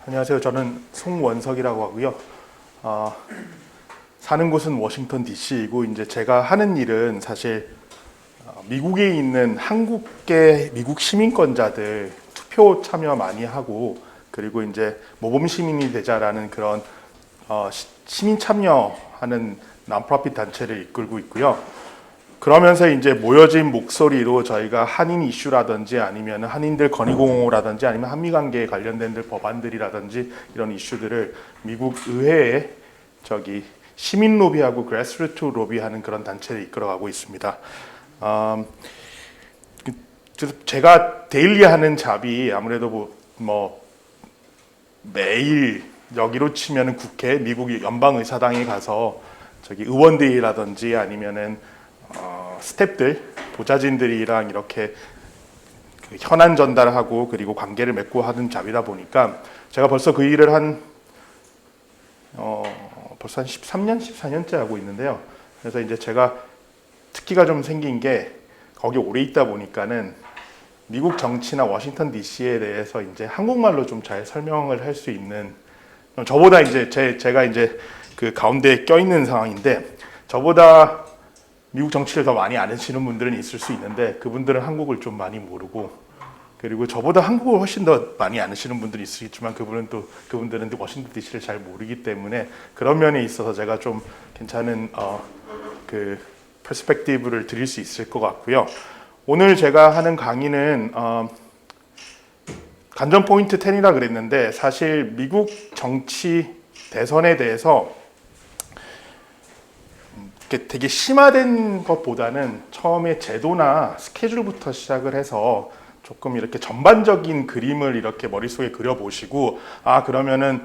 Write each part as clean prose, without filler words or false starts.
안녕하세요. 저는 송원석이라고 하고요. 어, 사는 곳은 워싱턴 DC이고 이제 제가 하는 일은 사실 미국에 있는 한국계 미국 시민권자들 투표 참여 많이 하고 그리고 이제 모범 시민이 되자라는 그런 시민 참여하는 non-profit 단체를 이끌고 있고요. 그러면서 이제 모여진 목소리로 저희가 한인 이슈라든지 아니면 한인들 건의공호라든지 아니면 한미 관계에 관련된 법안들이라든지 이런 이슈들을 미국 의회에 시민 로비하고 그래스루트 로비하는 그런 단체를 이끌어가고 있습니다. 그래서 제가 데일리 하는 잡이 아무래도 매일 여기로 치면은 국회, 미국 연방의사당에 가서 의원들이라든지 아니면은 스태프들, 보좌진들이랑 이렇게 그 현안 전달하고 그리고 관계를 맺고 하는 잡이다 보니까 제가 벌써 그 일을 벌써 한 13년, 14년째 하고 있는데요. 그래서 이제 제가 특기가 좀 생긴 게 거기 오래 있다 보니까는 미국 정치나 워싱턴 DC에 대해서 이제 한국말로 좀 잘 설명을 할 수 있는 저보다 이제 제가 이제 그 가운데에 껴있는 상황인데 저보다 미국 정치를 더 많이 아시는 분들은 있을 수 있는데 그분들은 한국을 좀 많이 모르고 그리고 저보다 한국을 훨씬 더 많이 아시는 분들이 있겠지만 그분들은 워싱턴 DC를 잘 모르기 때문에 그런 면에 있어서 제가 좀 괜찮은 그 퍼스펙티브를 드릴 수 있을 것 같고요. 오늘 제가 하는 강의는 관전 포인트 10이라 그랬는데 사실 미국 정치 대선에 대해서 되게 심화된 것보다는 처음에 제도나 스케줄부터 시작을 해서 조금 이렇게 전반적인 그림을 이렇게 머릿속에 그려보시고 그러면은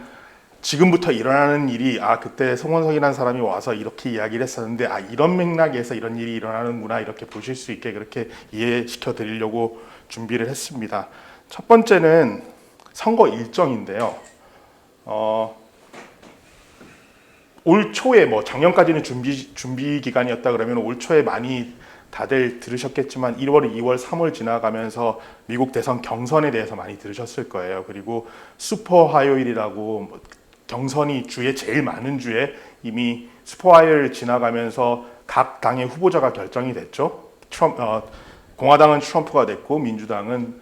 지금부터 일어나는 일이 그때 송원석이라는 사람이 와서 이렇게 이야기를 했었는데 이런 맥락에서 이런 일이 일어나는구나 이렇게 보실 수 있게 그렇게 이해시켜 드리려고 준비를 했습니다. 첫 번째는 선거 일정인데요. 올 초에 작년까지는 준비 기간이었다 그러면 올 초에 많이 다들 들으셨겠지만 1월, 2월, 3월 지나가면서 미국 대선 경선에 대해서 많이 들으셨을 거예요. 그리고 슈퍼 화요일이라고 경선이 주에 제일 많은 주에 이미 슈퍼 화요일 지나가면서 각 당의 후보자가 결정이 됐죠. 공화당은 트럼프가 됐고 민주당은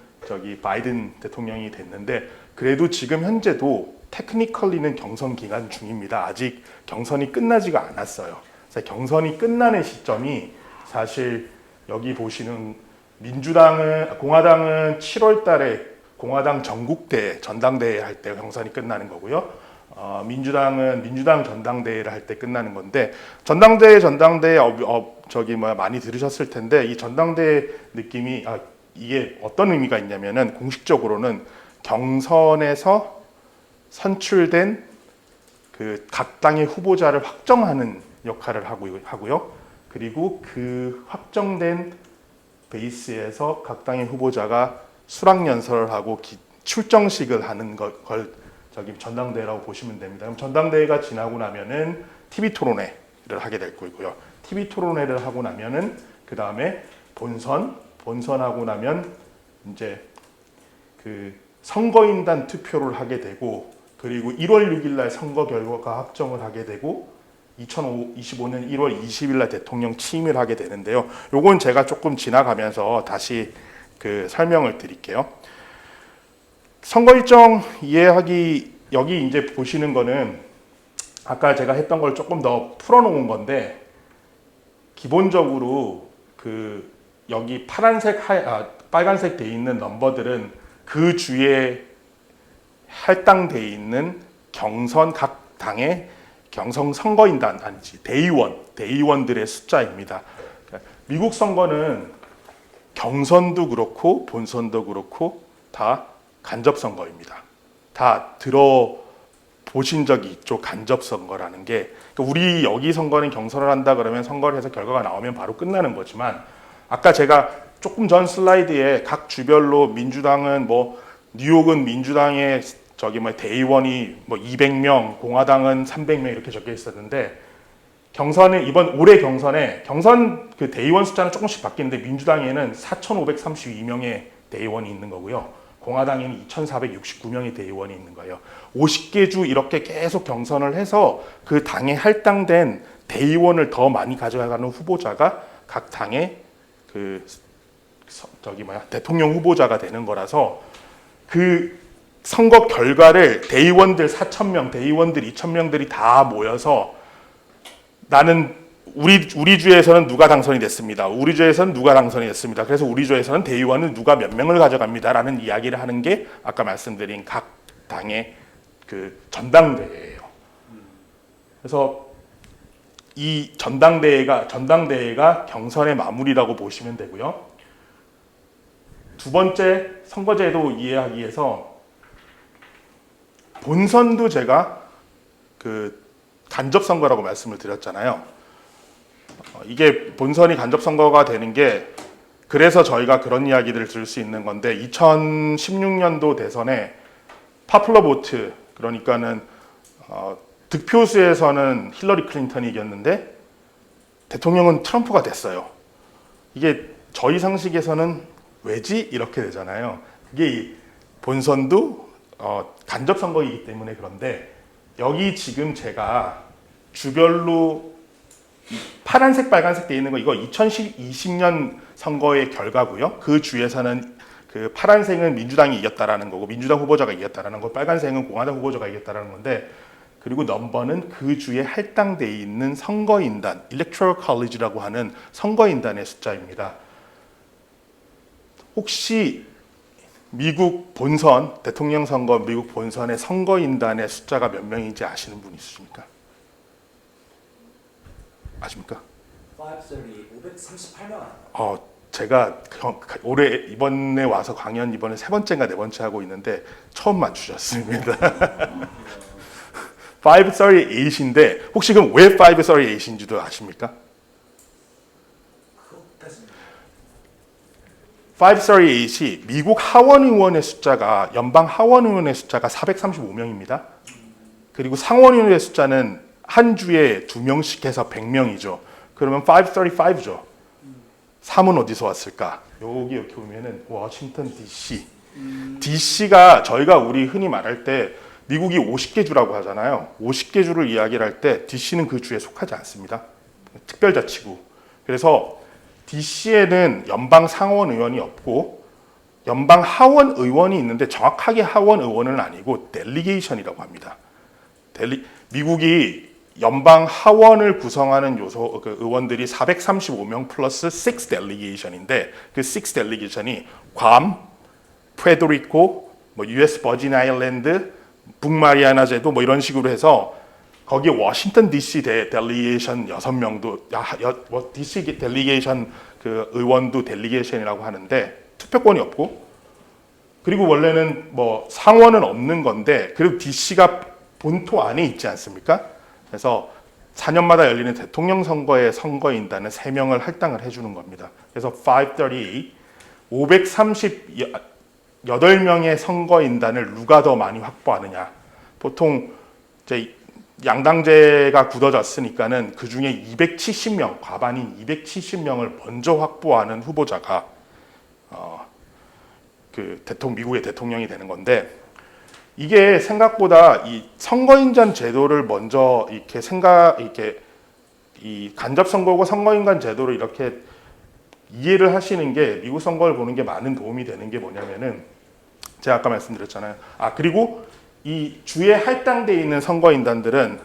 바이든 대통령이 됐는데 그래도 지금 현재도 테크니컬리는 경선 기간 중입니다. 아직 경선이 끝나지가 않았어요. 그래서 경선이 끝나는 시점이 사실 여기 보시는 공화당은 7월 달에 공화당 전국대 전당대회 할 때 경선이 끝나는 거고요. 민주당은 민주당 전당대회를 할 때 끝나는 건데 전당대회 많이 들으셨을 텐데 이 전당대회 느낌이 이게 어떤 의미가 있냐면은 공식적으로는 경선에서 선출된 그 각 당의 후보자를 확정하는 역할을 하고요. 그리고 그 확정된 베이스에서 각 당의 후보자가 수락연설을 하고 출정식을 하는 걸 전당대회라고 보시면 됩니다. 그럼 전당대회가 지나고 나면은 TV 토론회를 하게 될 거고요. TV 토론회를 하고 나면은 그 다음에 본선하고 나면 이제 그 선거인단 투표를 하게 되고 그리고 1월 6일 날 선거 결과가 확정을 하게 되고 2025년 1월 20일 날 대통령 취임을 하게 되는데요. 요건 제가 조금 지나가면서 다시 그 설명을 드릴게요. 선거 일정 이해하기 여기 이제 보시는 거는 아까 제가 했던 걸 조금 더 풀어놓은 건데 기본적으로 그 여기 빨간색 돼 있는 넘버들은 그 주에 할당돼 있는 각 당의 경선 선거인단 대의원들의 숫자입니다. 미국 선거는 경선도 그렇고 본선도 그렇고 다 간접 선거입니다. 다 들어보신 적이 있죠. 간접 선거라는 게 우리 여기 선거는 경선을 한다 그러면 선거를 해서 결과가 나오면 바로 끝나는 거지만 아까 제가 조금 전 슬라이드에 각 주별로 민주당은 뉴욕은 민주당의 대의원이 200명, 공화당은 300명 이렇게 적혀 있었는데 이번 올해 경선 그 대의원 숫자는 조금씩 바뀌는데 민주당에는 4,532명의 대의원이 있는 거고요. 공화당에는 2,469명의 대의원이 있는 거예요. 50개 주 이렇게 계속 경선을 해서 그 당에 할당된 대의원을 더 많이 가져가는 후보자가 각 당의 대통령 후보자가 되는 거라서 그 선거 결과를 대의원들 4,000명, 대의원들 2,000명들이 다 모여서 나는 우리 주에서는 누가 당선이 됐습니다. 우리 주에서는 누가 당선이 됐습니다. 그래서 우리 주에서는 대의원은 누가 몇 명을 가져갑니다라는 이야기를 하는 게 아까 말씀드린 각 당의 그 전당대회예요. 그래서 이 전당대회가 경선의 마무리라고 보시면 되고요. 두 번째, 선거제도 이해하기 위해서 본선도 제가 그 간접선거라고 말씀을 드렸잖아요. 이게 본선이 간접선거가 되는 게 그래서 저희가 그런 이야기들을 들을 수 있는 건데 2016년도 대선에 파퓰러 보트, 그러니까는 득표수에서는 힐러리 클린턴이 이겼는데 대통령은 트럼프가 됐어요. 이게 저희 상식에서는 왜지? 이렇게 되잖아요. 이게 본선도 간접 선거이기 때문에. 그런데 여기 지금 제가 주별로 파란색, 빨간색 돼 있는 거 이거 2020년 선거의 결과고요. 그 주에서는 그 파란색은 민주당이 이겼다라는 거고 민주당 후보자가 이겼다라는 거, 빨간색은 공화당 후보자가 이겼다라는 건데, 그리고 넘버는 그 주에 할당돼 있는 선거인단, Electoral College라고 하는 선거인단의 숫자입니다. 혹시 미국 본선, 대통령 선거 미국 본선의 선거인단의 숫자가 몇 명인지 아시는 분 있으십니까? 아십니까? 538명. 제가 올해 이번에 와서 강연 이번에 세 번째인가 네 번째 하고 있는데 처음 맞추셨습니다. 538인데 혹시 그럼 왜 538인지도 아십니까? 538이 미국 하원 의원의 숫자가, 연방 하원 의원의 숫자가 435명입니다. 그리고 상원 의원의 숫자는 한 주에 2명씩 해서 100명이죠. 그러면 535죠. 3은 어디서 왔을까? 여기 이렇게 보면은 워싱턴 DC. DC가 저희가 우리 흔히 말할 때 미국이 50개 주라고 하잖아요. 50개 주를 이야기를 할 때 DC는 그 주에 속하지 않습니다. 특별자치구. 그래서 DC에는 연방 상원 의원이 없고 연방 하원 의원이 있는데 정확하게 하원 의원은 아니고 델리게이션이라고 합니다. 미국이 연방 하원을 구성하는 의원들이 435명 플러스 6 델리게이션인데 그 6 델리게이션이 괌, 푸에르토리코, US 버진 아일랜드, 북마리아나 제도 이런 식으로 해서 거기에 워싱턴 DC 델리게이션 6명도 DC 델리게이션 그 의원도 델리게이션이라고 하는데 투표권이 없고, 그리고 원래는 상원은 없는 건데 그리고 DC가 본토 안에 있지 않습니까? 그래서 4년마다 열리는 대통령 선거의 선거인단은 3명을 할당을 해주는 겁니다. 그래서 538명의 선거인단을 누가 더 많이 확보하느냐. 보통 이제 양당제가 굳어졌으니까는 그 중에 270명, 과반인 270명을 먼저 확보하는 후보자가 미국의 대통령이 되는 건데, 이게 생각보다 이 선거인단 제도를 먼저 이 간접 선거고 선거인단 제도를 이렇게 이해를 하시는 게 미국 선거를 보는 게 많은 도움이 되는 게 뭐냐면은 제가 아까 말씀드렸잖아요. 그리고 이 주에 할당되어 있는 선거인단들은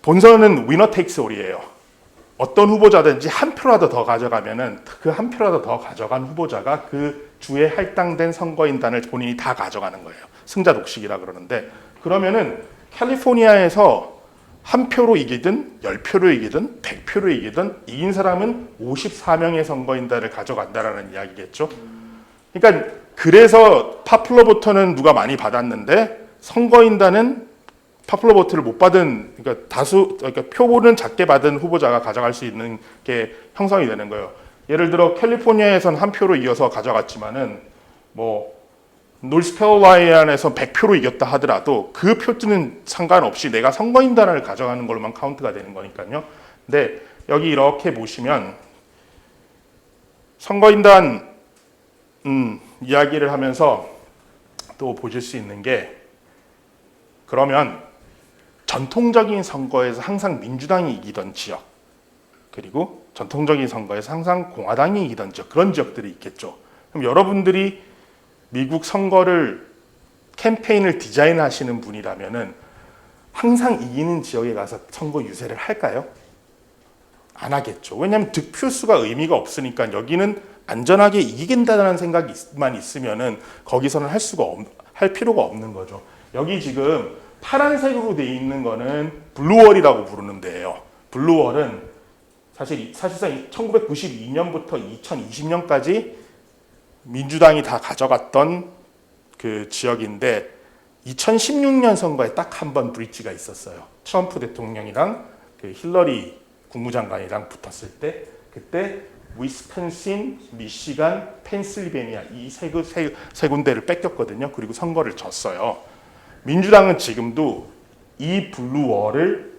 본선은 위너 테이크스 올이에요. 어떤 후보자든지 한 표라도 더 가져가면은 그 한 표라도 더 가져간 후보자가 그 주에 할당된 선거인단을 본인이 다 가져가는 거예요. 승자 독식이라 그러는데, 그러면은 캘리포니아에서 한 표로 이기든 10표로 이기든 100표로 이기든 이긴 사람은 54명의 선거인단을 가져간다라는 이야기겠죠. 그러니까 그래서 파퓰러 보터는 누가 많이 받았는데 선거인단은 파퓰러 보트를 못 받은, 그러니까 표는 작게 받은 후보자가 가져갈 수 있는 게 형성이 되는 거예요. 예를 들어 캘리포니아에선 한 표로 이어서 가져갔지만은 노스캐롤라이나에서 100표로 이겼다 하더라도 그 표는 상관없이 내가 선거인단을 가져가는 걸로만 카운트가 되는 거니까요. 근데 여기 이렇게 보시면 선거인단 이야기를 하면서 또 보실 수 있는 게, 그러면 전통적인 선거에서 항상 민주당이 이기던 지역, 그리고 전통적인 선거에서 항상 공화당이 이기던 지역, 그런 지역들이 있겠죠. 그럼 여러분들이 미국 선거를 캠페인을 디자인하시는 분이라면은 항상 이기는 지역에 가서 선거 유세를 할까요? 안 하겠죠. 왜냐하면 득표수가 의미가 없으니까 여기는 안전하게 이기겠다는 생각만 있으면은 거기서는 할 필요가 없는 거죠. 여기 지금 파란색으로 돼 있는 거는 블루월이라고 부르는 데예요. 블루월은 사실상 1992년부터 2020년까지 민주당이 다 가져갔던 그 지역인데, 2016년 선거에 딱 한 번 브릿지가 있었어요. 트럼프 대통령이랑 그 힐러리 국무장관이랑 붙었을 때, 그때 위스콘신, 미시간, 펜실베니아 이 세 군데를 뺏겼거든요. 그리고 선거를 졌어요. 민주당은 지금도 이 블루월을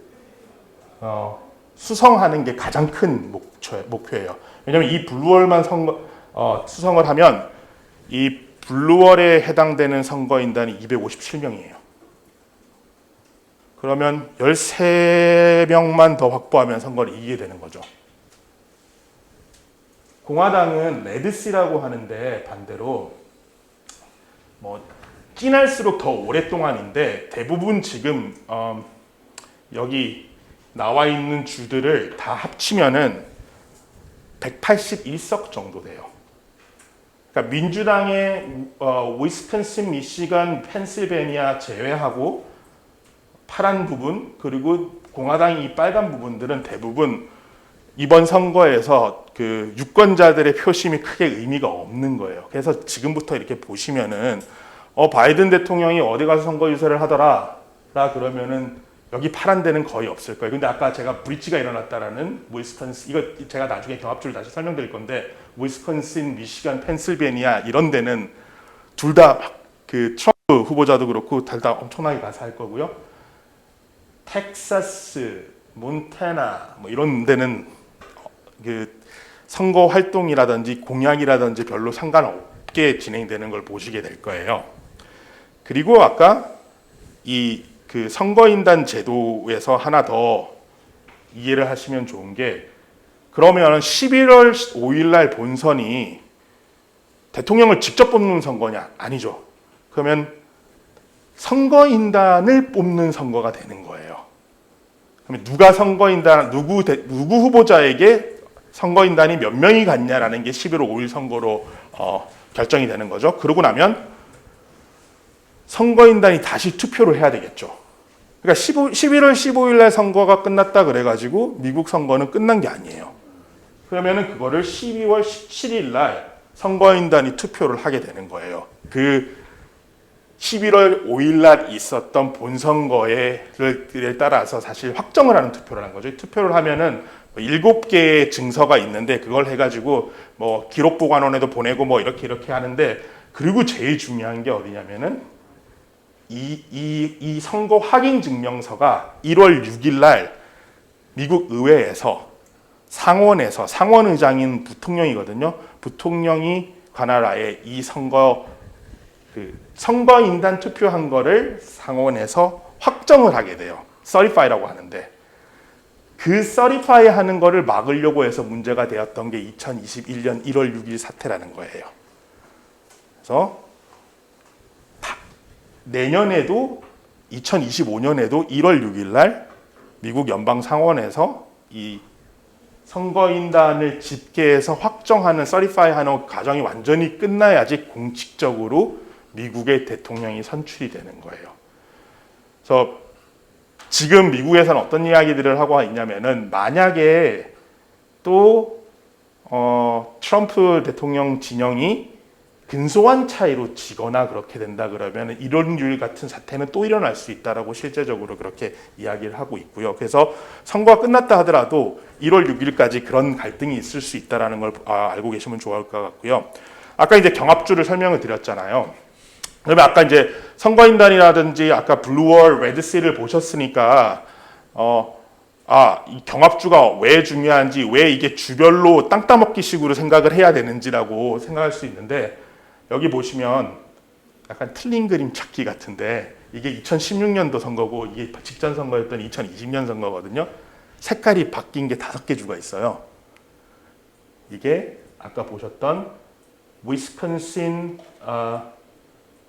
수성하는 게 가장 큰 목표예요. 왜냐하면 이 블루월만 수성을 하면 이 블루월에 해당되는 선거인단이 257명이에요. 그러면 13명만 더 확보하면 선거를 이기게 되는 거죠. 공화당은 레드시라고 하는데, 반대로 진할수록 더 오랫동안인데, 대부분 지금 여기 나와 있는 주들을 다 합치면은 181석 정도 돼요. 그러니까 민주당의 위스콘신, 미시간, 펜실베니아 제외하고 파란 부분, 그리고 공화당이 이 빨간 부분들은 대부분 이번 선거에서 그 유권자들의 표심이 크게 의미가 없는 거예요. 그래서 지금부터 이렇게 보시면은 바이든 대통령이 어디 가서 선거 유세를 하더라 그러면은 여기 파란 데는 거의 없을 거예요. 근데 아까 제가 브릿지가 일어났다라는 위스콘신, 이거 제가 나중에 경합주를 다시 설명드릴 건데, 위스콘신, 미시간, 펜실베니아 이런 데는 둘 다 그 트럼프 후보자도 그렇고 둘 다 엄청나게 가서 할 거고요. 텍사스, 몬태나 이런 데는 그 선거 활동이라든지 공약이라든지 별로 상관없게 진행되는 걸 보시게 될 거예요. 그리고 아까 그 선거인단 제도에서 하나 더 이해를 하시면 좋은 게, 그러면 11월 5일 날 본선이 대통령을 직접 뽑는 선거냐? 아니죠. 그러면 선거인단을 뽑는 선거가 되는 거예요. 그러면 누구 후보자에게 선거인단이 몇 명이 갔냐라는 게 11월 5일 선거로 결정이 되는 거죠. 그러고 나면 선거인단이 다시 투표를 해야 되겠죠. 그러니까 11월 15일 날 선거가 끝났다 그래가지고 미국 선거는 끝난 게 아니에요. 그러면은 그거를 12월 17일 날 선거인단이 투표를 하게 되는 거예요. 그 11월 5일 날 있었던 본선거에 따라서 사실 확정을 하는 투표를 하는 거죠. 투표를 하면은 7개의 증서가 있는데, 그걸 해가지고 기록보관원에도 보내고 이렇게 하는데, 그리고 제일 중요한 게 어디냐면은 이 선거 확인 증명서가 1월 6일 날 미국 의회에서 상원의장인 부통령이거든요. 부통령이 관할하에 이 선거인단 투표한 거를 상원에서 확정을 하게 돼요. certify라고 하는데, 그 certify 하는 거를 막으려고 해서 문제가 되었던 게 2021년 1월 6일 사태라는 거예요. 그래서 내년에도 2025년에도 1월 6일 날 미국 연방 상원에서 이 선거인단을 집계해서 확정하는 certify 하는 과정이 완전히 끝나야지 공식적으로 미국의 대통령이 선출이 되는 거예요. 그래서 지금 미국에서는 어떤 이야기들을 하고 있냐면은, 만약에 또 트럼프 대통령 진영이 근소한 차이로 지거나 그렇게 된다 그러면 1월 6일 같은 사태는 또 일어날 수 있다라고 실제적으로 그렇게 이야기를 하고 있고요. 그래서 선거가 끝났다 하더라도 1월 6일까지 그런 갈등이 있을 수 있다라는 걸 알고 계시면 좋을 것 같고요. 아까 이제 경합주를 설명을 드렸잖아요. 그러면 아까 이제 선거인단이라든지 아까 블루월, 레드시를 보셨으니까 이 경합주가 왜 중요한지, 왜 이게 주별로 땅 따먹기식으로 생각을 해야 되는지라고 생각할 수 있는데, 여기 보시면 약간 틀린 그림 찾기 같은데 이게 2016년도 선거고 이게 직전 선거였던 2020년 선거거든요. 색깔이 바뀐 게 5개 주가 있어요. 이게 아까 보셨던 위스콘신,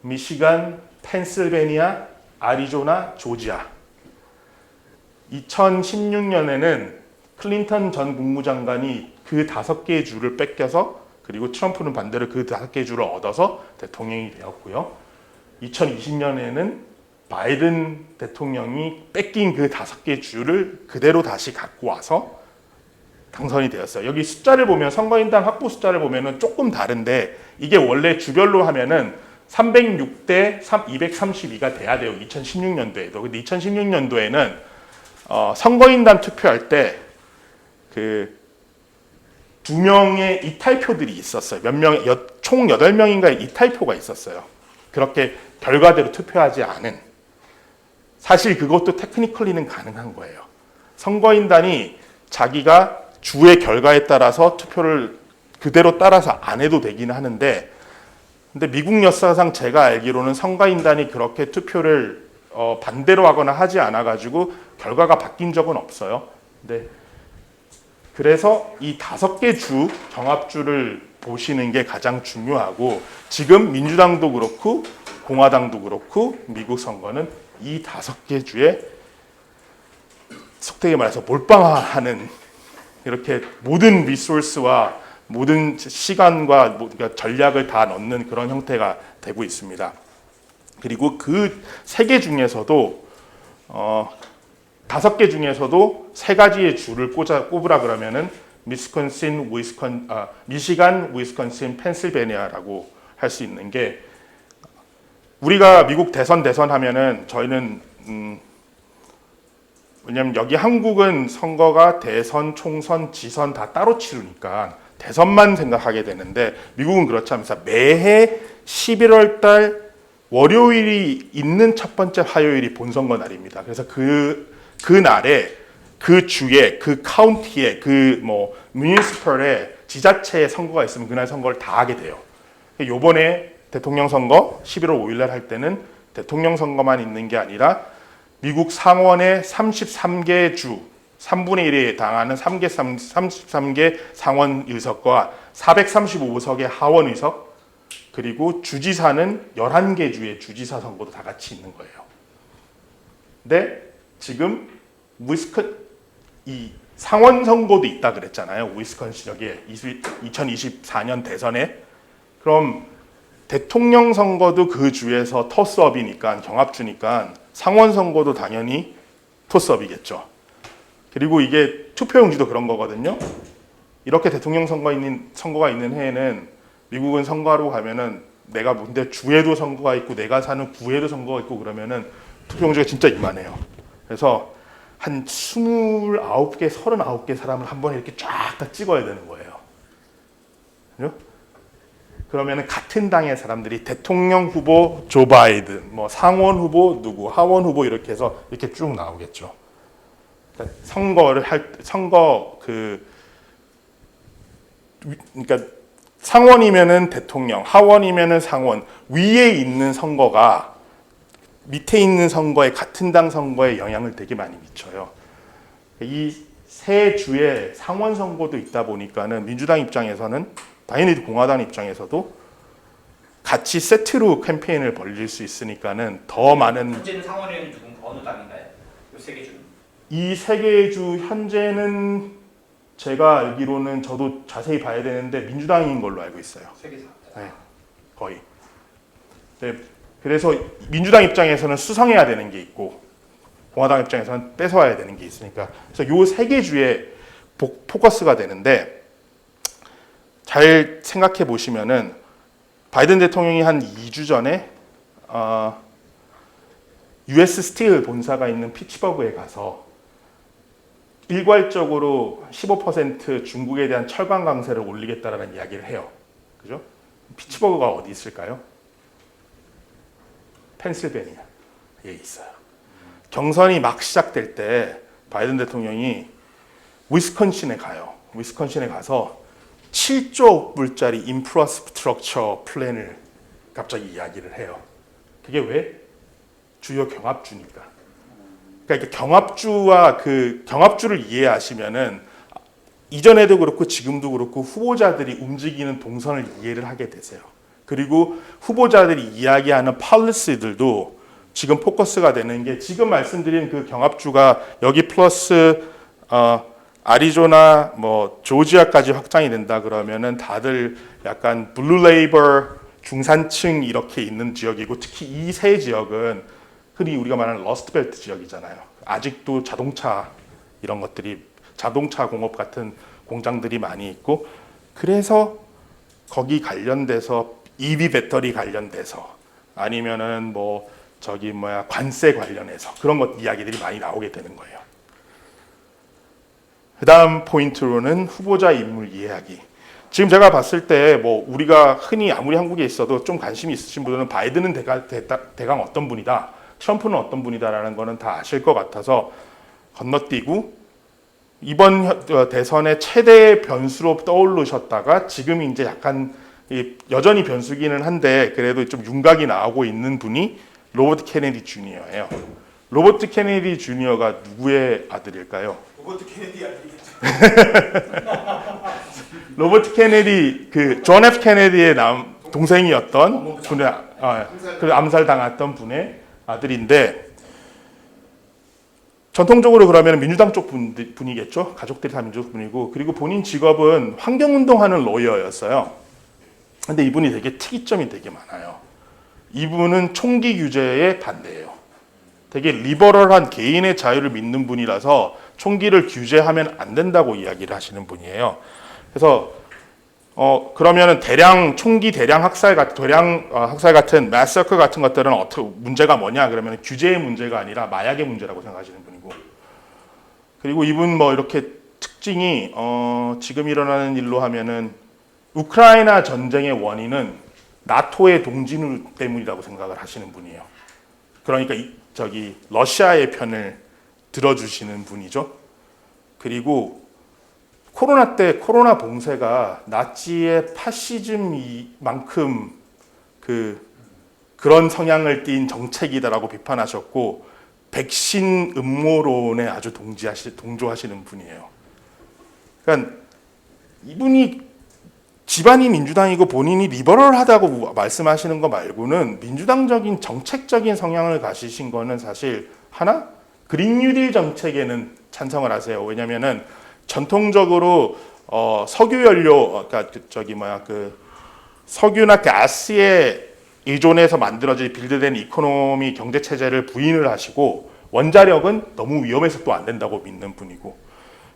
미시간, 펜실베니아, 아리조나, 조지아. 2016년에는 클린턴 전 국무장관이 그 5개의 주를 뺏겨서 그리고 트럼프는 반대로 그 5개의 주를 얻어서 대통령이 되었고요. 2020년에는 바이든 대통령이 뺏긴 그 5개의 주를 그대로 다시 갖고 와서 당선이 되었어요. 여기 숫자를 보면 선거인단 확보 숫자를 보면은 조금 다른데 이게 원래 주별로 하면은 306대 232가 돼야 돼요. 2016년도에도. 근데 2016년도에는 선거인단 투표할 때 그 2명의 이탈표들이 있었어요. 몇 명, 총 8명인가의 이탈표가 있었어요. 그렇게 결과대로 투표하지 않은. 사실 그것도 테크니컬리는 가능한 거예요. 선거인단이 자기가 주의 결과에 따라서 투표를 그대로 따라서 안 해도 되긴 하는데, 근데 미국 역사상 제가 알기로는 선거인단이 그렇게 투표를 반대로 하거나 하지 않아가지고 결과가 바뀐 적은 없어요. 근데 그래서 이 5개 주 정합주를 보시는 게 가장 중요하고, 지금 민주당도 그렇고 공화당도 그렇고 미국 선거는 이 5개 주에 속되게 말해서 몰빵하는, 이렇게 모든 리소스와 모든 시간과 전략을 다 넣는 그런 형태가 되고 있습니다. 그리고 그 3개 중에서도 5개 중에서도 3가지의 주를 꼽으라 그러면은 미시간, 위스콘신, 펜실베니아라고 할 수 있는 게, 우리가 미국 대선 하면은 저희는 왜냐면 여기 한국은 선거가 대선, 총선, 지선 다 따로 치르니까 대선만 생각하게 되는데, 미국은 그렇지 않습니다. 매해 11월 달 월요일이 있는 첫 번째 화요일이 본선거 날입니다. 그래서 그 날에 그 주에 그 카운티에 그 뮤니시펄에 지자체에 선거가 있으면 그날 선거를 다 하게 돼요. 요번에 대통령 선거 11월 5일 날 할 때는 대통령 선거만 있는 게 아니라 미국 상원의 33개 주 3분의 1에 해당하는 33개 상원 의석과 435석의 하원 의석, 그리고 주지사는 11개 주의 주지사 선거도 다 같이 있는 거예요. 근데 지금 이 상원 선거도 있다 그랬잖아요. 위스콘신 여기에 2024년 대선에. 그럼 대통령 선거도 그 주에서 토스업이니까, 경합주니까 상원 선거도 당연히 토스업이겠죠. 그리고 이게 투표용지도 그런 거거든요. 이렇게 대통령 선거가 있는 해에는 미국은 선거하러 가면은 내가 근데 주에도 선거가 있고 내가 사는 구에도 선거가 있고 그러면은 투표용지가 진짜 이만해요. 그래서 한 29개, 39개 사람을 한 번에 이렇게 쫙 다 찍어야 되는 거예요. 그죠? 그러면은 같은 당의 사람들이 대통령 후보 조 바이든, 상원 후보 누구, 하원 후보 이렇게 해서 이렇게 쭉 나오겠죠. 그러니까 그러니까 상원이면은 대통령, 하원이면은 상원, 위에 있는 선거가 밑에 있는 선거에, 같은 당 선거에 영향을 되게 많이 미쳐요. 이 세 주에 상원 선거도 있다 보니까는 민주당 입장에서는, 당연히 공화당 입장에서도 같이 세트로 캠페인을 벌릴 수 있으니까는 더 많은. 현재는 상원의원이 어느 당인가요? 이 3개 주 현재는 제가 알기로는, 저도 자세히 봐야 되는데 민주당인 걸로 알고 있어요. 3개 다. 네, 거의. 네, 그래서 민주당 입장에서는 수성해야 되는 게 있고 공화당 입장에서는 뺏어와야 되는 게 있으니까, 그래서 요 3개 주에 포커스가 되는데, 잘 생각해 보시면은 바이든 대통령이 한 2주 전에 US 스틸 본사가 있는 피츠버그에 가서 일괄적으로 15% 중국에 대한 철강 강세를 올리겠다라는 이야기를 해요. 그죠? 피츠버그가 어디 있을까요? 펜실베니아에 있어요. 경선이 막 시작될 때 바이든 대통령이 위스콘신에 가요. 위스콘신에 가서 7조 불짜리 인프라스트럭처 플랜을 갑자기 이야기를 해요. 그게 왜? 주요 경합주니까. 그러니까 경합주와 그 경합주를 이해하시면은 이전에도 그렇고 지금도 그렇고 후보자들이 움직이는 동선을 이해를 하게 되세요. 그리고 후보자들이 이야기하는 폴리시들도 지금 포커스가 되는 게 지금 말씀드린 그 경합주가 여기 플러스 아리조나 뭐 조지아까지 확장이 된다 그러면은 다들 약간 블루 레이버 중산층 이렇게 있는 지역이고 특히 이 세 지역은 흔히 우리가 말하는 러스트벨트 지역이잖아요. 아직도 자동차 이런 것들이 자동차 공업 같은 공장들이 많이 있고 그래서 거기 관련돼서 EV 배터리 관련돼서 아니면은 뭐 저기 뭐야 관세 관련해서 그런 것 이야기들이 많이 나오게 되는 거예요. 그다음 포인트로는 후보자 인물 이해하기. 지금 제가 봤을 때 뭐 우리가 흔히 아무리 한국에 있어도 좀 관심이 있으신 분들은 바이든은 대강 어떤 분이다, 트럼프는 어떤 분이다라는 거는 다 아실 것 같아서 건너뛰고 이번 대선의 최대 변수로 떠오르셨다가 지금 이제 약간 여전히 변수기는 한데 그래도 좀 윤곽이 나오고 있는 분이 로버트 케네디 주니어예요. 로버트 케네디 주니어가 누구의 아들일까요? 로버트 케네디 아니겠죠? 로버트 케네디 그 존 F 케네디의 동생이었던 분의 그 암살당했던 분의 아들인데 전통적으로 그러면 민주당 쪽 분이겠죠. 가족들이 다 민주당 분이고 그리고 본인 직업은 환경운동하는 로이어였어요. 근데 이분이 되게 특이점이 되게 많아요. 이분은 총기 규제에 반대예요. 되게 리버럴한 개인의 자유를 믿는 분이라서 총기를 규제하면 안 된다고 이야기를 하시는 분이에요. 그래서 그러면은 총기 대량 학살 같은 마서커 같은 것들은 어떻게 문제가 뭐냐 그러면 규제의 문제가 아니라 마약의 문제라고 생각하시는 분이고 그리고 이분 뭐 이렇게 특징이 지금 일어나는 일로 하면은 우크라이나 전쟁의 원인은 나토의 동진우 때문이라고 생각을 하시는 분이에요. 그러니까 러시아의 편을 들어주시는 분이죠. 그리고 코로나 때 코로나 봉쇄가 나치의 파시즘만큼 그런 성향을 띈 정책이다라고 비판하셨고 백신 음모론에 아주 동조하시는 분이에요. 그러니까 이분이 집안이 민주당이고 본인이 리버럴하다고 말씀하시는 거 말고는 민주당적인 정책적인 성향을 가지신 거는 사실 하나 그린 뉴딜 정책에는 찬성을 하세요. 왜냐면은 전통적으로 석유 연료 그러니까 석유나 가스에 의존해서 만들어진 빌드된 이코노미 경제 체제를 부인을 하시고 원자력은 너무 위험해서 또 안 된다고 믿는 분이고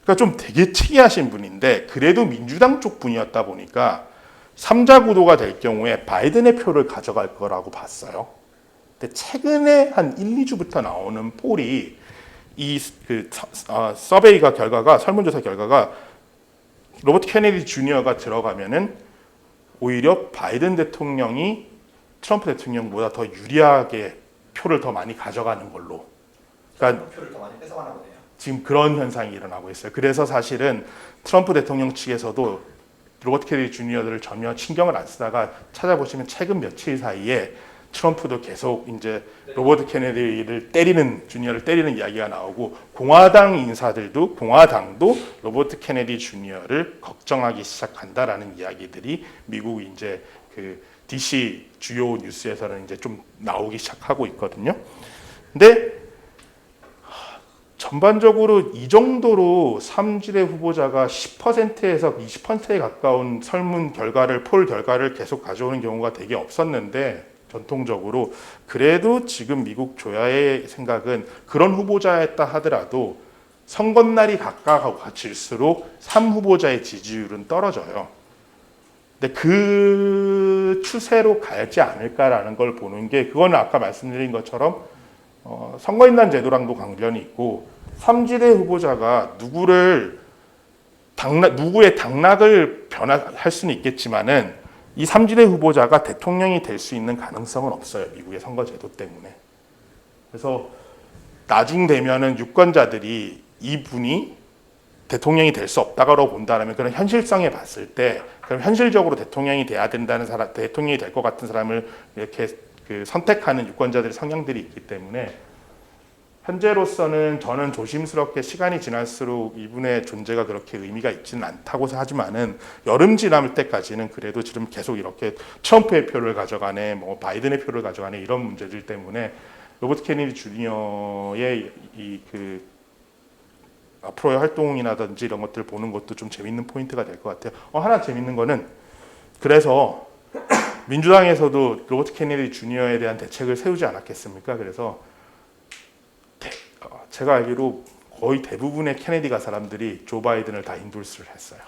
그러니까 좀 되게 특이하신 분인데 그래도 민주당 쪽 분이었다 보니까 3자 구도가 될 경우에 바이든의 표를 가져갈 거라고 봤어요. 근데 최근에 한 1, 2주부터 나오는 폴이 서베이가 설문조사 결과가 로버트 케네디 주니어가 들어가면은 오히려 바이든 대통령이 트럼프 대통령보다 더 유리하게 표를 더 많이 가져가는 걸로. 그러니까 표를 더 많이 뺏어가나 보네요. 지금 그런 현상이 일어나고 있어요. 그래서 사실은 트럼프 대통령 측에서도 로버트 케네디 주니어들을 전혀 신경을 안 쓰다가 찾아보시면 최근 며칠 사이에 트럼프도 계속 이제 로버트 케네디를 주니어를 때리는 이야기가 나오고 공화당도 로버트 케네디 주니어를 걱정하기 시작한다라는 이야기들이 미국 이제 그 DC 주요 뉴스에서는 이제 좀 나오기 시작하고 있거든요. 근데 전반적으로 이 정도로 삼지대 후보자가 10%에서 20%에 가까운 폴 결과를 계속 가져오는 경우가 되게 없었는데 전통적으로 그래도 지금 미국 조야의 생각은 그런 후보자였다 하더라도 선거날이 가까워질수록 3후보자의 지지율은 떨어져요. 근데 그 추세로 가지 않을까라는 걸 보는 게 그거는 아까 말씀드린 것처럼 선거인단 제도랑도 관련이 있고 삼지대 후보자가 누구의 당락을 변화할 수는 있겠지만은 이 삼지대 후보자가 대통령이 될 수 있는 가능성은 없어요. 미국의 선거 제도 때문에. 그래서 나중 되면은 유권자들이 이분이 대통령이 될 수 없다고 본다면 그런 현실성에 봤을 때 그럼 현실적으로 대통령이 돼야 된다는 사람, 대통령이 될 것 같은 사람을 이렇게 선택하는 유권자들의 성향들이 있기 때문에 현재로서는 저는 조심스럽게 시간이 지날수록 이분의 존재가 그렇게 의미가 있지는 않다고 하지만은 여름 지날 때까지는 그래도 지금 계속 이렇게 트럼프의 표를 가져가네, 뭐 바이든의 표를 가져가네 이런 문제들 때문에 로버트 케네디 주니어의 앞으로의 활동이라든지 이런 것들을 보는 것도 좀 재밌는 포인트가 될 것 같아요. 하나 재밌는 거는 그래서 민주당에서도 로버트 케네디 주니어에 대한 대책을 세우지 않았겠습니까? 그래서 제가 알기로 거의 대부분의 케네디가 사람들이 조 바이든을 다 인돌스를 했어요.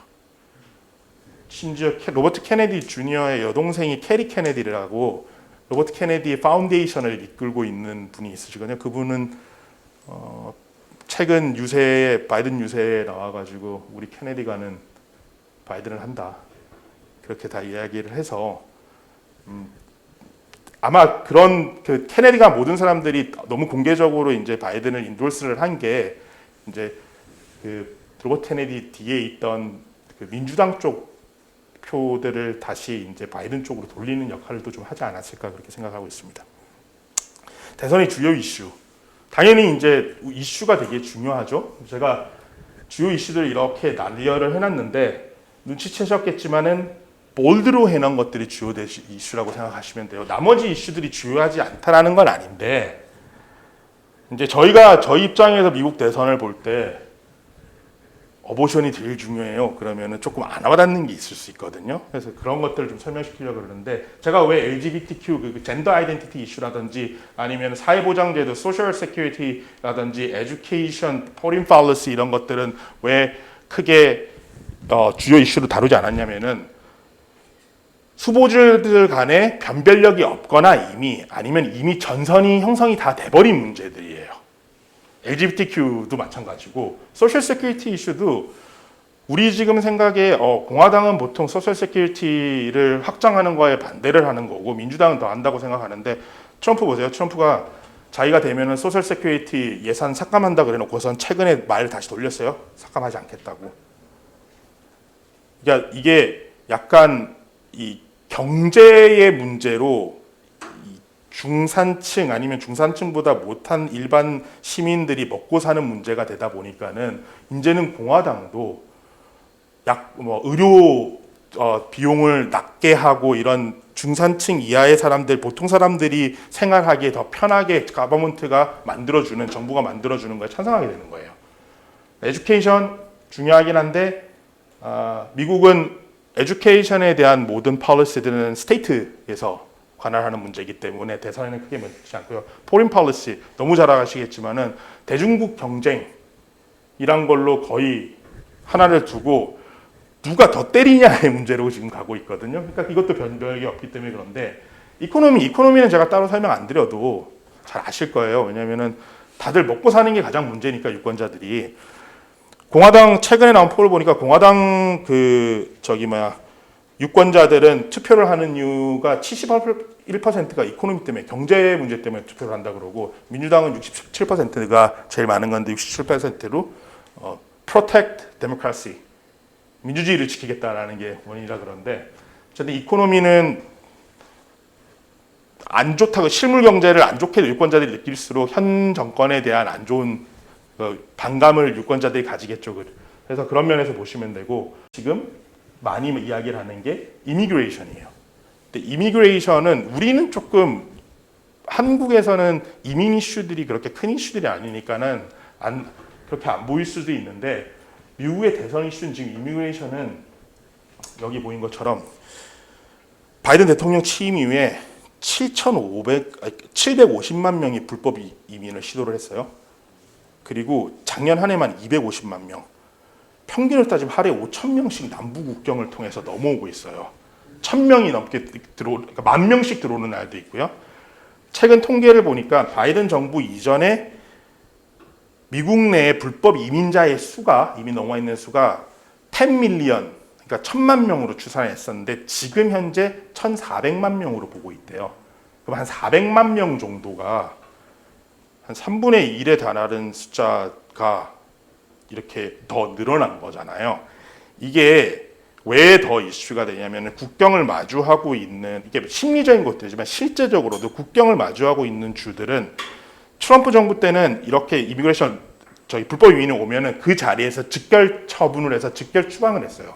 심지어 로버트 케네디 주니어의 여동생이 캐리 케네디라고 로버트 케네디 파운데이션을 이끌고 있는 분이 있으시거든요. 그분은 최근 유세에 바이든 유세에 나와가지고 우리 케네디가는 바이든을 한다 그렇게 다 이야기를 해서 아마 그런 케네디가 모든 사람들이 너무 공개적으로 이제 바이든을 인돌스를 한 게 이제 로버트 케네디 뒤에 있던 민주당 쪽 표들을 다시 이제 바이든 쪽으로 돌리는 역할을 또 좀 하지 않았을까 그렇게 생각하고 있습니다. 대선의 주요 이슈. 당연히 이제 이슈가 되게 중요하죠. 제가 주요 이슈들을 이렇게 나열을 해놨는데 눈치채셨겠지만은 볼드로 해놓은 것들이 주요 이슈라고 생각하시면 돼요. 나머지 이슈들이 중요하지 않다라는 건 아닌데 이제 저희 입장에서 미국 대선을 볼 때 어보션이 제일 중요해요. 그러면은 조금 안 와닿는 게 있을 수 있거든요. 그래서 그런 것들을 좀 설명시키려고 그러는데 제가 왜 LGBTQ 젠더 아이덴티티 이슈라든지 아니면 사회보장제도 소셜 세큐리티라든지 에듀케이션, 포린 팔러시 이런 것들은 왜 크게 주요 이슈로 다루지 않았냐면은 후보자들 간에 변별력이 없거나 아니면 이미 전선이 형성이 다 돼버린 문제들이에요. LGBTQ도 마찬가지고 소셜 세큐리티 이슈도 우리 지금 생각에 공화당은 보통 소셜 세큐리티를 확장하는 거에 반대를 하는 거고 민주당은 더 한다고 생각하는데 트럼프 보세요. 트럼프가 자기가 되면은 소셜 세큐리티 예산 삭감한다 그래 놓고선 최근에 말 다시 돌렸어요. 삭감하지 않겠다고. 그러니까 이게 약간 이 경제의 문제로 중산층 아니면 중산층보다 못한 일반 시민들이 먹고 사는 문제가 되다 보니까는 이제는 공화당도 의료 비용을 낮게 하고 이런 중산층 이하의 사람들, 보통 사람들이 생활하기에 더 편하게 가버먼트가 만들어주는, 정부가 만들어주는 거에 찬성하게 되는 거예요. 에듀케이션 중요하긴 한데 미국은 에듀케이션에 대한 모든 폴리시들은 스테이트에서 관할하는 문제이기 때문에 대선에는 크게 묻지 않고요. 포린 폴리시 너무 잘 아시겠지만은 대중국 경쟁이란 걸로 거의 하나를 두고 누가 더 때리냐의 문제로 지금 가고 있거든요. 그러니까 이것도 변별력이 없기 때문에 그런데 이코노미는 제가 따로 설명 안 드려도 잘 아실 거예요. 왜냐면은 다들 먹고 사는 게 가장 문제니까 유권자들이. 공화당 최근에 나온 폴을 보니까 공화당 유권자들은 투표를 하는 이유가 71%가 이코노미 때문에 경제 문제 때문에 투표를 한다 그러고 민주당은 67%가 제일 많은 건데 67%로 protect democracy 민주주의를 지키겠다라는 게 원인이라 그러는데 어쨌든 이코노미는 안 좋다고 실물 경제를 안 좋게 유권자들이 느낄수록 현 정권에 대한 안 좋은 반감을 유권자들이 가지겠죠. 그래서 그런 면에서 보시면 되고 지금 많이 이야기를 하는 게 이미그레이션이에요. 근데 이미그레이션은 우리는 조금 한국에서는 이민 이슈들이 그렇게 큰 이슈들이 아니니까는 그렇게 안 보일 수도 있는데 미국의 대선 이슈는 지금 이미그레이션은 여기 보인 것처럼 바이든 대통령 취임 이후에 750만 명이 불법 이민을 시도를 했어요. 그리고 작년 한 해만 250만 명. 평균을 따지면 하루에 5천 명씩 남부 국경을 통해서 넘어오고 있어요. 1,000명이 넘게 그러니까 10,000명씩 들어오는 날도 있고요. 최근 통계를 보니까 바이든 정부 이전에 미국 내에 불법 이민자의 수가 이미 넘어 있는 수가 10 밀리언, 그러니까 1,000만 명으로 추산했었는데 지금 현재 1,400만 명으로 보고 있대요. 그럼 한 400만 명 정도가 한 3분의 1에 달하는 숫자가 이렇게 더 늘어난 거잖아요. 이게 왜 더 이슈가 되냐면 국경을 마주하고 있는 이게 심리적인 것들이지만 실제적으로도 국경을 마주하고 있는 주들은 트럼프 정부 때는 이렇게 이미그레이션 불법 이민이 오면은 그 자리에서 직결 처분을 해서 직결 추방을 했어요.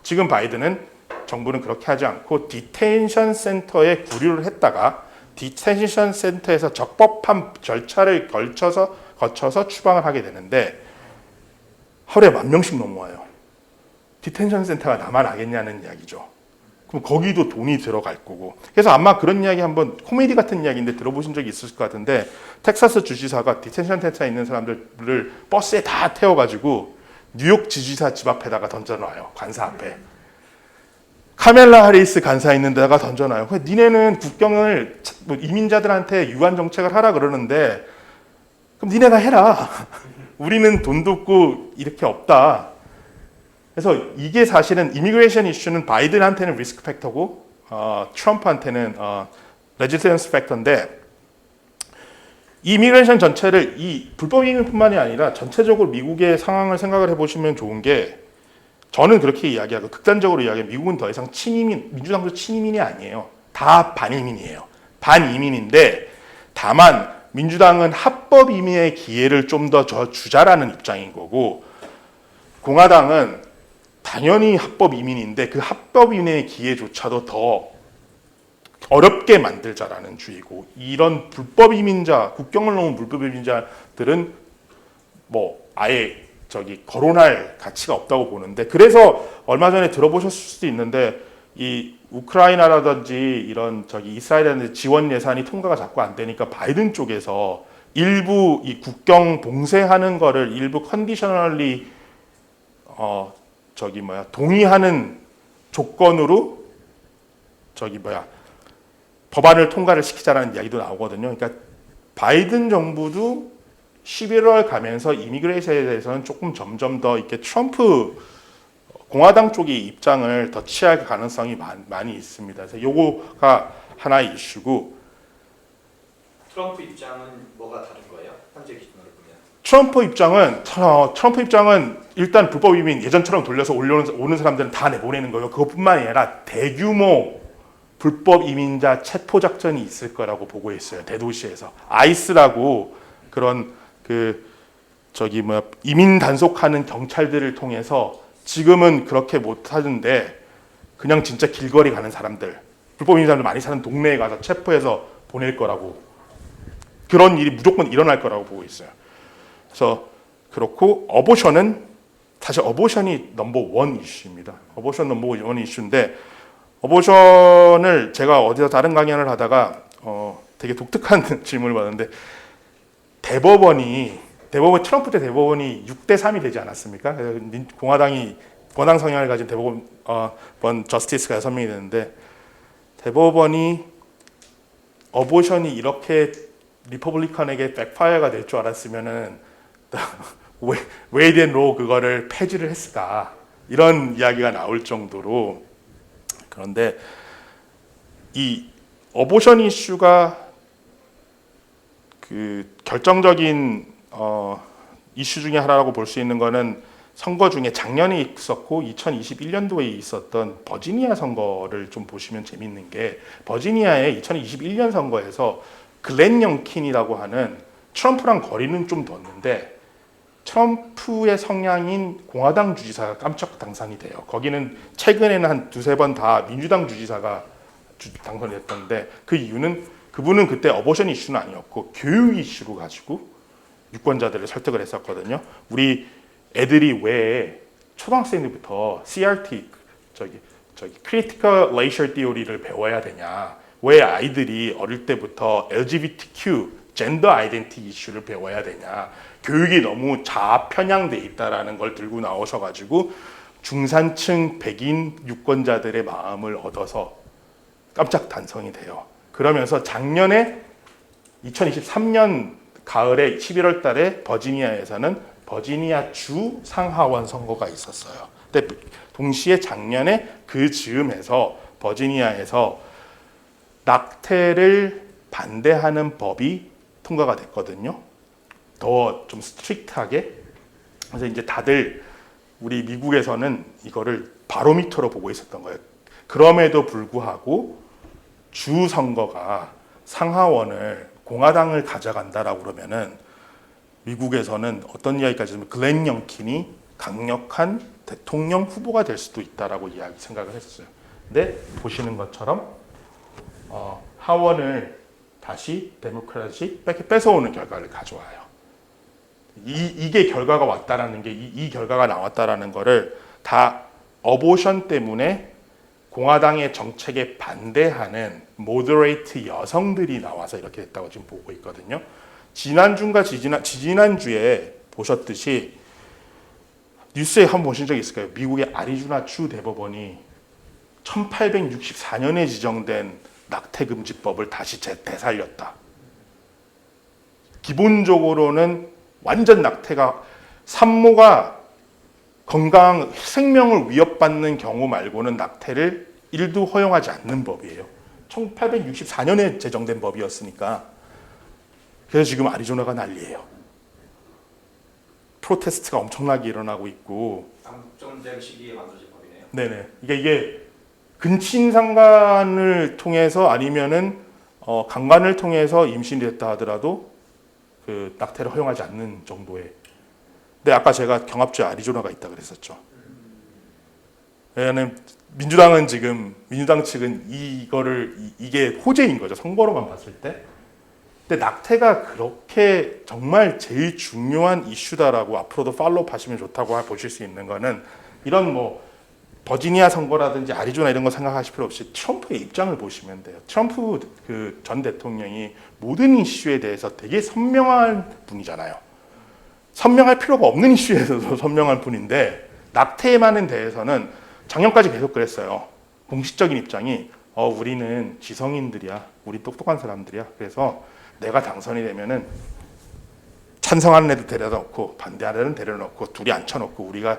지금 바이든은 정부는 그렇게 하지 않고 디테인션 센터에 구류를 했다가 디테인션 센터에서 적법한 절차를 거쳐서 추방을 하게 되는데 하루에 10,000명씩 넘어와요. 디텐션 센터가 나만 하겠냐는 이야기죠. 그럼 거기도 돈이 들어갈 거고. 그래서 아마 그런 이야기 한번 코미디 같은 이야기인데 들어보신 적이 있을 것 같은데 텍사스 주지사가 디텐션 센터에 있는 사람들을 버스에 다 태워가지고 뉴욕 지지사 집 앞에다가 던져놔요. 관사 앞에. 카멜라 하리스 간사 있는 데다가 던져놔요. 니네는 국경을 이민자들한테 유한 정책을 하라 그러는데 그럼 니네가 해라. 우리는 돈도 없고 이렇게 없다. 그래서 이게 사실은 이미그레이션 이슈는 바이든한테는 리스크 팩터고 트럼프한테는 레지스턴스 팩터인데 이미그레이션 전체를 이 불법 이민뿐만이 아니라 전체적으로 미국의 상황을 생각을 해보시면 좋은 게 저는 그렇게 이야기하고 극단적으로 이야기하면 미국은 더 이상 친이민, 민주당도 친이민이 아니에요. 다 반이민이에요. 반이민인데 다만 민주당은 합법 이민의 기회를 좀 더 주자라는 입장인 거고 공화당은 당연히 합법 이민인데 그 합법 이민의 기회조차도 더 어렵게 만들자라는 주의고 이런 불법 이민자, 국경을 넘은 불법 이민자들은 뭐 아예 거론할 가치가 없다고 보는데 그래서 얼마 전에 들어보셨을 수도 있는데 이 우크라이나라든지 이런 이스라엘에 지원 예산이 통과가 자꾸 안 되니까 바이든 쪽에서 일부 이 국경 봉쇄하는 거를 일부 컨디셔널리 동의하는 조건으로 법안을 통과를 시키자라는 이야기도 나오거든요. 그러니까 바이든 정부도 11월 가면서 이미그레이션에 대해서는 조금 점점 더 이렇게 트럼프 공화당 쪽의 입장을 더 취할 가능성이 많이 있습니다. 그래서 요거가 하나의 이슈고 트럼프 입장은 뭐가 다른 거예요? 현재 기준으로 보면. 트럼프 입장은 일단 불법 이민 예전처럼 돌려서 오는 사람들은 다 내보내는 거예요. 그것뿐만이 아니라 대규모 불법 이민자 체포 작전이 있을 거라고 보고 있어요. 대도시에서 아이스라고 그런 이민 단속하는 경찰들을 통해서 지금은 그렇게 못 하는데 그냥 진짜 길거리 가는 사람들, 불법 이민 사람들 많이 사는 동네에 가서 체포해서 보낼 거라고 그런 일이 무조건 일어날 거라고 보고 있어요. 그래서 그렇고 사실 어보션이 넘버1 이슈입니다. 어보션 넘버1 이슈인데 어보션을 제가 어디서 다른 강연을 하다가 되게 독특한 질문을 받았는데 트럼프 때 대법원이 6대3이 되지 않았습니까? 공화당 성향을 가진 대법원 저스티스가 6명이 되는데 대법원이 어보션이 이렇게 리퍼블리컨에게 백파이어가 될 줄 알았으면은 웨이드 앤 로 그거를 폐지를 했을까 이런 이야기가 나올 정도로 그런데 이 어보션 이슈가 결정적인 이슈 중에 하나라고 볼 수 있는 거는 선거 중에 작년에 있었고 2021년도에 있었던 버지니아 선거를 좀 보시면 재밌는 게 버지니아의 2021년 선거에서 글렌 영킨이라고 하는 트럼프랑 거리는 좀 뒀는데 트럼프의 성향인 공화당 주지사가 깜짝 당선이 돼요. 거기는 최근에는 한 두세 번 다 민주당 주지사가 당선이 됐던데 그 이유는 그분은 그때 어보션 이슈는 아니었고 교육 이슈로 가지고 유권자들을 설득을 했었거든요. 우리 애들이 왜 초등학생들부터 CRT Critical Racial Theory를 배워야 되냐? 왜 아이들이 어릴 때부터 LGBTQ 젠더 아이덴티티 이슈를 배워야 되냐? 교육이 너무 좌편향돼 있다라는 걸 들고 나오셔가지고 중산층 백인 유권자들의 마음을 얻어서 깜짝 당선이 돼요. 그러면서 작년에 2023년 가을에 11월 달에 버지니아에서는 버지니아 주 상하원 선거가 있었어요. 근데 동시에 작년에 그 즈음에서 버지니아에서 낙태를 반대하는 법이 통과가 됐거든요. 더 좀 스트릭트하게 그래서 이제 다들 우리 미국에서는 이거를 바로미터로 보고 있었던 거예요. 그럼에도 불구하고 주 선거가 상하원을 공화당을 가져간다라고 그러면은 미국에서는 어떤 이야기까지 하면 글렌 영킨이 강력한 대통령 후보가 될 수도 있다라고 생각을 했었어요. 근데 보시는 것처럼 하원을 다시 데모크рат이 뺏어오는 결과를 가져와요. 이게 결과가 왔다라는 게 이 결과가 나왔다라는 거를 다 어보션 때문에 공화당의 정책에 반대하는 모더레이트 여성들이 나와서 이렇게 됐다고 지금 보고 있거든요. 지난주인가 지지난주에 보셨듯이 뉴스에 한번 보신 적 있을까요? 미국의 아리조나 주 대법원이 1864년에 지정된 낙태금지법을 다시 되살렸다. 기본적으로는 완전 낙태가 산모가 건강 생명을 위협받는 경우 말고는 낙태를 1도 허용하지 않는 법이에요. 1864년에 제정된 법이었으니까. 그래서 지금 아리조나가 난리예요. 프로테스트가 엄청나게 일어나고 있고. 당정된 시기에 만들어진 법이네요. 네네. 이게 근친상간을 통해서 아니면은 강간을 통해서 임신이 됐다 하더라도 그 낙태를 허용하지 않는 정도의. 근데 아까 제가 경합주에 아리조나가 있다 그랬었죠. 왜냐하면 민주당 측은 이게 호재인 거죠. 선거로만 봤을 때. 근데 낙태가 그렇게 정말 제일 중요한 이슈다라고 앞으로도 팔로우 하시면 좋다고 보실 수 있는 거는 이런 버지니아 선거라든지 아리조나 이런 거 생각하실 필요 없이 트럼프의 입장을 보시면 돼요. 트럼프 그 전 대통령이 모든 이슈에 대해서 되게 선명한 분이잖아요. 선명할 필요가 없는 이슈에서도 선명한 분인데 낙태에만 대해서는 작년까지 계속 그랬어요. 공식적인 입장이 우리는 지성인들이야. 우리 똑똑한 사람들이야. 그래서 내가 당선이 되면은 찬성하는 애들 데려다 놓고 반대하는 애들 데려놓고 둘이 앉혀놓고 우리가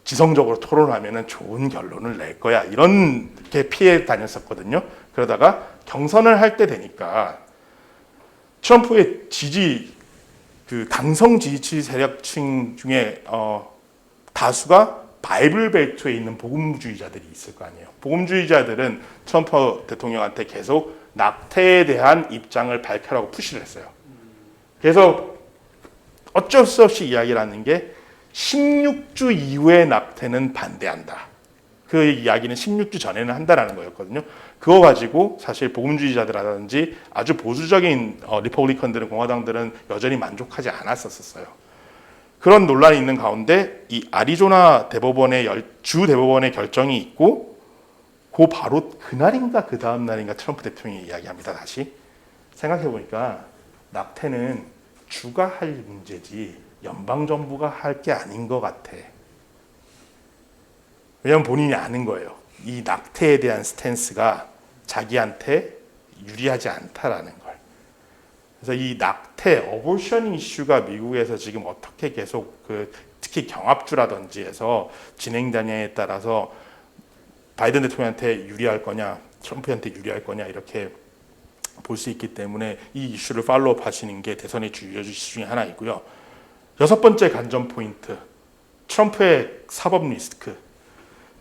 지성적으로 토론하면은 좋은 결론을 낼 거야. 이렇게 피해 다녔었거든요. 그러다가 경선을 할 때 되니까 트럼프의 당성 지지층 세력층 중에 다수가 바이블 벨트에 있는 복음주의자들이 있을 거 아니에요. 복음주의자들은 트럼프 대통령한테 계속 낙태에 대한 입장을 밝혀라고 푸시를 했어요. 그래서 어쩔 수 없이 이야기를 하는 게 16주 이후의 낙태는 반대한다. 그 이야기는 16주 전에는 한다라는 거였거든요. 그거 가지고 사실 복음주의자들이라든지 아주 보수적인 리퍼블리컨들은 공화당들은 여전히 만족하지 않았었어요. 그런 논란이 있는 가운데 이 아리조나 주 대법원의 결정이 있고 바로 그날인가 그 다음 날인가 트럼프 대통령이 이야기합니다. 다시 생각해보니까 낙태는 주가 할 문제지 연방정부가 할 게 아닌 것 같아. 왜냐하면 본인이 아는 거예요. 이 낙태에 대한 스탠스가 자기한테 유리하지 않다라는 걸. 그래서 이 어볼션 이슈가 미국에서 지금 어떻게 계속 특히 경합주라든지 해서 진행되냐에 따라서 바이든 대통령한테 유리할 거냐, 트럼프한테 유리할 거냐 이렇게 볼 수 있기 때문에 이 이슈를 팔로우업 하시는 게 대선의 주요 이슈 중에 하나이고요. 6번째 관전 포인트, 트럼프의 사법 리스크.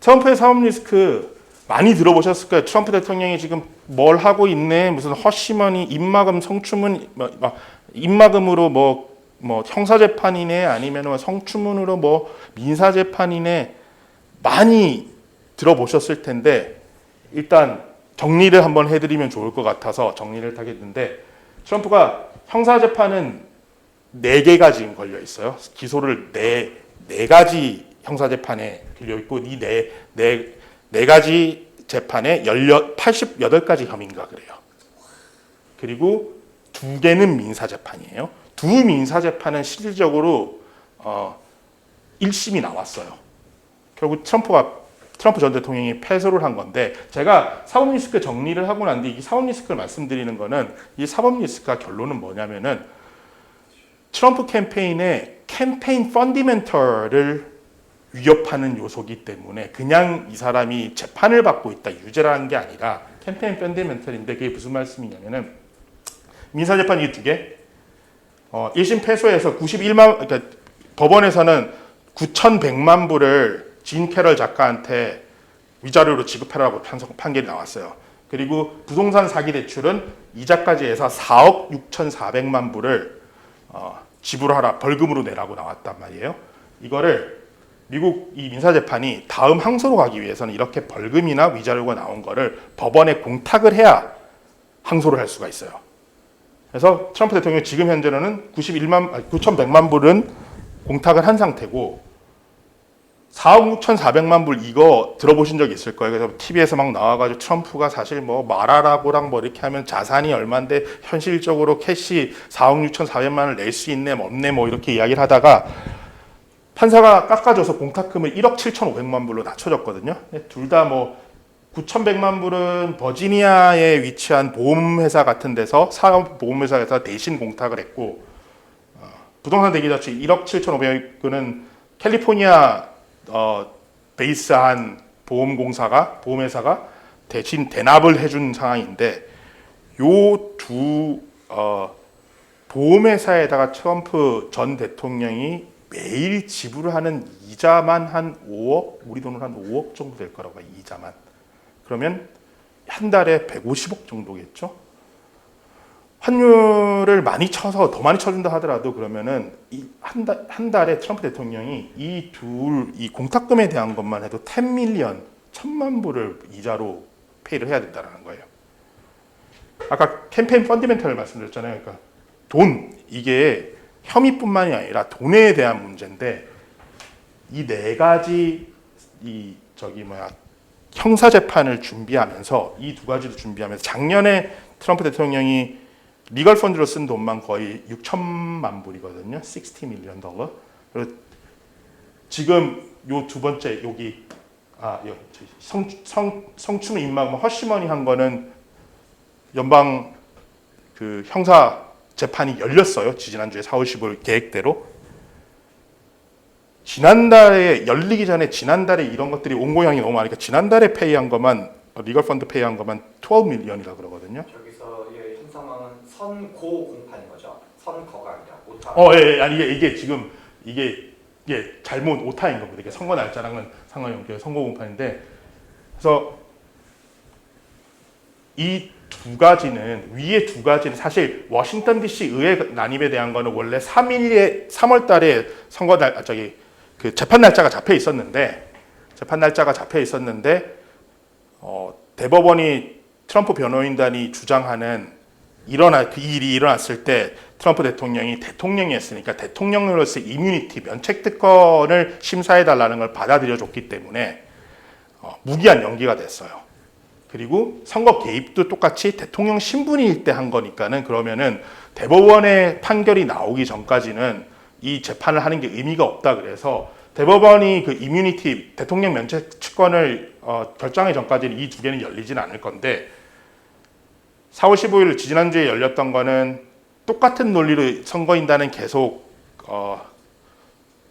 트럼프의 사법 리스크 많이 들어보셨을 거예요. 트럼프 대통령이 지금 뭘 하고 있네, 무슨 허시머니, 입막음, 성추문, 입막음으로 형사재판이네, 아니면 성추문으로 민사재판이네, 많이 들어보셨을 텐데, 일단 정리를 한번 해드리면 좋을 것 같아서 정리를 하겠는데, 트럼프가 형사재판은 4개가 지금 걸려 있어요. 기소를 4가지 형사재판에 걸려 있고, 이 네 가지 재판에 88가지 혐의인가 그래요. 그리고 2개는 민사재판이에요. 2 민사재판은 실질적으로 1심이 나왔어요. 결국 트럼프 전 대통령이 패소를 한 건데, 제가 사법 리스크 정리를 하고 난 뒤 이 사법 리스크를 말씀드리는 거는, 이 사법 리스크가 결론은 뭐냐면은 트럼프 캠페인의 캠페인 펀디멘털을 위협하는 요소이기 때문에 그냥 이 사람이 재판을 받고 있다, 유죄라는 게 아니라 캠페인 펀디멘털인데, 그게 무슨 말씀이냐면은 민사재판 이 2개, 1심 패소해서 91만, 그러니까 법원에서는 9,100만 불을 진 캐럴 작가한테 위자료로 지급하라고 판결이 나왔어요. 그리고 부동산 사기 대출은 이자까지 해서 4억 6,400만 불을 지불하라, 벌금으로 내라고 나왔단 말이에요. 이거를 미국 이 민사재판이 다음 항소로 가기 위해서는 이렇게 벌금이나 위자료가 나온 거를 법원에 공탁을 해야 항소를 할 수가 있어요. 그래서 트럼프 대통령이 지금 현재로는 9,100만 불은 공탁을 한 상태고 4억 6,400만 불 이거 들어보신 적 있을 거예요. 그래서 TV에서 막 나와가지고 트럼프가 사실 뭐 말하라고랑 뭐 이렇게 하면 자산이 얼만데 현실적으로 캐시 4억 6,400만을 낼 수 있네 뭐 없네 뭐 이렇게 이야기를 하다가 판사가 깎아줘서 공탁금을 1억 7,500만 불로 낮춰졌거든요. 둘 다 뭐 9,100만 불은 버지니아에 위치한 보험회사 같은 데서 사업 보험회사에서 대신 공탁을 했고 부동산 대기자치 1억 7,500은 캘리포니아 베이스한 보험회사가 대신 대납을 해준 상황인데 요 두 보험회사에다가 트럼프 전 대통령이 매일 지불하는 이자만 한 5억, 우리 돈으로 한 5억 정도 될 거라고 봐요. 이자만. 그러면 한 달에 150억 정도겠죠. 환율을 많이 쳐서 더 많이 쳐준다 하더라도 그러면은 한 달에 트럼프 대통령이 이 공탁금에 대한 것만 해도 10 밀리언, 1,000만 불을 이자로 페이를 해야 된다는 거예요. 아까 캠페인 펀디멘털 말씀드렸잖아요. 그러니까 이게 혐의뿐만이 아니라 돈에 대한 문제인데 이 네 가지 형사 재판을 준비하면서 이 두 가지도 준비하면서 작년에 트럼프 대통령이 리걸 펀드로 쓴 돈만 거의 6천만 불이거든요. 60 밀리언 달러. 그리고 지금 요 두 번째 여기 성추문 입막 허시머니 한 거는 연방 그 형사 재판이 열렸어요. 지난주에 4월 15일 계획대로. 지난달에 열리기 전에 지난달에 이런 것들이 온 고양이 너무 많으니까 지난달에 페이한 것만 리걸 펀드 페이한 것만 12 밀리언이라 그러거든요. 저기서 현 상황은 선고 공판인 거죠? 선거가 아니라 오타. 예, 아니 이게 지금 이게 잘못 오타인 겁니다. 이게 선거 날짜랑은 상관이 없고요. 선거 공판인데 그래서 이 두 가지는 위에 두 가지는 사실 워싱턴 DC 의회 난입에 대한 거는 원래 3월 달에 그 재판 날짜가 잡혀 있었는데 대법원이 트럼프 변호인단이 주장하는 그 일이 일어났을 때 트럼프 대통령이 대통령이었으니까 대통령으로서 이뮤니티 면책 특권을 심사해 달라는 걸 받아들여 줬기 때문에 무기한 연기가 됐어요. 그리고 선거 개입도 똑같이 대통령 신분일 때 한 거니까는 그러면은 대법원의 판결이 나오기 전까지는 이 재판을 하는 게 의미가 없다 그래서 대법원이 그 이뮤니티 대통령 면책 특권을 결정하기 전까지는 이 두 개는 열리지는 않을 건데 4월 15일 지난주에 열렸던 거는 똑같은 논리로 선거인단은 계속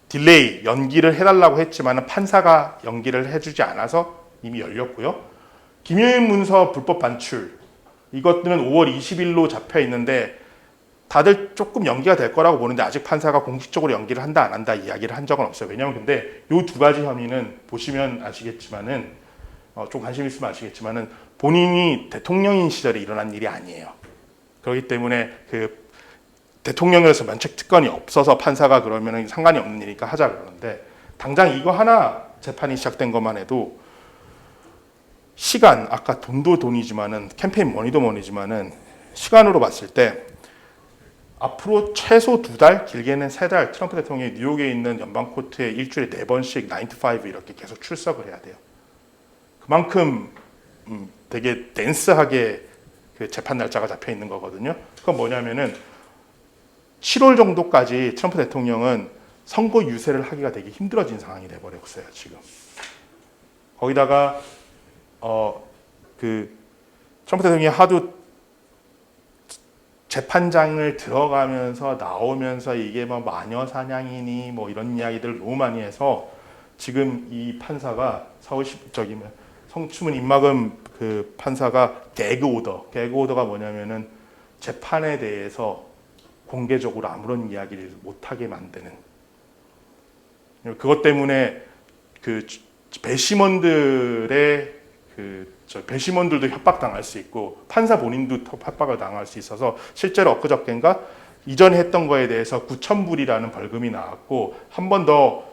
딜레이 연기를 해달라고 했지만 판사가 연기를 해주지 않아서 이미 열렸고요. 김유인 문서 불법 반출 이것들은 5월 20일로 잡혀 있는데 다들 조금 연기가 될 거라고 보는데 아직 판사가 공식적으로 연기를 한다 안 한다 이야기를 한 적은 없어요. 왜냐하면 근데 이 두 가지 혐의는 보시면 아시겠지만은 좀 관심 있으면 아시겠지만은 본인이 대통령인 시절에 일어난 일이 아니에요. 그렇기 때문에 그 대통령으로서 면책 특권이 없어서 판사가 그러면은 상관이 없는 일이니까 하자 그러는데 당장 이거 하나 재판이 시작된 것만 해도 시간 아까 돈도 돈이지만은 캠페인 머니도 머니지만은 시간으로 봤을 때 앞으로 최소 2달, 길게는 3달 트럼프 대통령이 뉴욕에 있는 연방 코트에 일주일에 4번씩 9 to 5 이렇게 계속 출석을 해야 돼요. 그만큼 되게 댄스하게 그 재판 날짜가 잡혀 있는 거거든요. 그건 뭐냐면은 7월 정도까지 트럼프 대통령은 선거 유세를 하기가 되게 힘들어진 상황이 돼버렸어요. 지금 거기다가 그 트럼프 대통령이 하도 재판장을 들어가면서 나오면서 이게 뭐 마녀 사냥이니 뭐 이런 이야기들을 너무 많이 해서 지금 이 판사가 성추문 입막음 그 판사가 개그 오더가 뭐냐면은 재판에 대해서 공개적으로 아무런 이야기를 못하게 만드는 그것 때문에 그 배심원들의 배심원들도 협박당할 수 있고 판사 본인도 협박을 당할 수 있어서 실제로 엊그저께인가 이전에 했던 거에 대해서 9,000불이라는 벌금이 나왔고 한 번 더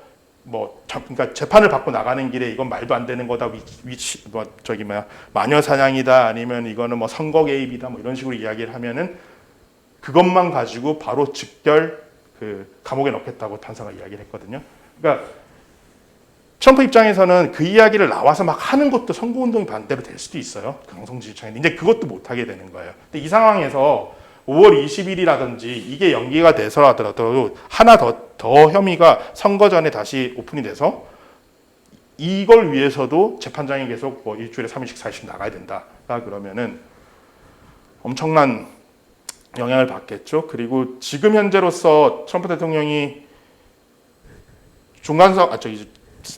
그러니까 재판을 받고 나가는 길에 이건 말도 안 되는 거다 마녀 사냥이다 아니면 이거는 뭐 선거 개입이다 뭐 이런 식으로 이야기를 하면은 그것만 가지고 바로 즉결 그 감옥에 넣겠다고 판사가 이야기를 했거든요. 그러니까 트럼프 입장에서는 그 이야기를 나와서 막 하는 것도 선거운동이 반대로 될 수도 있어요. 강성 지지층인데 이제 그것도 못 하게 되는 거예요. 근데 이 상황에서 5월 20일이라든지 이게 연기가 돼서 하더라도 하나 더 혐의가 선거 전에 다시 오픈이 돼서 이걸 위해서도 재판장이 계속 뭐 일주일에 3일씩 4일씩 나가야 된다. 그러면은 엄청난 영향을 받겠죠. 그리고 지금 현재로서 트럼프 대통령이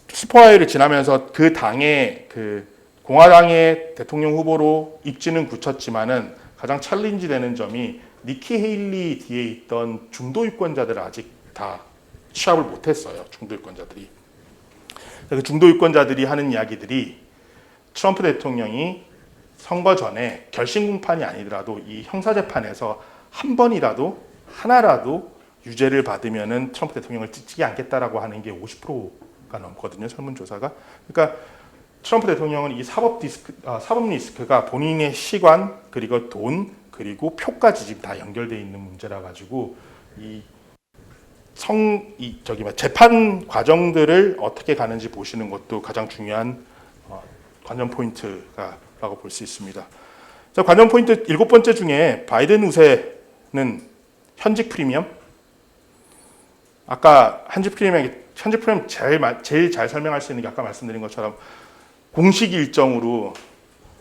슈퍼하이를 지나면서 그 당의 그 공화당의 대통령 후보로 입지는 굳혔지만은 가장 챌린지 되는 점이 니키 헤일리 뒤에 있던 중도 유권자들을 아직 다 취합을 못했어요. 중도 유권자들이. 그 중도 유권자들이 하는 이야기들이 트럼프 대통령이 선거 전에 결심 공판이 아니더라도 이 형사 재판에서 한 번이라도 하나라도 유죄를 받으면은 트럼프 대통령을 찍지 않겠다라고 하는 게 50%가 넘거든요. 설문조사가. 그러니까 트럼프 대통령은 이 사법 리스크가 본인의 시관 그리고 돈 그리고 표까지 지금 다 연결되어 있는 문제라 가지고 재판 과정들을 어떻게 가는지 보시는 것도 가장 중요한 관전 포인트라고 볼 수 있습니다. 자, 관전 포인트 7번째 중에 바이든 우세는 현직 프리미엄. 아까 현직 프리미엄 제일 잘 설명할 수 있는 게 아까 말씀드린 것처럼 공식 일정으로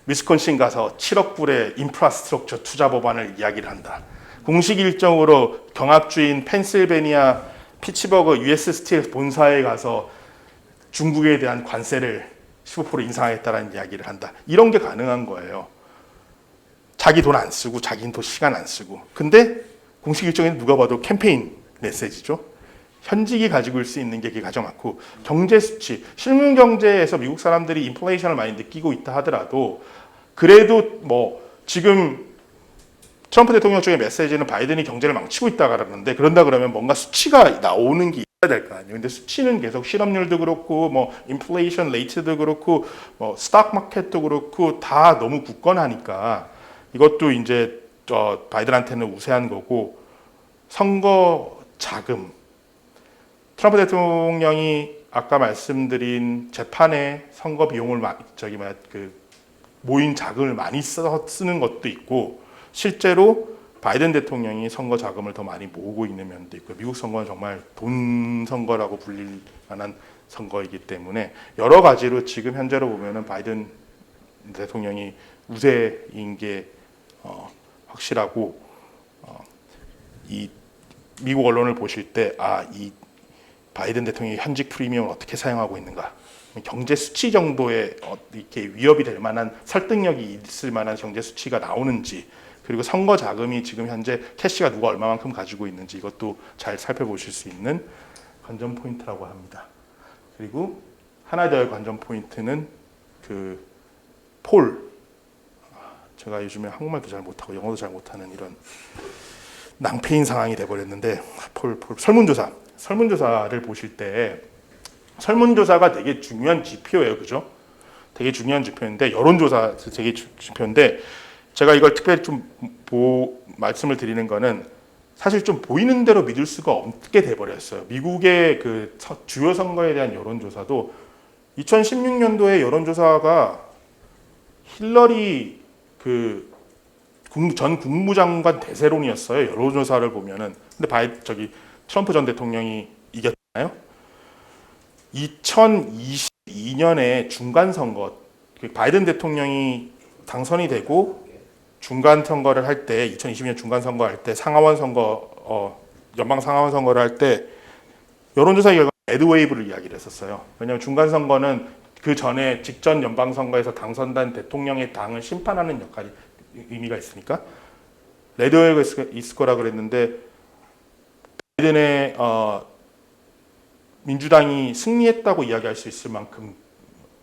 위스콘신 가서 7억 불의 인프라스트럭처 투자 법안을 이야기를 한다. 공식 일정으로 경합주인 펜실베니아 피츠버그 US 스틸 본사에 가서 중국에 대한 관세를 15% 인상하겠다라는 이야기를 한다. 이런 게 가능한 거예요. 자기 돈 안 쓰고 자기 돈 시간 안 쓰고. 근데 공식 일정에는 누가 봐도 캠페인 메시지죠. 현직이 가지고 있을 수 있는 게 가장 많고 경제 수치, 실물 경제에서 미국 사람들이 인플레이션을 많이 느끼고 있다 하더라도 그래도 뭐 지금 트럼프 대통령 쪽의 메시지는 바이든이 경제를 망치고 있다 그러는데 그런다 그러면 뭔가 수치가 나오는 게 있어야 될 거 아니에요. 근데 수치는 계속 실업률도 그렇고 뭐 인플레이션 레이트도 그렇고 뭐 스탁 마켓도 그렇고 다 너무 굳건하니까 이것도 이제 바이든한테는 우세한 거고 선거 자금 트럼프 대통령이 아까 말씀드린 재판에 선거 비용을 모인 자금을 많이 쓰는 것도 있고 실제로 바이든 대통령이 선거 자금을 더 많이 모으고 있는 면도 있고 미국 선거는 정말 돈 선거라고 불릴 만한 선거이기 때문에 여러 가지로 지금 현재로 보면은 바이든 대통령이 우세인 게 확실하고 이 미국 언론을 보실 때 이 바이든 대통령이 현직 프리미엄을 어떻게 사용하고 있는가, 경제 수치 정도의 이렇게 위협이 될 만한 설득력이 있을 만한 경제 수치가 나오는지, 그리고 선거 자금이 지금 현재 캐시가 누가 얼마만큼 가지고 있는지 이것도 잘 살펴보실 수 있는 관전 포인트라고 합니다. 그리고 하나 더 관전 포인트는 제가 요즘에 한국말도 잘 못하고 영어도 잘 못하는 이런 낭패인 상황이 돼버렸는데 설문조사를 보실 때 설문조사가 되게 중요한 지표예요, 그죠? 되게 중요한 지표인데 여론조사 되게 지표인데 제가 이걸 특별히 좀 말씀을 드리는 거는 사실 좀 보이는 대로 믿을 수가 없게 돼버렸어요. 미국의 그 주요 선거에 대한 여론조사도 2016년도에 여론조사가 힐러리 전 국무장관 대세론이었어요. 여론조사를 보면은. 근데 트럼프 전 대통령이 이겼잖아요. 2022년에 중간 선거, 바이든 대통령이 당선이 되고 중간 선거를 할 때, 2020년 중간 선거 할 때 상하원 선거, 연방 상하원 선거를 할 때 여론조사 결과 레드웨이브를 이야기를 했었어요. 왜냐하면 중간 선거는 그 전에 직전 연방 선거에서 당선된 대통령의 당을 심판하는 의미가 있으니까 레드웨이브가 있을 거라 그랬는데 바이든의 민주당이 승리했다고 이야기할 수 있을 만큼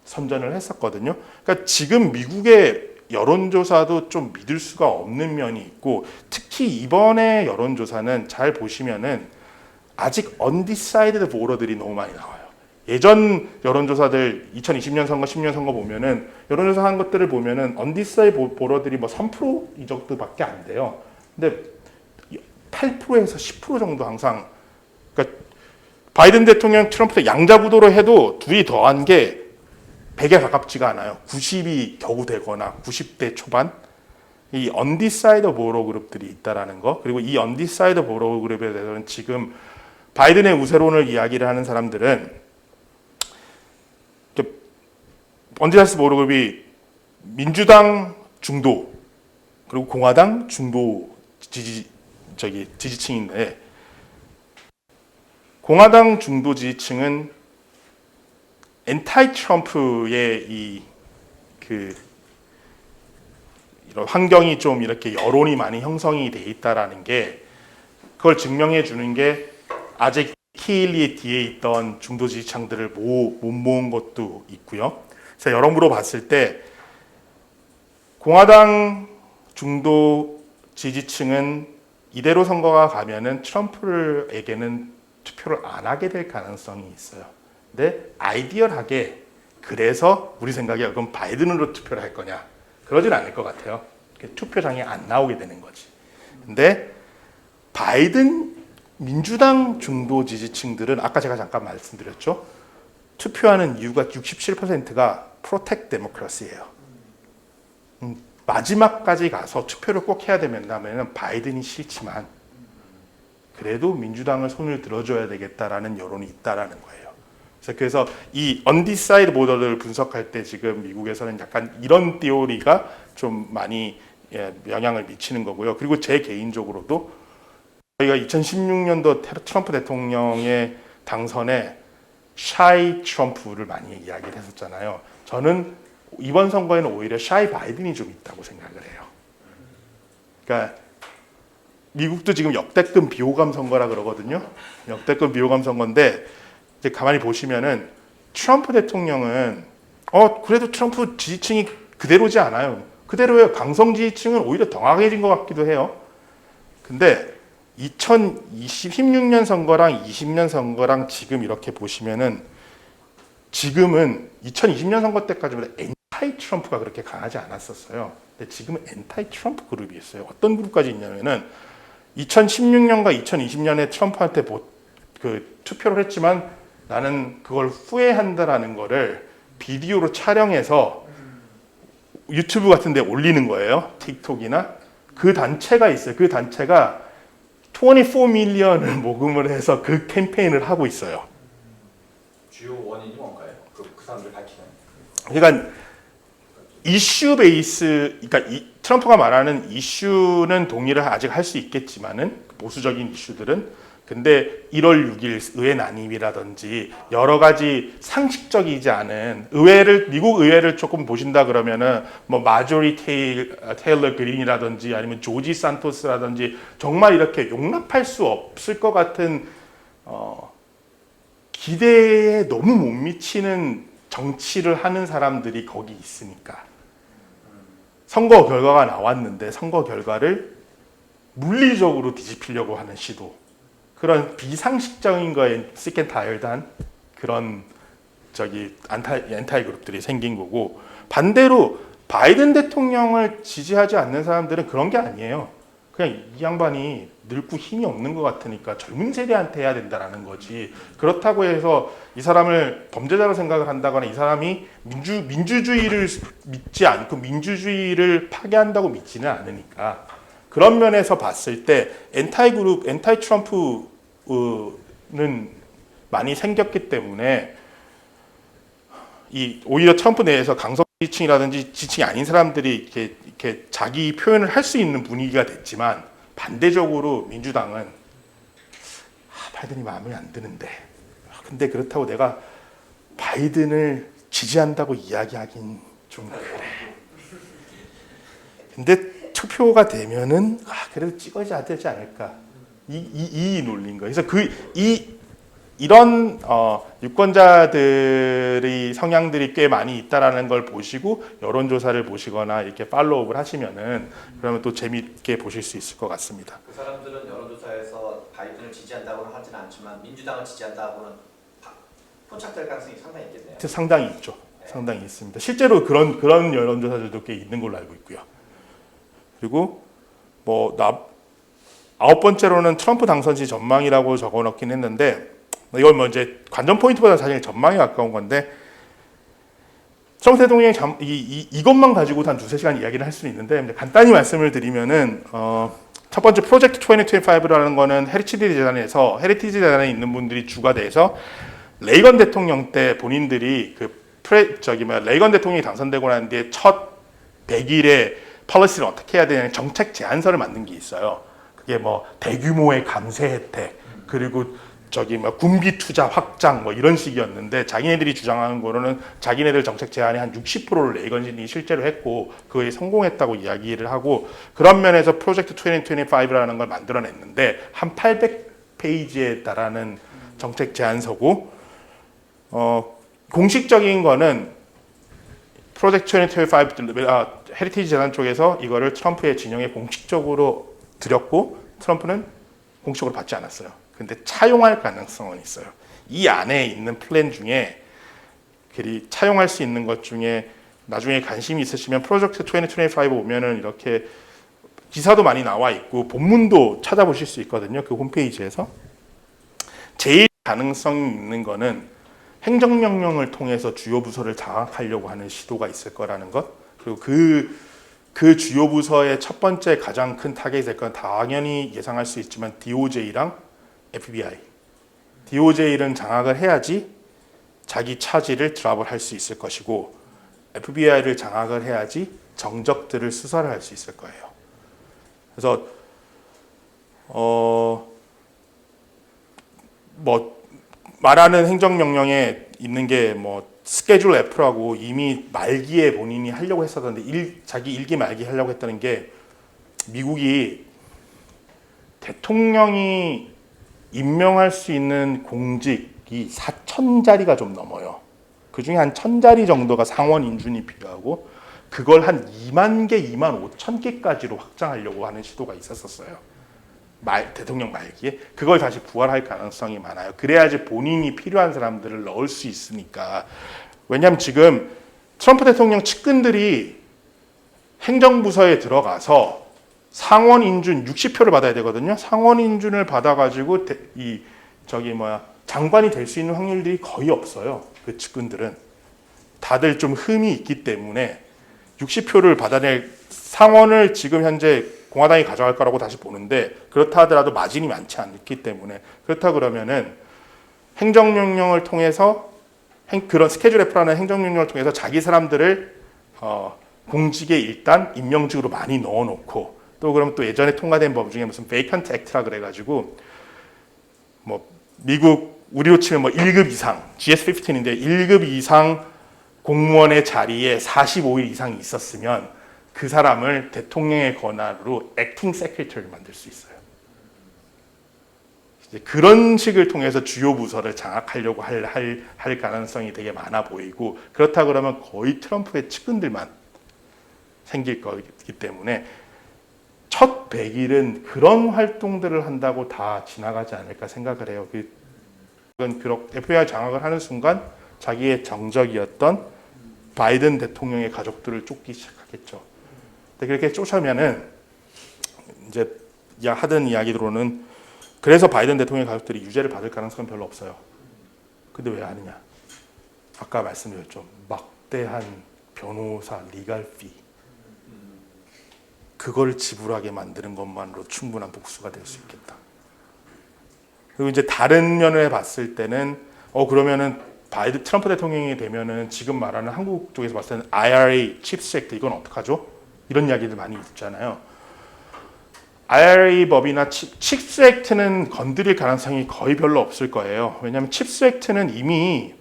선전을 했었거든요. 그러니까 지금 미국의 여론조사도 좀 믿을 수가 없는 면이 있고, 특히 이번에 여론조사는 잘 보시면은 아직 undecided voter들이 너무 많이 나와요. 예전 여론조사들 2020년 선거, 10년 선거 보면은 여론조사 한 것들을 보면은 undecided voter들이 뭐 3%이 정도밖에 안 돼요. 근데 8%에서 10% 정도 항상, 그러니까 바이든 대통령, 트럼프 양자 구도로 해도 둘이 더한 게 100에 가깝지가 않아요. 90이 겨우 되거나 90대 초반. 이 undecided voter 그룹들이 있다라는 거. 그리고 이 undecided voter 그룹에 대해서는 지금 바이든의 우세론을 이야기를 하는 사람들은 undecided voter 그룹이 민주당 중도 그리고 공화당 중도 지지층인데, 공화당 중도 지지층은 엔타이 트럼프의 이런 환경이 좀 이렇게 여론이 많이 형성이 돼 있다라는 게, 그걸 증명해 주는 게 아직 히일리 뒤에 있던 중도 지지층들을 못 모은 것도 있고요. 그래서 여러모로 봤을 때 공화당 중도 지지층은 이대로 선거가 가면은 트럼프에게는 투표를 안 하게 될 가능성이 있어요. 근데 아이디얼하게, 그래서 우리 생각에 그럼 바이든으로 투표를 할 거냐? 그러진 않을 것 같아요. 투표장에 안 나오게 되는 거지. 근데 바이든 민주당 중도 지지층들은 아까 제가 잠깐 말씀드렸죠. 투표하는 이유가 67%가 프로텍트 데모크라시예요. 마지막까지 가서 투표를 꼭 해야 되면 바이든이 싫지만 그래도 민주당을 손을 들어줘야 되겠다라는 여론이 있다라는 거예요. 그래서 이 undecided voter를 분석할 때 지금 미국에서는 약간 이런 티오리가 좀 많이 영향을 미치는 거고요. 그리고 제 개인적으로도 저희가 2016년도 트럼프 대통령의 당선에 샤이 트럼프를 많이 이야기를 했었잖아요. 저는 이번 선거에는 오히려 샤이 바이든이 좀 있다고 생각을 해요. 그러니까 미국도 지금 역대급 비호감 선거라 그러거든요. 역대급 비호감 선거인데 이제 가만히 보시면은 트럼프 대통령은 그래도 트럼프 지지층이 그대로지 않아요. 그대로예요. 강성 지지층은 오히려 더 강해진 것 같기도 해요. 근데 2016년 선거랑 20년 선거랑 지금 이렇게 보시면은 지금은 2020년 선거 때까지만 엔타이 트럼프가 그렇게 강하지 않았었어요. 근데 지금은 엔타이 트럼프 그룹이 있어요. 어떤 그룹까지 있냐면은 2016년과 2020년에 트럼프한테 투표를 했지만 나는 그걸 후회한다라는 거를 비디오로 촬영해서 유튜브 같은 데 올리는 거예요. 틱톡이나. 그 단체가 있어요. 그 단체가 24 밀리언을 모금을 해서 그 캠페인을 하고 있어요. 주요 원인이 뭔가요? 그 사람들 밝히는. 그러니까 이슈 베이스, 그러니까 트럼프가 말하는 이슈는 동의를 아직 할 수 있겠지만은 보수적인 이슈들은, 근데 1월 6일 의회 난임이라든지 여러 가지 상식적이지 않은 미국 의회를 조금 보신다 그러면은 뭐 마조리 테일러 그린이라든지 아니면 조지 산토스라든지 정말 이렇게 용납할 수 없을 것 같은 기대에 너무 못 미치는 정치를 하는 사람들이 거기 있으니까 선거 결과가 나왔는데 선거 결과를 물리적으로 뒤집히려고 하는 시도, 그런 비상식적인 거에 시켄타일단 그런 엔타이 그룹들이 생긴 거고, 반대로 바이든 대통령을 지지하지 않는 사람들은 그런 게 아니에요. 그냥 이 양반이 늙고 힘이 없는 것 같으니까 젊은 세대한테 해야 된다라는 거지. 그렇다고 해서 이 사람을 범죄자로 생각을 한다거나 이 사람이 민주주의를 믿지 않고 민주주의를 파괴한다고 믿지는 않으니까, 그런 면에서 봤을 때 엔타이 트럼프는 많이 생겼기 때문에 오히려 트럼프 내에서 강성 지지층이라든지 지지층이 아닌 사람들이 이렇게 자기 표현을 할 수 있는 분위기가 됐지만, 반대적으로 민주당은 바이든이 마음에 안 드는데, 근데 그렇다고 내가 바이든을 지지한다고 이야기하긴 좀 그래. 근데 투표가 되면은 그래도 찍어줘야 되지 않을까, 이 논리인 거예요. 그래서 이 이런 유권자들의 성향들이 꽤 많이 있다라는 걸 보시고 여론조사를 보시거나 이렇게 팔로우업을 하시면은 그러면 또 재미있게 보실 수 있을 것 같습니다. 그 사람들은 여론조사에서 바이든을 지지한다고는 하진 않지만 민주당을 지지한다고는 포착될 가능성이 상당히 있겠네요. 상당히 있죠. 상당히 있습니다. 실제로 그런 여론조사들도 꽤 있는 걸로 알고 있고요. 그리고 아홉 번째로는 트럼프 당선 시 전망이라고 적어놓긴 했는데 이건 뭐 이제 관전 포인트보다 사실 전망에 가까운 건데 트럼프 대통령이 이것만 가지고 한 두세 시간 이야기를 할 수는 있는데 간단히 말씀을 드리면은 첫 번째 프로젝트 2025라는 거는 헤리티지 재단에 있는 분들이 주가 돼서 레이건 대통령 때 본인들이 레이건 대통령이 당선되고 난 뒤에 첫 100일에 폴리시를 어떻게 해야 되냐는 정책 제안서를 만든 게 있어요. 그게 뭐 대규모의 감세 혜택 그리고 군비 투자 확장 이런 식이었는데 자기네들이 주장하는 거로는 자기네들 정책 제안의 한 60%를 레이건이 실제로 했고 그거에 성공했다고 이야기를 하고 그런 면에서 프로젝트 2025라는 걸 만들어냈는데 한 800페이지에 달하는 정책 제안서고 공식적인 거는 프로젝트 2025 헤리티지 재단 쪽에서 이거를 트럼프의 진영에 공식적으로 드렸고 트럼프는 공식적으로 받지 않았어요. 근데 차용할 가능성은 있어요. 이 안에 있는 플랜 중에 차용할 수 있는 것 중에 나중에 관심이 있으시면 프로젝트 2025 오면은 이렇게 기사도 많이 나와 있고 본문도 찾아보실 수 있거든요. 그 홈페이지에서. 제일 가능성이 있는 거는 행정명령을 통해서 주요 부서를 장악하려고 하는 시도가 있을 거라는 것. 그리고 그 주요 부서의 첫 번째 가장 큰 타겟이 될 건 당연히 예상할 수 있지만 DOJ랑 FBI. DOJ를 장악을 해야지 자기 차지를 드랍을 할 수 있을 것이고 FBI를 장악을 해야지 정적들을 수사를 할 수 있을 거예요. 그래서 말하는 행정명령에 있는 게 스케줄 F라고 이미 말기에 본인이 하려고 했었는데 자기 일기 말기 하려고 했다는 게 미국이 대통령이 임명할 수 있는 공직이 4,000자리가 좀 넘어요. 그중에 한 1,000자리 정도가 상원 인준이 필요하고 그걸 한 2만 개, 2만 5천 개까지로 확장하려고 하는 시도가 있었어요. 대통령 말기에 그걸 다시 부활할 가능성이 많아요. 그래야지 본인이 필요한 사람들을 넣을 수 있으니까. 왜냐하면 지금 트럼프 대통령 측근들이 행정부서에 들어가서 상원 인준 60표를 받아야 되거든요. 상원 인준을 받아가지고 장관이 될 수 있는 확률들이 거의 없어요. 그 측근들은 다들 좀 흠이 있기 때문에 60표를 받아낼 상원을 지금 현재 공화당이 가져갈 거라고 다시 보는데 그렇다 하더라도 마진이 많지 않기 때문에 그렇다 그러면은 행정명령을 통해서 그런 스케줄 F라는 행정명령을 통해서 자기 사람들을 공직에 일단 임명직으로 많이 넣어놓고 또 그럼 또 예전에 통과된 법 중에 무슨 베이컨트 액트라 그래가지고 미국 우리로 치면 1급 이상 GS15인데 1급 이상 공무원의 자리에 45일 이상 있었으면 그 사람을 대통령의 권한으로 액팅 세크리터를 만들 수 있어요. 이제 그런 식을 통해서 주요 부서를 장악하려고 할 가능성이 되게 많아 보이고 그렇다 그러면 거의 트럼프의 측근들만 생길 거기 때문에 첫 100일은 그런 활동들을 한다고 다 지나가지 않을까 생각을 해요. 그건 FBI 장악을 하는 순간 자기의 정적이었던 바이든 대통령의 가족들을 쫓기 시작하겠죠. 근데 그렇게 쫓으면은 이제 하던 이야기로는 그래서 바이든 대통령의 가족들이 유죄를 받을 가능성은 별로 없어요. 근데 왜 하느냐? 아까 말씀드렸죠. 막대한 변호사 리갈피. 그걸 지불하게 만드는 것만으로 충분한 복수가 될 수 있겠다. 그리고 이제 다른 면을 봤을 때는 그러면은 트럼프 대통령이 되면은 지금 말하는 한국 쪽에서 봤을 때는 IRA, 칩스 액트 이건 어떡하죠? 이런 이야기들 많이 있잖아요. IRA 법이나 칩스 액트는 건드릴 가능성이 거의 별로 없을 거예요. 왜냐하면 칩스 액트는 이미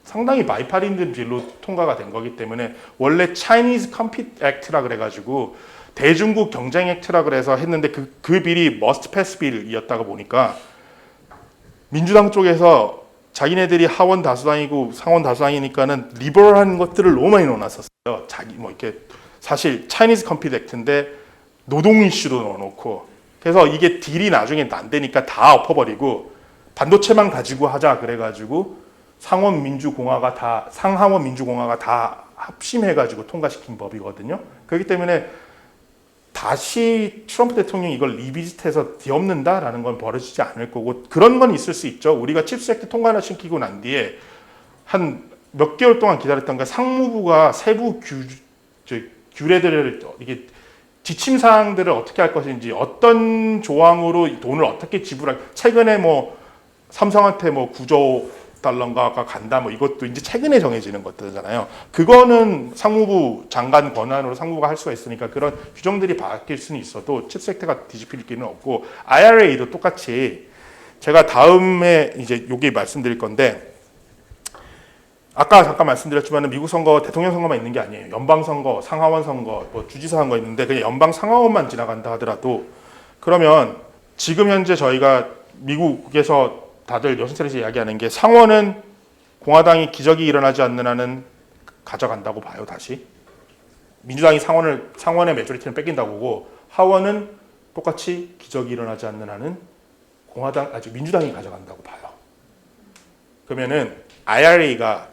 상당히 바이파리즌 빌로 통과가 된 거기 때문에 원래 Chinese Compete Act라 그래가지고 대중국 경쟁 액트라 그래서 했는데 그 빌이 Must Pass 빌이었다가 보니까 민주당 쪽에서 자기네들이 하원 다수당이고 상원 다수당이니까는 리버럴한 것들을 너무 많이 넣어놨었어요. 자기 뭐 이렇게 사실 차이니즈 컴피트 액트인데 노동 이슈도 넣어놓고 그래서 이게 딜이 나중에 안 되니까 다 엎어버리고 반도체만 가지고 하자 그래가지고 상하원 민주공화가 다 합심해가지고 통과시킨 법이거든요. 그렇기 때문에 다시 트럼프 대통령이 이걸 리비짓해서 뒤엎는다라는 건 벌어지지 않을 거고 그런 건 있을 수 있죠. 우리가 칩스 액트 통과를 시키고 난 뒤에 한 몇 개월 동안 기다렸던 게 상무부가 세부 규례들을 이게 지침 사항들을 어떻게 할 것인지 어떤 조항으로 돈을 어떻게 지불할 최근에 뭐 삼성한테 뭐 9조 달러가 간다 뭐 이것도 이제 최근에 정해지는 것들이잖아요. 그거는 상무부 장관 권한으로 상무부가 할 수가 있으니까 그런 규정들이 바뀔 수는 있어도 칩스 액트가 뒤집힐 기는 없고 IRA도 똑같이 제가 다음에 이제 여기 말씀드릴 건데 아까 잠깐 말씀드렸지만 미국 선거 대통령 선거만 있는 게 아니에요. 연방 선거, 상하원 선거, 뭐 주지사 선거 있는데 그냥 연방 상하원만 지나간다 하더라도 그러면 지금 현재 저희가 미국에서 다들 여신차례에서 이야기하는 게 상원은 공화당이 기적이 일어나지 않는 한은 가져간다고 봐요. 다시 민주당이 상원의 메조리티는 뺏긴다고 보고 하원은 똑같이 기적이 일어나지 않는 한은 민주당이 가져간다고 봐요. 그러면은 IRA가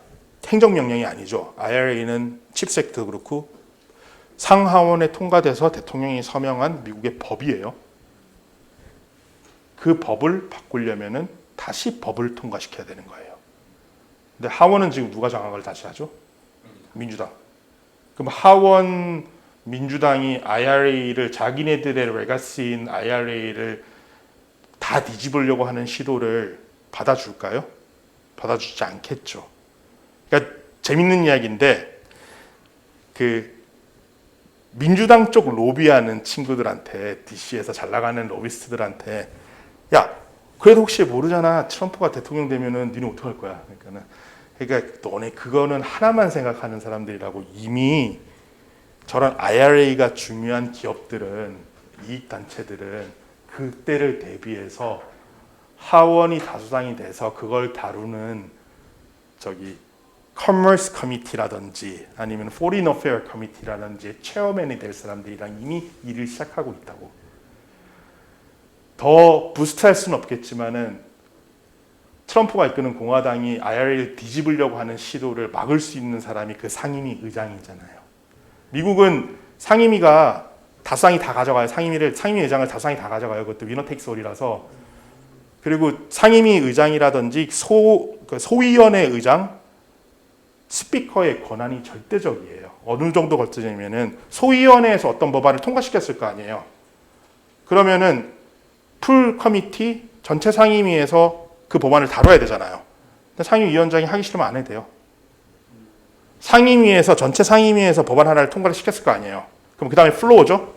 행정명령이 아니죠. IRA는 칩스 액트도 그렇고 상하원에 통과돼서 대통령이 서명한 미국의 법이에요. 그 법을 바꾸려면은 다시 법을 통과시켜야 되는 거예요. 근데 하원은 지금 누가 장악을 다시 하죠? 민주당. 그럼 하원 민주당이 IRA를 자기네들의 레가시인 IRA를 다 뒤집으려고 하는 시도를 받아줄까요? 받아주지 않겠죠. 그러니까 재밌는 이야기인데 그 민주당 쪽 로비하는 친구들한테 DC에서 잘 나가는 로비스트들한테 야 그래도 혹시 모르잖아 트럼프가 대통령 되면은 니네 어떡할 거야. 그러니까 너네 그거는 하나만 생각하는 사람들이라고 이미 저런 IRA가 중요한 기업들은 이익단체들은 그때를 대비해서 하원이 다수당이 돼서 그걸 다루는 커머스 커미티라든지 아니면 포린 어페어 커미티라든지 체어맨이 될 사람들이랑 이미 일을 시작하고 있다고. 더 부스트할 수는 없겠지만은 트럼프가 이끄는 공화당이 IRA를 뒤집으려고 하는 시도를 막을 수 있는 사람이 그 상임위 의장이잖아요. 미국은 상임위가 다수당이 다 가져가요. 상임위 의장을 다수당이 다 가져가요. 그것도 위너 테이크스 올이라서. 그리고 상임위 의장이라든지 소위원회 의장, 스피커의 권한이 절대적이에요. 어느 정도 걸쳐지냐면은 소위원회에서 어떤 법안을 통과시켰을 거 아니에요. 그러면은 풀 커미티 전체 상임위에서 그 법안을 다뤄야 되잖아요. 근데 상임위원장이 하기 싫으면 안 해도 돼요. 전체 상임위에서 법안 하나를 통과를 시켰을 거 아니에요. 그럼 그 다음에 플로어죠.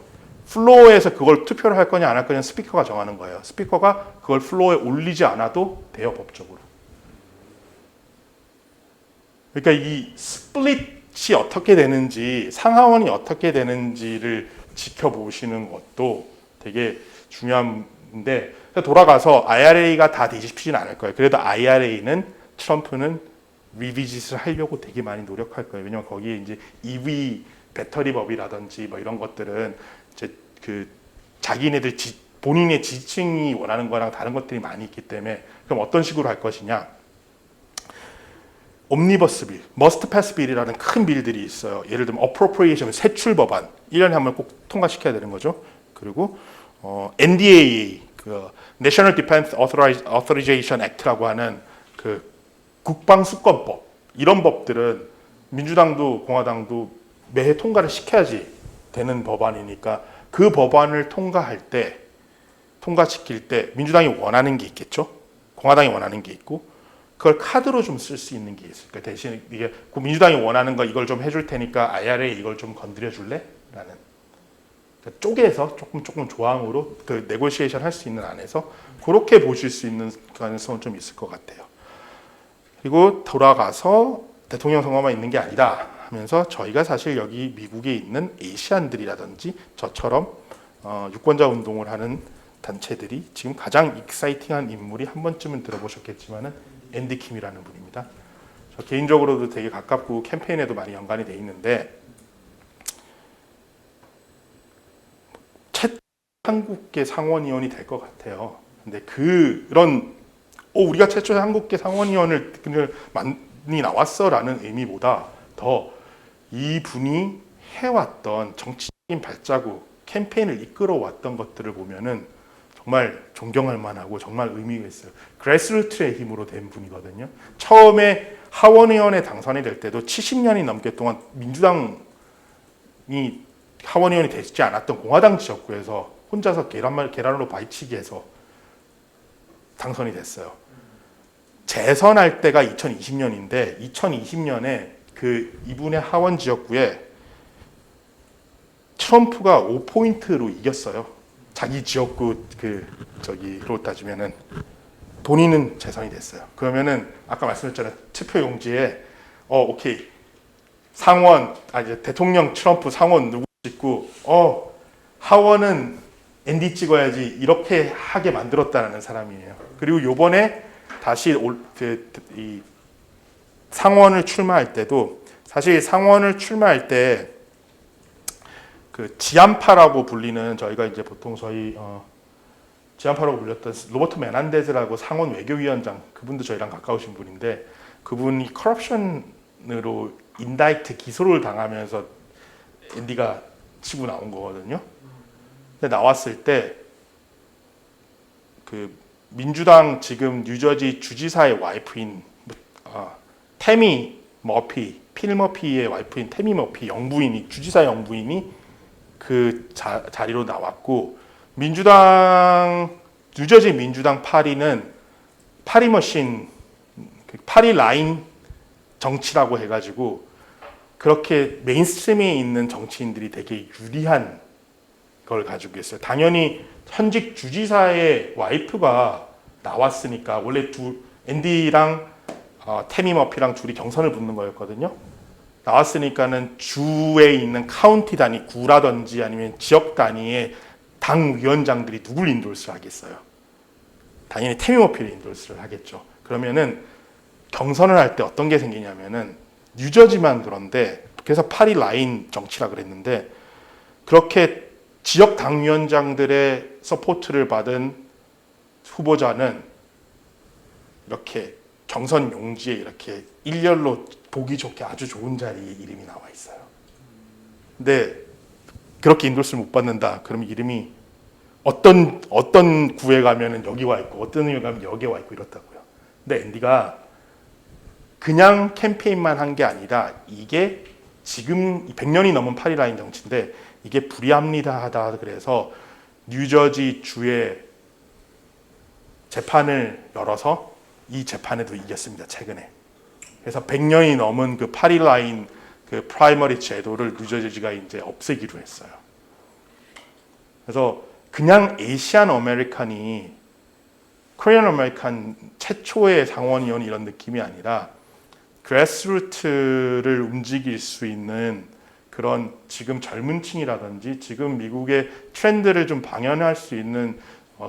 플로어에서 그걸 투표를 할 거냐 안 할 거냐 스피커가 정하는 거예요. 스피커가 그걸 플로어에 올리지 않아도 돼요, 법적으로. 그러니까 이 스플릿이 어떻게 되는지, 상하원이 어떻게 되는지를 지켜보시는 것도 되게 중요한데, 돌아가서 IRA가 다 뒤집히지는 않을 거예요. 그래도 IRA는 트럼프는 리비짓을 하려고 되게 많이 노력할 거예요. 왜냐면 거기에 이제 EV 배터리 법이라든지 뭐 이런 것들은 이제 그 자기네들 본인의 지층이 원하는 거랑 다른 것들이 많이 있기 때문에 그럼 어떤 식으로 할 것이냐? 옴니버스 빌, 머스트 패스 빌이라는 큰 빌들이 있어요. 예를 들면 어프로프리에이션, 세출 법안 1년에 한 번 꼭 통과시켜야 되는 거죠. 그리고 NDAA, 그 National Defense Authorization Act라고 하는 그 국방수권법, 이런 법들은 민주당도 공화당도 매해 통과를 시켜야지 되는 법안이니까 그 법안을 통과시킬 때 민주당이 원하는 게 있겠죠. 공화당이 원하는 게 있고 그걸 카드로 좀 쓸 수 있는 게 있을까. 대신 이게 민주당이 원하는 거 이걸 좀 해줄 테니까 IRA 이걸 좀 건드려 줄래? 라는 쪼개서 조금 조항으로 그 네고시에이션 할 수 있는 안에서 그렇게 보실 수 있는 가능성은 좀 있을 것 같아요. 그리고 돌아가서 대통령 선거만 있는 게 아니다 하면서 저희가 사실 여기 미국에 있는 에이시안들이라든지 저처럼 유권자 운동을 하는 단체들이 지금 가장 익사이팅한 인물이 한 번쯤은 들어보셨겠지만은 앤디 킴이라는 분입니다. 저 개인적으로도 되게 가깝고 캠페인에도 많이 연관이 돼 있는데 한국계 상원의원이 될 것 같아요. 근데 그런 우리가 최초의 한국계 상원의원을 많이 나왔어라는 의미보다 더 이분이 해왔던 정치적인 발자국, 캠페인을 이끌어왔던 것들을 보면은 정말 존경할 만하고 정말 의미가 있어요. 그래스루트의 힘으로 된 분이거든요. 처음에 하원의원에 당선이 될 때도 70년이 넘게 동안 민주당이 하원의원이 되지 않았던 공화당 지역구에서 혼자서 계란으로 바위치기해서 당선이 됐어요. 재선할 때가 2020년인데 2020년에 이분의 하원 지역구에 트럼프가 5포인트로 이겼어요. 자기 지역구 저기로 따지면은 본인은 재선이 됐어요. 그러면은 아까 말씀드렸잖아요. 투표 용지에 오케이 이제 대통령 트럼프 상원 누구 찍고 하원은 앤디 찍어야지 이렇게 하게 만들었다는 사람이에요. 그리고 요번에 다시 이 상원을 출마할 때도 사실 상원을 출마할 때 지안파라고 불리는 저희가 이제 보통 지안파라고 불렸던 로버트 메난데즈라고 상원 외교위원장 그분도 저희랑 가까우신 분인데 그분이 커럽션으로 인다이트 기소를 당하면서 앤디가 치고 나온 거거든요. 근데 나왔을 때 민주당 지금 뉴저지 주지사의 와이프인 태미 머피, 필 머피의 와이프인 태미 머피 주지사 영부인이 자리로 나왔고 뉴저지 민주당 파리는 파리 머신, 파리 라인 정치라고 해가지고 그렇게 메인스트림에 있는 정치인들이 되게 유리한 걸 가지고 있어요. 당연히 현직 주지사의 와이프가 나왔으니까 원래 앤디랑 태미 머피랑 둘이 경선을 붙는 거였거든요. 나왔으니까는 주에 있는 카운티 단위, 구라든지 아니면 지역 단위의 당 위원장들이 누굴 인도스를 하겠어요? 당연히 태미 머피를 인도스를 하겠죠. 그러면은 경선을 할 때 어떤 게 생기냐면은 뉴저지만 그런데 그래서 파리 라인 정치라 그랬는데 그렇게 지역 당위원장들의 서포트를 받은 후보자는 이렇게 경선 용지에 이렇게 일렬로 보기 좋게 아주 좋은 자리에 이름이 나와 있어요. 근데 그렇게 인도스를 못 받는다. 그러면 이름이 어떤 구에 가면은 여기 와 있고 어떤 구에 가면 여기 와 있고 이렇다고요. 근데 앤디가 그냥 캠페인만 한 게 아니라 이게 지금 100년이 넘은 파리라인 정치인데 이게 불합리하다 그래서 뉴저지 주에 재판을 열어서 이 재판에도 이겼습니다. 최근에. 그래서 100년이 넘은 파리라인 프라이머리 제도를 뉴저지가 이제 없애기로 했어요. 그래서 그냥 에이시안 아메리칸이 코리안 아메리칸 최초의 상원의원 이런 느낌이 아니라 그래스루트를 움직일 수 있는 그런 지금 젊은 층이라든지 지금 미국의 트렌드를 좀 방연할 수 있는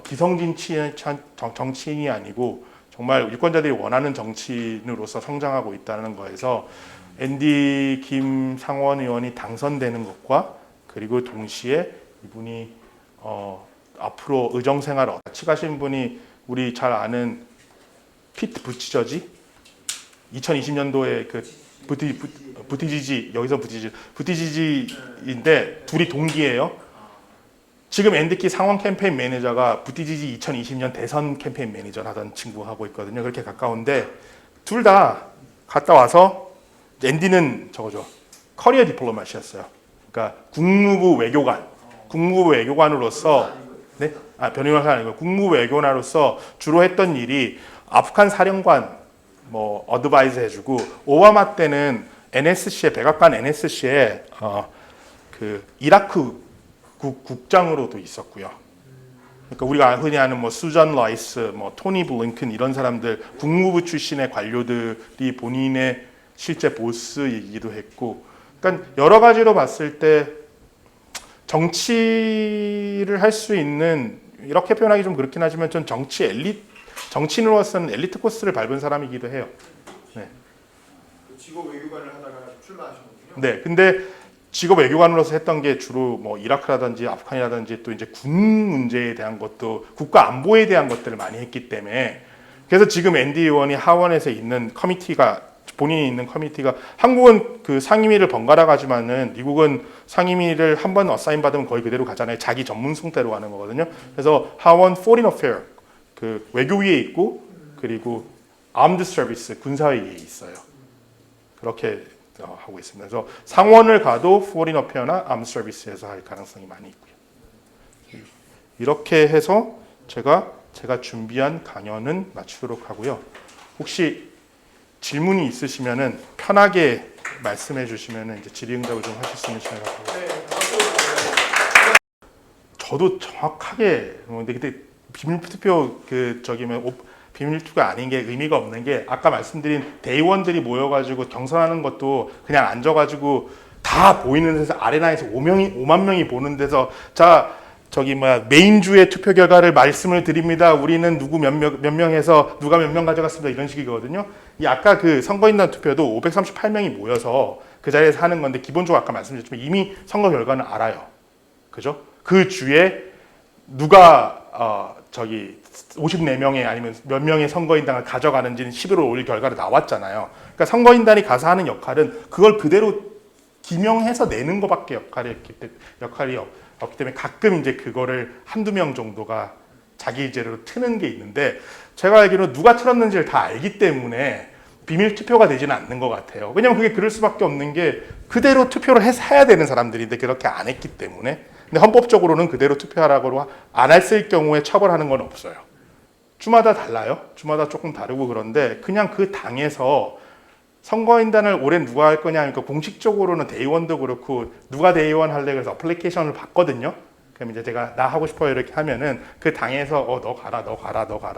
기성진 정치인이 아니고 정말 유권자들이 원하는 정치인으로서 성장하고 있다는 거에서 앤디 킴 상원의원이 당선되는 것과 그리고 동시에 이분이 앞으로 의정 생활을 같이 가신 분이 우리 잘 아는 피트 부티저지 2020년도에 부티지지 여기서 부티지지인데 둘이 동기예요. 지금 앤디 킴 상원 캠페인 매니저가 부티지지 2020년 대선 캠페인 매니저 하던 친구하고 있거든요. 그렇게 가까운데 둘 다 갔다 와서 앤디는 커리어 디플로마시였어요. 그러니까 국무부 외교관으로서 네? 변호사 아니고 국무부 외교관으로서 주로 했던 일이 아프간 사령관 어드바이즈 해주고 오바마 때는 NSC에 백악관 NSC에 이라크 국장으로도 있었고요. 그러니까 우리가 흔히 아는 수전 라이스, 토니 블링컨 이런 사람들 국무부 출신의 관료들이 본인의 실제 보스이기도 했고, 그러니까 여러 가지로 봤을 때 정치를 할 수 있는 이렇게 표현하기 좀 그렇긴 하지만 전 정치인으로서는 엘리트 코스를 밟은 사람이기도 해요. 네. 직업 외교관을 하다가 출마하신 거군요. 네, 근데 직업 외교관으로서 했던 게 주로 뭐 이라크라든지 아프간이라든지 또 이제 군 문제에 대한 것도 국가 안보에 대한 것들을 많이 했기 때문에 그래서 지금 앤디 의원이 하원에서 있는 커미티가 본인이 있는 커미티가 한국은 그 상임위를 번갈아 가지만은 미국은 상임위를 한 번 어사인 받으면 거의 그대로 가잖아요. 자기 전문성대로 가는 거거든요. 그래서 하원 Foreign Affair 그 외교위에 있고 그리고 Armed Service 군사위에 있어요. 그렇게 하고 있습니다. 그래서 상원을 가도 Foreign Affair나 Armed Service에서 할 가능성이 많이 있고요. 이렇게 해서 제가 준비한 강연은 마치도록 하고요. 혹시 질문이 있으시면은 편하게 말씀해 주시면은 이제 질의응답을 좀 하실 수 있는 시간을 갖고. 네. 저도 정확하게 근데 그때 비밀투표 비밀투표가 아닌 게 의미가 없는 게 아까 말씀드린 대의원들이 모여가지고 경선하는 것도 그냥 앉아가지고 다 보이는 데서 아레나에서 5만 명이 보는 데서 메인주의 투표 결과를 말씀을 드립니다. 우리는 누구 몇 명에서 누가 몇 명 가져갔습니다. 이런 식이거든요. 이 아까 그 선거인단 투표도 538명이 모여서 그 자리에서 하는 건데 기본적으로 아까 말씀드렸지만 이미 선거 결과는 알아요. 그죠? 그 주에 누가 54명의 아니면 몇 명의 선거인단을 가져가는지는 11월 5일 결과로 나왔잖아요. 그러니까 선거인단이 가서 하는 역할은 그걸 그대로 기명해서 내는 것밖에 역할이 없기 때문에 가끔 이제 그거를 한두 명 정도가 자기 재료로 트는 게 있는데 제가 알기로는 누가 틀었는지를 다 알기 때문에 비밀 투표가 되지는 않는 것 같아요. 왜냐면 그게 그럴 수밖에 없는 게 그대로 투표를 해야 되는 사람들인데 그렇게 안 했기 때문에. 근데 헌법적으로는 그대로 투표하라고 안 했을 경우에 처벌하는 건 없어요. 주마다 달라요. 주마다 조금 다르고 그런데 그냥 그 당에서 선거인단을 올해 누가 할 거냐 하니까 공식적으로는 대의원도 그렇고 누가 대의원 할래 그래서 어플리케이션을 받거든요. 그럼 이제 제가 나 하고 싶어요 이렇게 하면은 그 당에서 너 가라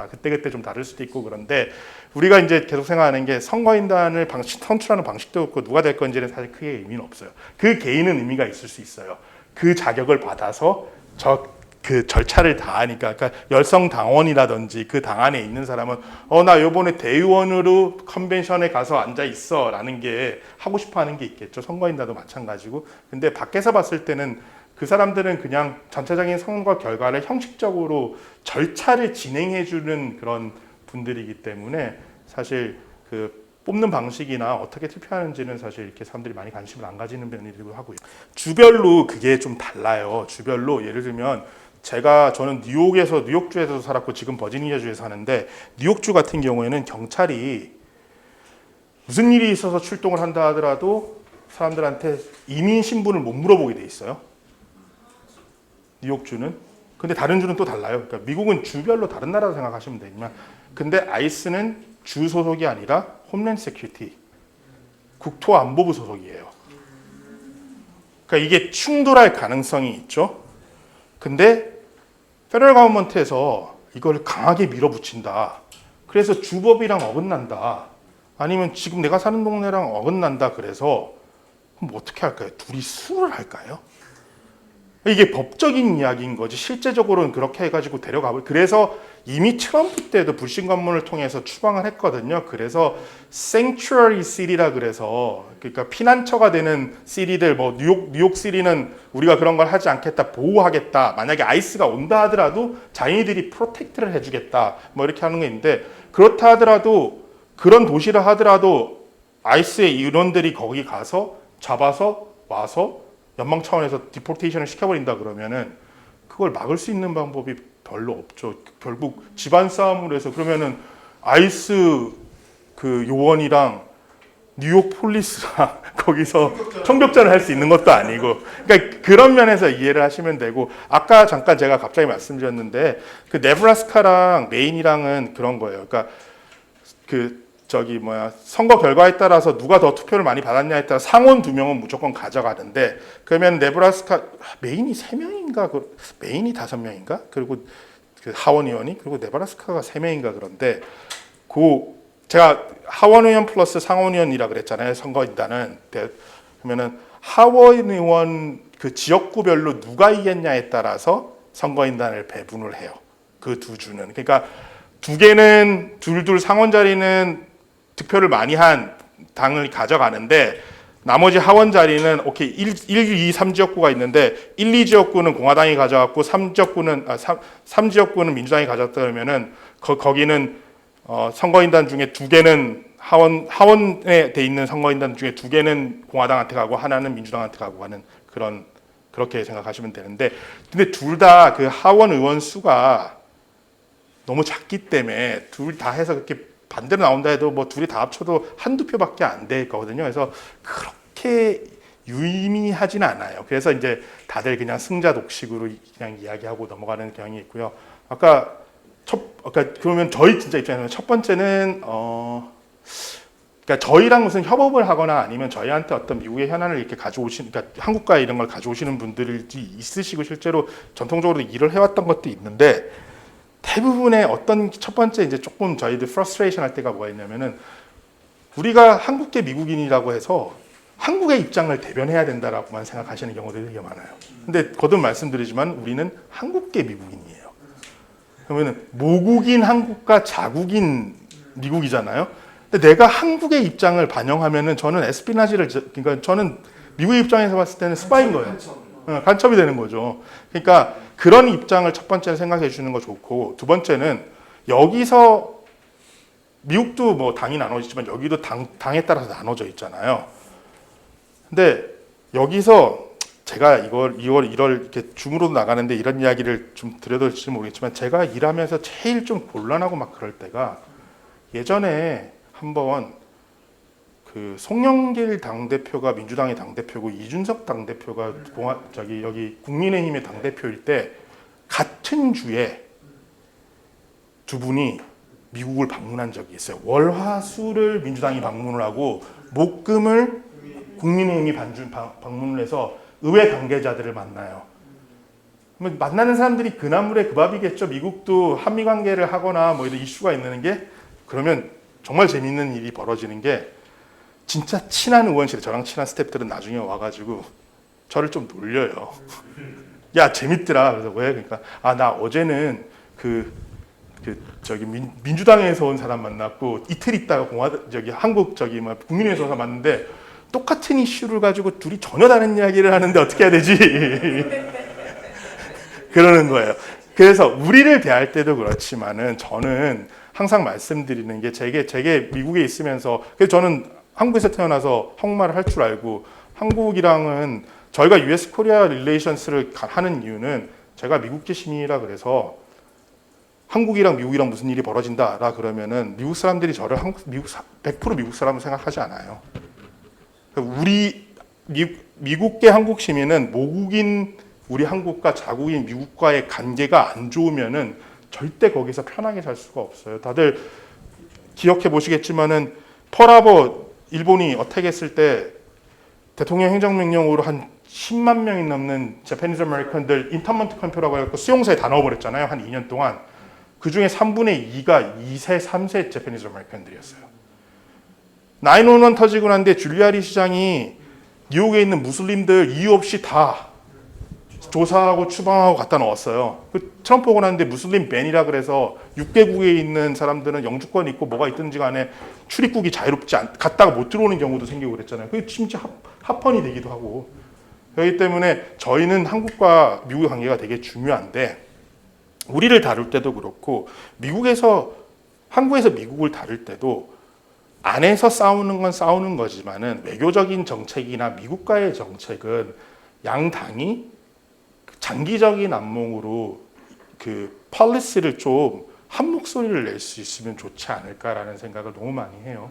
그때 좀 다를 수도 있고 그런데 우리가 이제 계속 생각하는 게 선거인단을 선출하는 방식도 그렇고 누가 될 건지는 사실 크게 의미는 없어요. 그 개인은 의미가 있을 수 있어요. 그 자격을 받아서 그 절차를 다 하니까 그러니까 열성 당원이라든지 그 당 안에 있는 사람은 나 요번에 대의원으로 컨벤션에 가서 앉아 있어라는 게 하고 싶어 하는 게 있겠죠. 선거인단도 마찬가지고. 근데 밖에서 봤을 때는 그 사람들은 그냥 전체적인 선거 결과를 형식적으로 절차를 진행해 주는 그런 분들이기 때문에 사실 그 뽑는 방식이나 어떻게 투표하는지는 사실 이렇게 사람들이 많이 관심을 안 가지는 편이기도 하고요. 주별로 그게 좀 달라요. 주별로 예를 들면 저는 뉴욕주에서 살았고 지금 버지니아주에 사는데 뉴욕주 같은 경우에는 경찰이 무슨 일이 있어서 출동을 한다 하더라도 사람들한테 이민 신분을 못 물어보게 돼 있어요. 뉴욕주는. 근데 다른 주는 또 달라요. 그러니까 미국은 주별로 다른 나라로 생각하시면 되지만 근데 아이스는 주 소속이 아니라 홈랜드 세큐리티 국토안보부 소속이에요. 그러니까 이게 충돌할 가능성이 있죠. 근데 페더럴 가버먼트에서 이걸 강하게 밀어붙인다. 그래서 주법이랑 어긋난다. 아니면 지금 내가 사는 동네랑 어긋난다. 그래서 그럼 어떻게 할까요? 둘이 수를 할까요? 이게 법적인 이야기인 거지 실제적으로는 그렇게 해가지고 데려가고 그래서 이미 트럼프 때도 불신 검문을 통해서 추방을 했거든요. 그래서 sanctuary city라 그래서 그러니까 피난처가 되는 시리들 뭐 뉴욕 시리는 우리가 그런 걸 하지 않겠다 보호하겠다. 만약에 아이스가 온다 하더라도 자기들이 프로텍트를 해주겠다. 뭐 이렇게 하는 게 있는데 그렇다 하더라도 그런 도시를 하더라도 아이스의 인원들이 거기 가서 잡아서 와서 연방 차원에서 디포테이션을 시켜버린다 그러면은 그걸 막을 수 있는 방법이 별로 없죠. 결국 집안 싸움으로 해서 그러면은 아이스 그 요원이랑 뉴욕 폴리스랑 거기서 총격전을 할 수 있는 것도 아니고 그러니까 그런 면에서 이해를 하시면 되고 아까 잠깐 제가 갑자기 말씀드렸는데 그 네브라스카랑 메인이랑은 그런 거예요. 그러니까 선거 결과에 따라서 누가 더 투표를 많이 받았냐에 따라 상원 2명은 무조건 가져가는데 그러면 네브라스카 메인이 3명인가 메인이 5명인가 그리고 그 하원 의원이 그리고 네브라스카가 3명인가 그런데 제가 하원 의원 플러스 상원 의원이라 그랬잖아요. 선거인단은 그러면은 하원 의원 그 지역구별로 누가 이겼냐에 따라서 선거인단을 배분을 해요. 그 두 주는. 그러니까 두 개는 둘 상원 자리는 득표를 많이 한 당을 가져가는데 나머지 하원 자리는 오케이 1, 2, 3지역구가 있는데 1, 2지역구는 공화당이 가져갔고 3지역구는 민주당이 가져갔다 그러면은 거기는 선거인단 중에 두 개는 하원에 돼 있는 선거인단 중에 두 개는 공화당한테 가고 하나는 민주당한테 가고 하는 그렇게 생각하시면 되는데 근데 둘 다 그 하원 의원 수가 너무 작기 때문에 둘 다 해서 그렇게 반대로 나온다 해도 뭐 둘이 다 합쳐도 한두 표밖에 안 될 거거든요. 그래서 그렇게 유의미하진 않아요. 그래서 이제 다들 그냥 승자 독식으로 그냥 이야기하고 넘어가는 경향이 있고요. 아까 그러면 저희 진짜 입장에서는 첫 번째는 그러니까 저희랑 무슨 협업을 하거나 아니면 저희한테 어떤 미국의 현안을 이렇게 그러니까 한국과의 이런 걸 가져오시는 분들이 있으시고 실제로 전통적으로 일을 해왔던 것도 있는데 대부분의 어떤 첫 번째 이제 조금 저희들 프러스트레이션 할 때가 뭐가 있냐면은 우리가 한국계 미국인이라고 해서 한국의 입장을 대변해야 된다라고만 생각하시는 경우들이 되게 많아요. 근데 거듭 말씀드리지만 우리는 한국계 미국인이에요. 그러면은 모국인 한국과 자국인 미국이잖아요. 근데 내가 한국의 입장을 반영하면은 저는 그러니까 저는 미국의 입장에서 봤을 때는 스파인 거예요. 간첩이 되는 거죠. 그러니까 그런 입장을 첫 번째는 생각해 주는 거 좋고 두번째는 여기서 미국도 뭐 당이 나눠지지만 여기도 당에 따라서 나눠져 있잖아요. 근데 여기서 제가 이걸 이렇게 줌으로도 나가는데 이런 이야기를 좀 드려도 될지 모르겠지만 제가 일하면서 제일 좀 곤란하고 막 그럴 때가 예전에 한번 그 송영길 당대표가 민주당의 당대표고 이준석 당대표가 여기 국민의힘의 당대표일 때 같은 주에 두 분이 미국을 방문한 적이 있어요. 월화수를 민주당이 방문을 하고 목금을 국민의힘이 방문을 해서 의회 관계자들을 만나요. 만나는 사람들이 그 나물에 그 밥이겠죠. 미국도 한미 관계를 하거나 뭐 이런 이슈가 있는 게 그러면 정말 재밌는 일이 벌어지는 게 진짜 친한 의원실에 저랑 친한 스태프들은 나중에 와가지고 저를 좀 놀려요. 야 재밌더라. 그래서 왜? 그러니까 나 어제는 저기 민주당에서 온 사람 만났고 이틀 있다가 한국 국민의힘에서 온 사람 만났는데 똑같은 이슈를 가지고 둘이 전혀 다른 이야기를 하는데 어떻게 해야 되지? 그러는 거예요. 그래서 우리를 대할 때도 그렇지만은 저는 항상 말씀드리는 게 제게 미국에 있으면서 그래서 저는 한국에서 태어나서 한국말을 할 줄 알고 한국이랑은 저희가 US 코리아 릴레이션스를 하는 이유는 제가 미국계 시민이라 그래서 한국이랑 미국이랑 무슨 일이 벌어진다라 그러면은 미국 사람들이 저를 100% 미국 사람을 생각하지 않아요. 우리 미국계 한국 시민은 모국인 우리 한국과 자국인 미국과의 관계가 안 좋으면은 절대 거기서 편하게 살 수가 없어요. 다들 기억해 보시겠지만은 펄하버 일본이 어택했을 때 대통령 행정명령으로 한 10만 명이 넘는 재패니즈 아메리칸들 인터먼트 캠프라고 해서 수용소에 다 넣어버렸잖아요. 한 2년 동안. 그 중에 3분의 2가 2세, 3세 재패니즈 아메리칸들이었어요. 9/11 터지고 난데 줄리아리 시장이 뉴욕에 있는 무슬림들 이유 없이 다 조사하고 추방하고 갖다 넣었어요. 트럼프 오고 났는데 무슬림 밴이라 그래서 6개국에 있는 사람들은 영주권이 있고 뭐가 있든지 간에 출입국이 자유롭지 갔다가 못 들어오는 경우도 생기고 그랬잖아요. 그게 진짜 합헌이 되기도 하고. 그렇기 때문에 저희는 한국과 미국의 관계가 되게 중요한데 우리를 다룰 때도 그렇고 한국에서 미국을 다룰 때도 안에서 싸우는 건 싸우는 거지만은 외교적인 정책이나 미국과의 정책은 양 당이 장기적인 안목으로 그 폴리시를 좀 한 목소리를 낼 수 있으면 좋지 않을까라는 생각을 너무 많이 해요.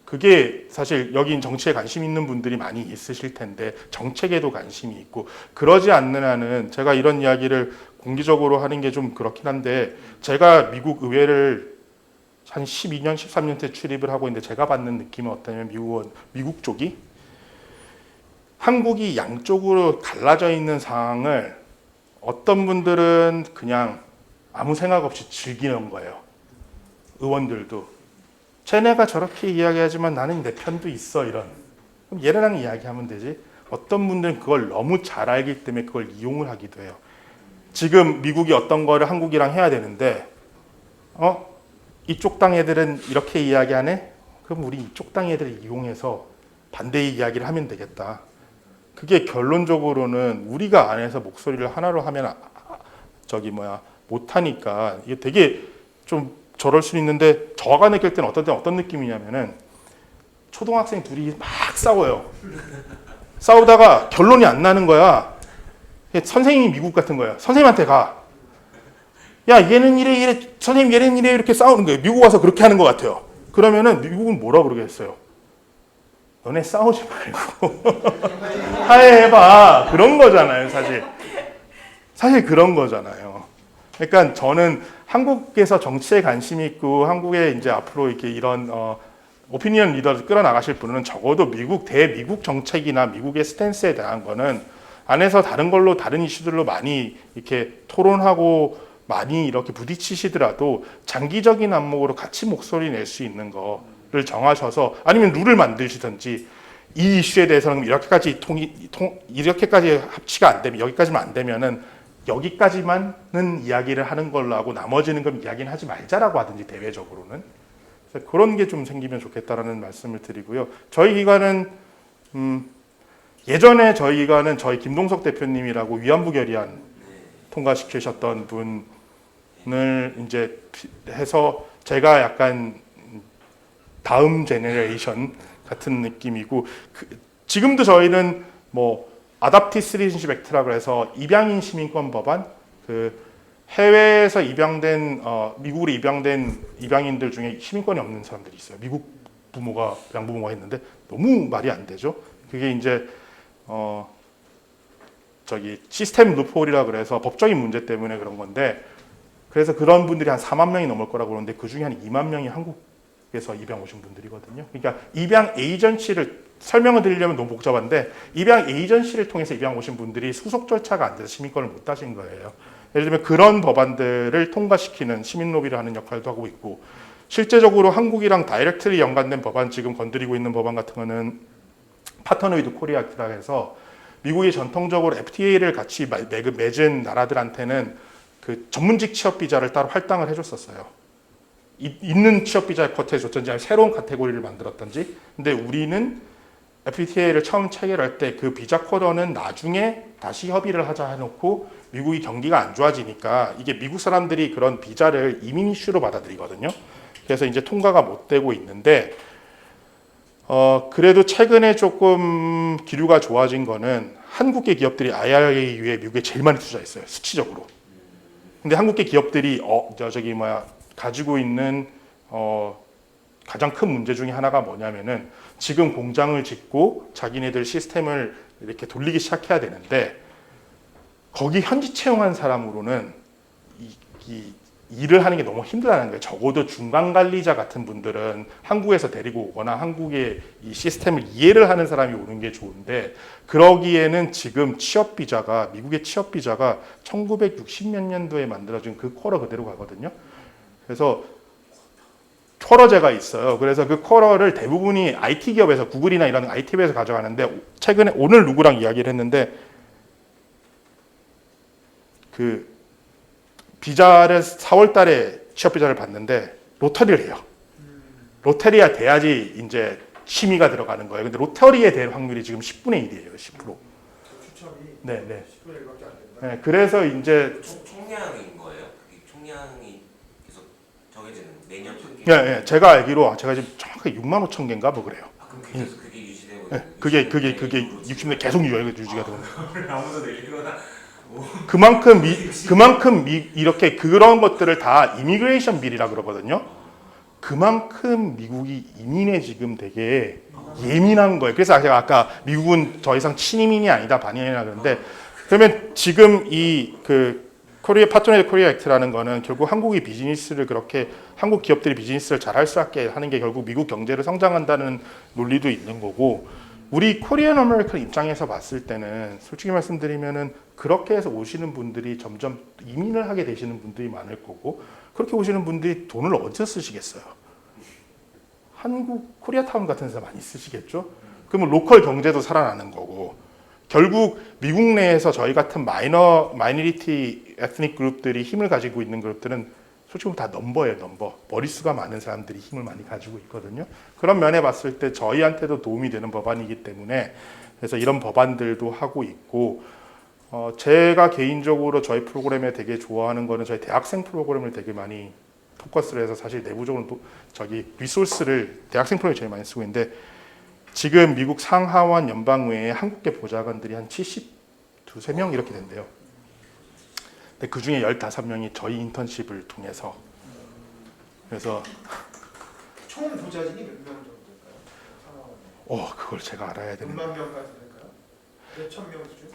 그게 사실 여긴 정치에 관심 있는 분들이 많이 있으실 텐데 정책에도 관심이 있고 그러지 않는 한은 제가 이런 이야기를 공개적으로 하는 게 좀 그렇긴 한데 제가 미국 의회를 한 12년, 13년째 출입을 하고 있는데 제가 받는 느낌은 어떠냐면 미국 쪽이 한국이 양쪽으로 갈라져 있는 상황을 어떤 분들은 그냥 아무 생각 없이 즐기는 거예요. 의원들도. 쟤네가 저렇게 이야기하지만 나는 내 편도 있어 이런. 그럼 얘네랑 이야기하면 되지. 어떤 분들은 그걸 너무 잘 알기 때문에 그걸 이용을 하기도 해요. 지금 미국이 어떤 거를 한국이랑 해야 되는데 이쪽 땅 애들은 이렇게 이야기하네? 그럼 우리 이쪽 땅 애들을 이용해서 반대의 이야기를 하면 되겠다. 그게 결론적으로는 우리가 안에서 목소리를 하나로 하면 못하니까 이게 되게 좀 저럴 수 있는데 저가 느낄 때는 어떤 느낌이냐면은 초등학생 둘이 막 싸워요. 싸우다가 결론이 안 나는 거야. 선생님이 미국 같은 거야. 선생님한테 가. 야, 얘는 이래, 선생님 얘는 이래 이렇게 싸우는 거예요. 미국 와서 그렇게 하는 것 같아요. 그러면은 미국은 뭐라 그러겠어요? 너네 싸우지 말고 화해해봐. 그런 거잖아요, 사실. 사실 그런 거잖아요. 그러니까 저는 한국에서 정치에 관심이 있고 한국에 이제 앞으로 이렇게 이런 오피니언 리더를 끌어나가실 분은 적어도 대미국 정책이나 미국의 스탠스에 대한 거는 안에서 다른 걸로 다른 이슈들로 많이 이렇게 토론하고 많이 이렇게 부딪히시더라도 장기적인 안목으로 같이 목소리 낼 수 있는 거를 정하셔서 아니면 룰을 만드시든지 이 이슈에 대해서는 이렇게까지 이렇게까지 합치가 안 되면 여기까지만 안 되면은 여기까지만은 이야기를 하는 걸로 하고 나머지는 그럼 이야기는 하지 말자라고 하든지 대외적으로는 그래서 그런 게 좀 생기면 좋겠다라는 말씀을 드리고요. 저희 기관은 예전에 저희 기관은 저희 김동석 대표님이라고 위안부 결의안 통과시키셨던 분을 이제 해서 제가 약간 다음 제네레이션 같은 느낌이고 지금도 저희는 뭐 아답티브 시티즌십 액트라고 해서 입양인 시민권 법안 해외에서 입양된 미국으로 입양된 입양인들 중에 시민권이 없는 사람들이 있어요. 미국 부모가 양부모가 있는데 너무 말이 안 되죠. 그게 이제 시스템 루폴이라 그래서 법적인 문제 때문에 그런 건데 그래서 그런 분들이 한 4만 명이 넘을 거라고 그러는데 그 중에 한 2만 명이 한국에서 입양 오신 분들이거든요. 그러니까 입양 에이전시를 설명을 드리려면 너무 복잡한데 입양 에이전시를 통해서 입양 오신 분들이 수속 절차가 안 돼서 시민권을 못 따신 거예요. 예를 들면 그런 법안들을 통과시키는 시민 로비를 하는 역할도 하고 있고 실제적으로 한국이랑 다이렉트리 연관된 법안 지금 건드리고 있는 법안 같은 거는 파트너위드 코리아 액트라고 해서 미국이 전통적으로 FTA를 같이 맺은 나라들한테는 그 전문직 취업 비자를 따로 할당을 해줬었어요. 있는 취업 비자의 쿼터에 줬든지 아니면 새로운 카테고리를 만들었든지. 근데 우리는 FTA를 처음 체결할 때 그 비자 쿼터는 나중에 다시 협의를 하자 해놓고 미국이 경기가 안 좋아지니까 이게 미국 사람들이 그런 비자를 이민 이슈로 받아들이거든요. 그래서 이제 통과가 못 되고 있는데 그래도 최근에 조금 기류가 좋아진 거는 한국계 기업들이 IRA 이후에 미국에 제일 많이 투자했어요. 수치적으로. 근데 한국계 기업들이 가지고 있는 가장 큰 문제 중에 하나가 뭐냐면은 지금 공장을 짓고 자기네들 시스템을 이렇게 돌리기 시작해야 되는데 거기 현지 채용한 사람으로는 이 일을 하는 게 너무 힘들다는 거예요. 적어도 중간 관리자 같은 분들은 한국에서 데리고 오거나 한국의 이 시스템을 이해를 하는 사람이 오는 게 좋은데 그러기에는 지금 취업 비자가 미국의 취업 비자가 1960몇 년도에 만들어진 그 쿼터 그대로 가거든요. 그래서 쿼러제가 있어요. 그래서 그 쿼러를 대부분이 IT 기업에서 구글이나 이런 IT 기업에서 가져가는데 최근에 오늘 누구랑 이야기를 했는데 그 비자를 4월 달에 취업 비자를 받는데 로터리를 해요. 로터리가 돼야지 이제 심의가 들어가는 거예요. 근데 로터리에 될 확률이 지금 10분의 1이에요. 10%. 추첨이 네. 10분의 1밖에 안 된다. 네, 그래서 이제 총량인 거예요? 그게 총량이 계속 정해지는 매년 평균? 예, 제가 알기로 제가 지금 정확하게 6만 5천 개인가 뭐 그래요. 그럼 계속 그게 유지되고 네, 그게 60년 계속 유지가 되고 아무도 내리거나 그만큼 이렇게 그런 것들을 다 이미그레이션 빌이라 그러거든요. 그만큼 미국이 이민에 지금 되게 예민한 거예요. 그래서 제가 아까 미국은 더 이상 친이민이 아니다 반이민이라 그러는데 그러면 지금 이 코리아 파트너드 코리아 액트라는 거는 결국 한국이 비즈니스를 그렇게 한국 기업들이 비즈니스를 잘할 수 있게 하는 게 결국 미국 경제를 성장한다는 논리도 있는 거고 우리 코리안 아메리칸 입장에서 봤을 때는 솔직히 말씀드리면은 그렇게 해서 오시는 분들이 점점 이민을 하게 되시는 분들이 많을 거고 그렇게 오시는 분들이 돈을 어디서 쓰시겠어요? 한국 코리아타운 같은 데서 많이 쓰시겠죠? 그러면 로컬 경제도 살아나는 거고 결국 미국 내에서 저희 같은 마이너리티 에스닉 그룹들이 힘을 가지고 있는 그룹들은 솔직히 다 넘버예요, 넘버. 머릿수가 많은 사람들이 힘을 많이 가지고 있거든요. 그런 면에 봤을 때 저희한테도 도움이 되는 법안이기 때문에 그래서 이런 법안들도 하고 있고 제가 개인적으로 저희 프로그램에 되게 좋아하는 거는 저희 대학생 프로그램을 되게 많이 포커스를 해서 사실 내부적으로 리소스를 대학생 프로그램에 제일 많이 쓰고 있는데 지금 미국 상하원 연방의회 한국계 보좌관들이 한 72명 이렇게 된대요. 근데 그 중에 15명이 저희 인턴십을 통해서 그래서 총 보좌진이 몇 명 정도 될까요? 그걸 제가 알아야 되는 몇만 명까지 될까요? 몇천 명 수준?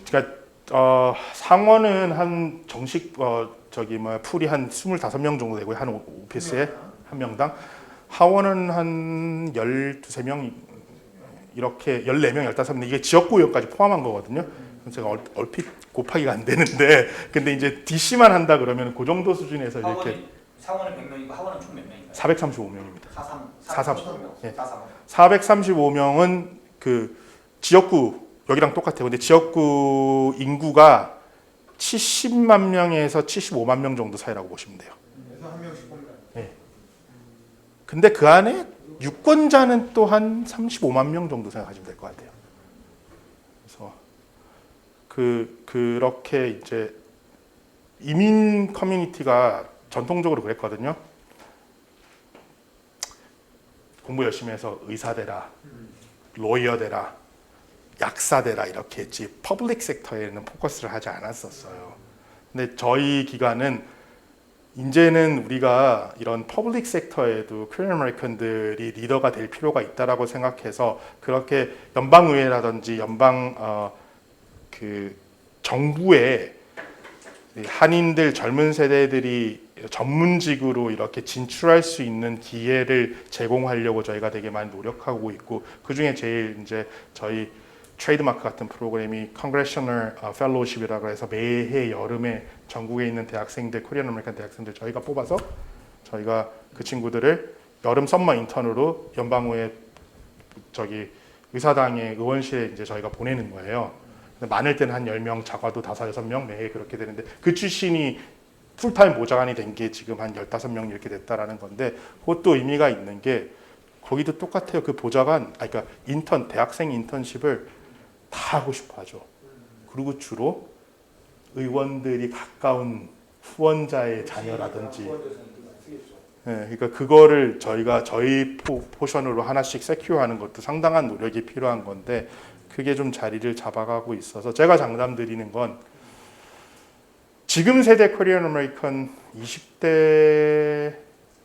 그러니까 상원은 한 정식 풀이 한 25명 정도 되고요. 한 오피스에 한 명당. 하원은 한 12명 이렇게 14명, 15명 이게 지역구 의원까지 포함한 거거든요. 제가 얼핏 곱하기가 안 되는데 근데 이제 DC만 한다 그러면 그 정도 수준에서 이렇게 상원은 100명이고 하원은 총 몇 명인가요? 435명입니다. 43. 435명은 그 지역구 여기랑 똑같아요. 근데 지역구 인구가 70만 명에서 75만 명 정도 사이라고 보시면 돼요. 그래서 한 명씩 뽑는다. 근데 그 안에 유권자는 또 한 35만 명 정도 생각하시면 될 것 같아요. 그래서 그렇게 이제 이민 커뮤니티가 전통적으로 그랬거든요. 공부 열심히 해서 의사 되라, 로이어 되라, 약사 되라 이렇게 했지 퍼블릭 섹터에는 포커스를 하지 않았었어요. 근데 저희 기관은 이제는 우리가 이런 퍼블릭 섹터에도 코리안 아메리칸들이 리더가 될 필요가 있다라고 생각해서 그렇게 연방의회라든지 연방 그 정부에 한인들 젊은 세대들이 전문직으로 이렇게 진출할 수 있는 기회를 제공하려고 저희가 되게 많이 노력하고 있고 그 중에 제일 이제 저희 트레이드마크 같은 프로그램이 Congressional Fellowship이라고 해서 매해 여름에 전국에 있는 대학생들, 코리안 아메리칸 대학생들 저희가 뽑아서 저희가 그 친구들을 여름 썸머 인턴으로 연방의회 의사당의 의원실에 이제 저희가 보내는 거예요. 많을 때는 한 10명, 작아도 5, 6명 매해 그렇게 되는데 그 출신이 풀타임 보좌관이 된 게 지금 한 15명 이렇게 됐다라는 건데 그것도 의미가 있는 게 거기도 똑같아요. 그 보좌관, 그러니까 인턴, 대학생 인턴십을 다 하고 싶어 하죠. 그리고 주로 의원들이 가까운 후원자의 자녀라든지 그러니까 그거를 저희가 저희 포션으로 하나씩 세큐어하는 것도 상당한 노력이 필요한 건데 그게 좀 자리를 잡아가고 있어서 제가 장담드리는 건 지금 세대 코리안 아메리칸 20대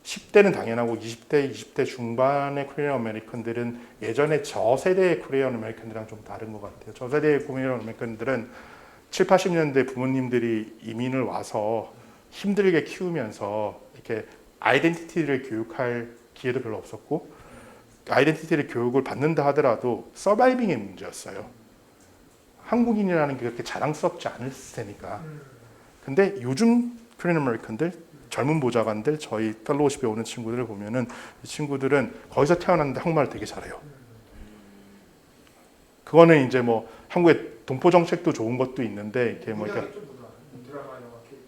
10대는 당연하고 20대 중반의 코리안 아메리칸들은 예전에 저 세대의 코리안 아메리칸들이랑 좀 다른 것 같아요. 저 세대의 코리안 아메리칸들은 7, 80년대 부모님들이 이민을 와서 힘들게 키우면서 이렇게 아이덴티티를 교육할 기회도 별로 없었고 아이덴티티를 교육을 받는다 하더라도 서바이빙의 문제였어요. 한국인이라는 게 그렇게 자랑스럽지 않을 테니까. 근데 요즘 코리안 아메리칸들 젊은 보좌관들 저희 펠로우십에 오는 친구들을 보면은 이 친구들은 거기서 태어났는데 한국말을 되게 잘해요. 그거는 이제 뭐 한국의 동포 정책도 좋은 것도 있는데 이렇게 뭐 이렇게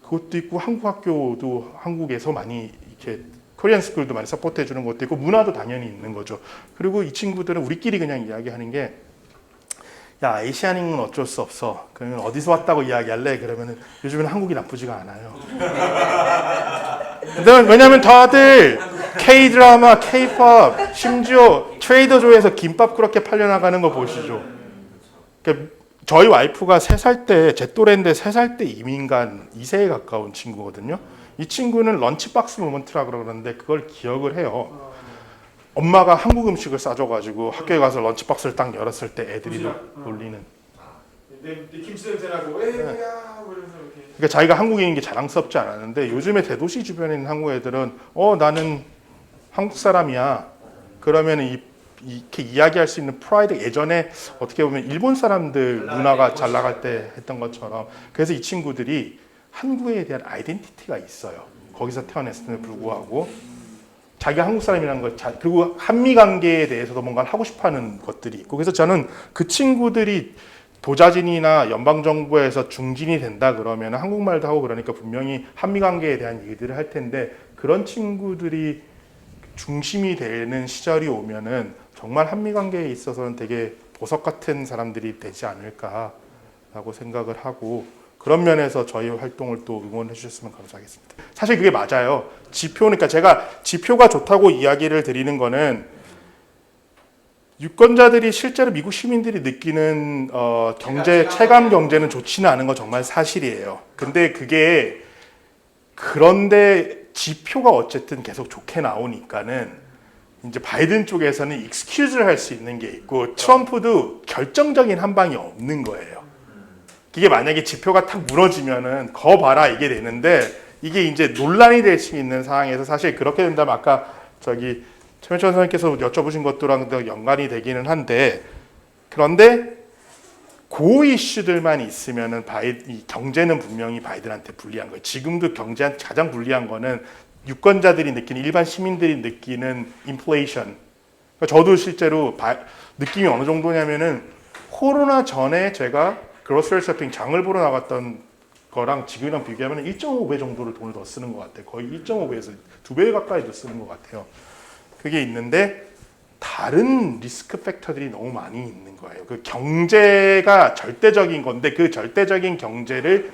그것도 있고 한국 학교도 한국에서 많이 이렇게 코리안 스쿨도 많이 서포트해 주는 것도 있고 문화도 당연히 있는 거죠. 그리고 이 친구들은 우리끼리 그냥 이야기하는 게 야, 아시아인은 어쩔 수 없어. 그러면 어디서 왔다고 이야기할래? 그러면은 요즘에는 한국이 나쁘지가 않아요. 왜냐면 다들 K-드라마, K-팝, 심지어 트레이더조에서 김밥 그렇게 팔려나가는 거 보시죠. 그러니까 저희 와이프가 3살 때, 제 또래인데 3살 때 이민 간 2세에 가까운 친구거든요. 이 친구는 런치박스 모먼트라고 그러는데 그걸 기억을 해요. 엄마가 한국 음식을 싸줘가지고 학교에 가서 런치박스를 딱 열었을 때 애들이 놀리는. 내 김치 냄새 나고 에이야 뭐 이러면서 이렇게. 그러니까 자기가 한국인인 게 자랑스럽지 않았는데 요즘에 대도시 주변에 있는 한국 애들은 나는 한국 사람이야. 그러면 이렇게 이야기할 수 있는 프라이드 예전에 어떻게 보면 일본 사람들 문화가 잘 나갈 때 했던 것처럼 그래서 이 친구들이 한국에 대한 아이덴티티가 있어요. 거기서 태어났음에도 불구하고. 자기가 한국 사람이라는 걸 그리고 한미 관계에 대해서도 뭔가 하고 싶어하는 것들이 있고 그래서 저는 그 친구들이 도자진이나 연방 정부에서 중진이 된다 그러면 한국말도 하고 그러니까 분명히 한미 관계에 대한 얘기들을 할 텐데 그런 친구들이 중심이 되는 시절이 오면은 정말 한미 관계에 있어서는 되게 보석 같은 사람들이 되지 않을까라고 생각을 하고 그런 면에서 저희 활동을 또 응원해 주셨으면 감사하겠습니다. 사실 그게 맞아요. 그러니까 제가 지표가 좋다고 이야기를 드리는 거는 유권자들이 실제로 미국 시민들이 느끼는 경제 체감 경제는 좋지는 않은 건 정말 사실이에요. 근데 그런데 지표가 어쨌든 계속 좋게 나오니까는 이제 바이든 쪽에서는 익스큐즈를 할 수 있는 게 있고 트럼프도 결정적인 한 방이 없는 거예요. 이게 만약에 지표가 탁 무너지면은 거 봐라 이게 되는데 이게 이제 논란이 될 수 있는 상황에서 사실 그렇게 된다면 아까 저기 최민철 선생님께서 여쭤보신 것들랑도 연관이 되기는 한데 그런데 그 이슈들만 있으면은 이 경제는 분명히 바이든한테 불리한 거예요. 지금도 경제한테 가장 불리한 거는 유권자들이 느끼는 일반 시민들이 느끼는 인플레이션. 그러니까 저도 실제로 느낌이 어느 정도냐면은 코로나 전에 제가 그로서리 쇼핑 장을 보러 나갔던 거랑 지금이랑 비교하면 1.5배 정도를 돈을 더 쓰는 것 같아요. 거의 1.5배에서 2배 가까이 더 쓰는 것 같아요. 그게 있는데 다른 리스크 팩터들이 너무 많이 있는 거예요. 그 경제가 절대적인 건데 그 절대적인 경제를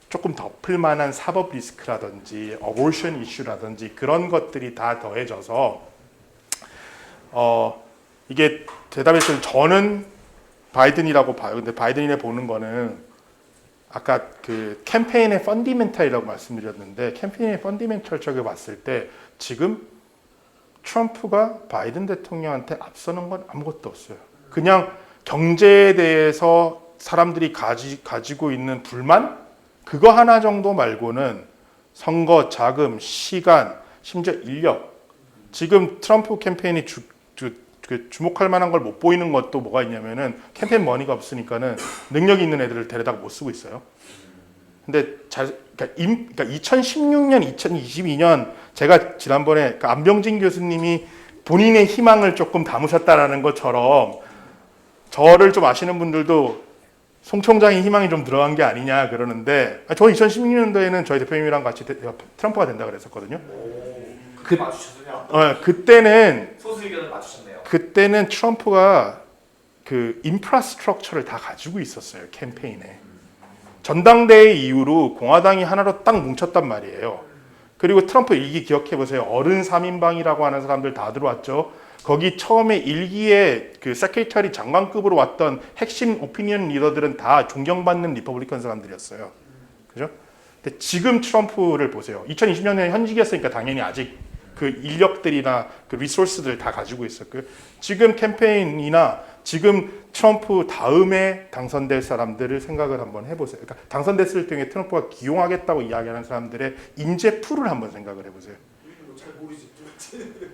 조금 덮을 만한 사법 리스크라든지 어보션 이슈라든지 그런 것들이 다 더해져서 이게 대답했을 때 저는 바이든이라고 봐요. 근데 바이든이라 보는 거는 아까 그 캠페인의 펀디멘탈이라고 말씀드렸는데 캠페인의 펀디멘탈적으로 봤을 때 지금 트럼프가 바이든 대통령한테 앞서는 건 아무것도 없어요. 그냥 경제에 대해서 사람들이 가지고 있는 불만 그거 하나 정도 말고는 선거 자금, 시간, 심지어 인력 지금 트럼프 캠페인이 주목할 만한 걸 못 보이는 것도 뭐가 있냐면은 캠페인 머니가 없으니까는 능력 있는 애들을 데려다가 못 쓰고 있어요. 근데 그러니까 2016년, 2022년 제가 지난번에 그러니까 안병진 교수님이 본인의 희망을 조금 담으셨다라는 것처럼 저를 좀 아시는 분들도 송 총장의 희망이 좀 들어간 게 아니냐 그러는데 저 2016년도에는 저희 대표님이랑 같이 트럼프가 된다 그랬었거든요. 그때 맞추셨군요. 그때는 소수 의견을 맞추셨네요. 그때는 트럼프가 그 인프라스트럭처를 다 가지고 있었어요. 캠페인에. 전당대회 이후로 공화당이 하나로 딱 뭉쳤단 말이에요. 그리고 트럼프 일기 기억해 보세요. 어른 3인방이라고 하는 사람들 다 들어왔죠. 거기 처음에 일기에 그 세크리터리 장관급으로 왔던 핵심 오피니언 리더들은 다 존경받는 리퍼블리컨 사람들이었어요. 그죠? 근데 지금 트럼프를 보세요. 2020년에 현직이었으니까 당연히 아직 그 인력들이나 그 리소스들 다 가지고 있었고요. 지금 캠페인이나 지금 트럼프 다음에 당선될 사람들을 생각을 한번 해보세요. 그러니까 당선됐을 경우에 트럼프가 기용하겠다고 이야기하는 사람들의 인재 풀을 한번 생각을 해보세요. 잘 모르지.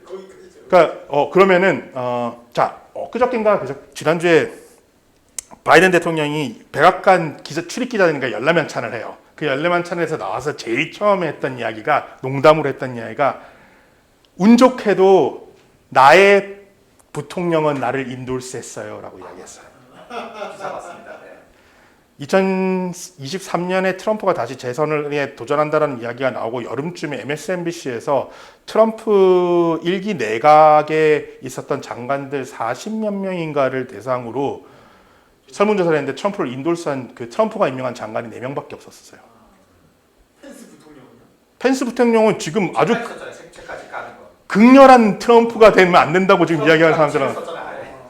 거기까지. 그러니까 그러면은 그저께인가 지난주에 바이든 대통령이 백악관 출입 기자들과 열람한찬을 해요. 그 열람한찬에서 나와서 제일 처음에 했던 이야기가 농담으로 했던 이야기가 운 좋게도 나의 부통령은 나를 인돌스했어요라고 이야기했어요. 기사 봤습니다. 네. 2023년에 트럼프가 다시 재선에 도전한다는 이야기가 나오고 여름쯤에 MSNBC에서 트럼프 1기 내각에 있었던 장관들 40몇 명인가를 대상으로 설문조사를 했는데 트럼프를 인돌스한 그 트럼프가 임명한 장관이 4명밖에 없었어요. 펜스 부통령은요? 펜스 부통령은 지금 아주 있었잖아요. 색채까지 까는 거. 극렬한 트럼프가 되면 안 된다고 지금 이야기하는 사람들은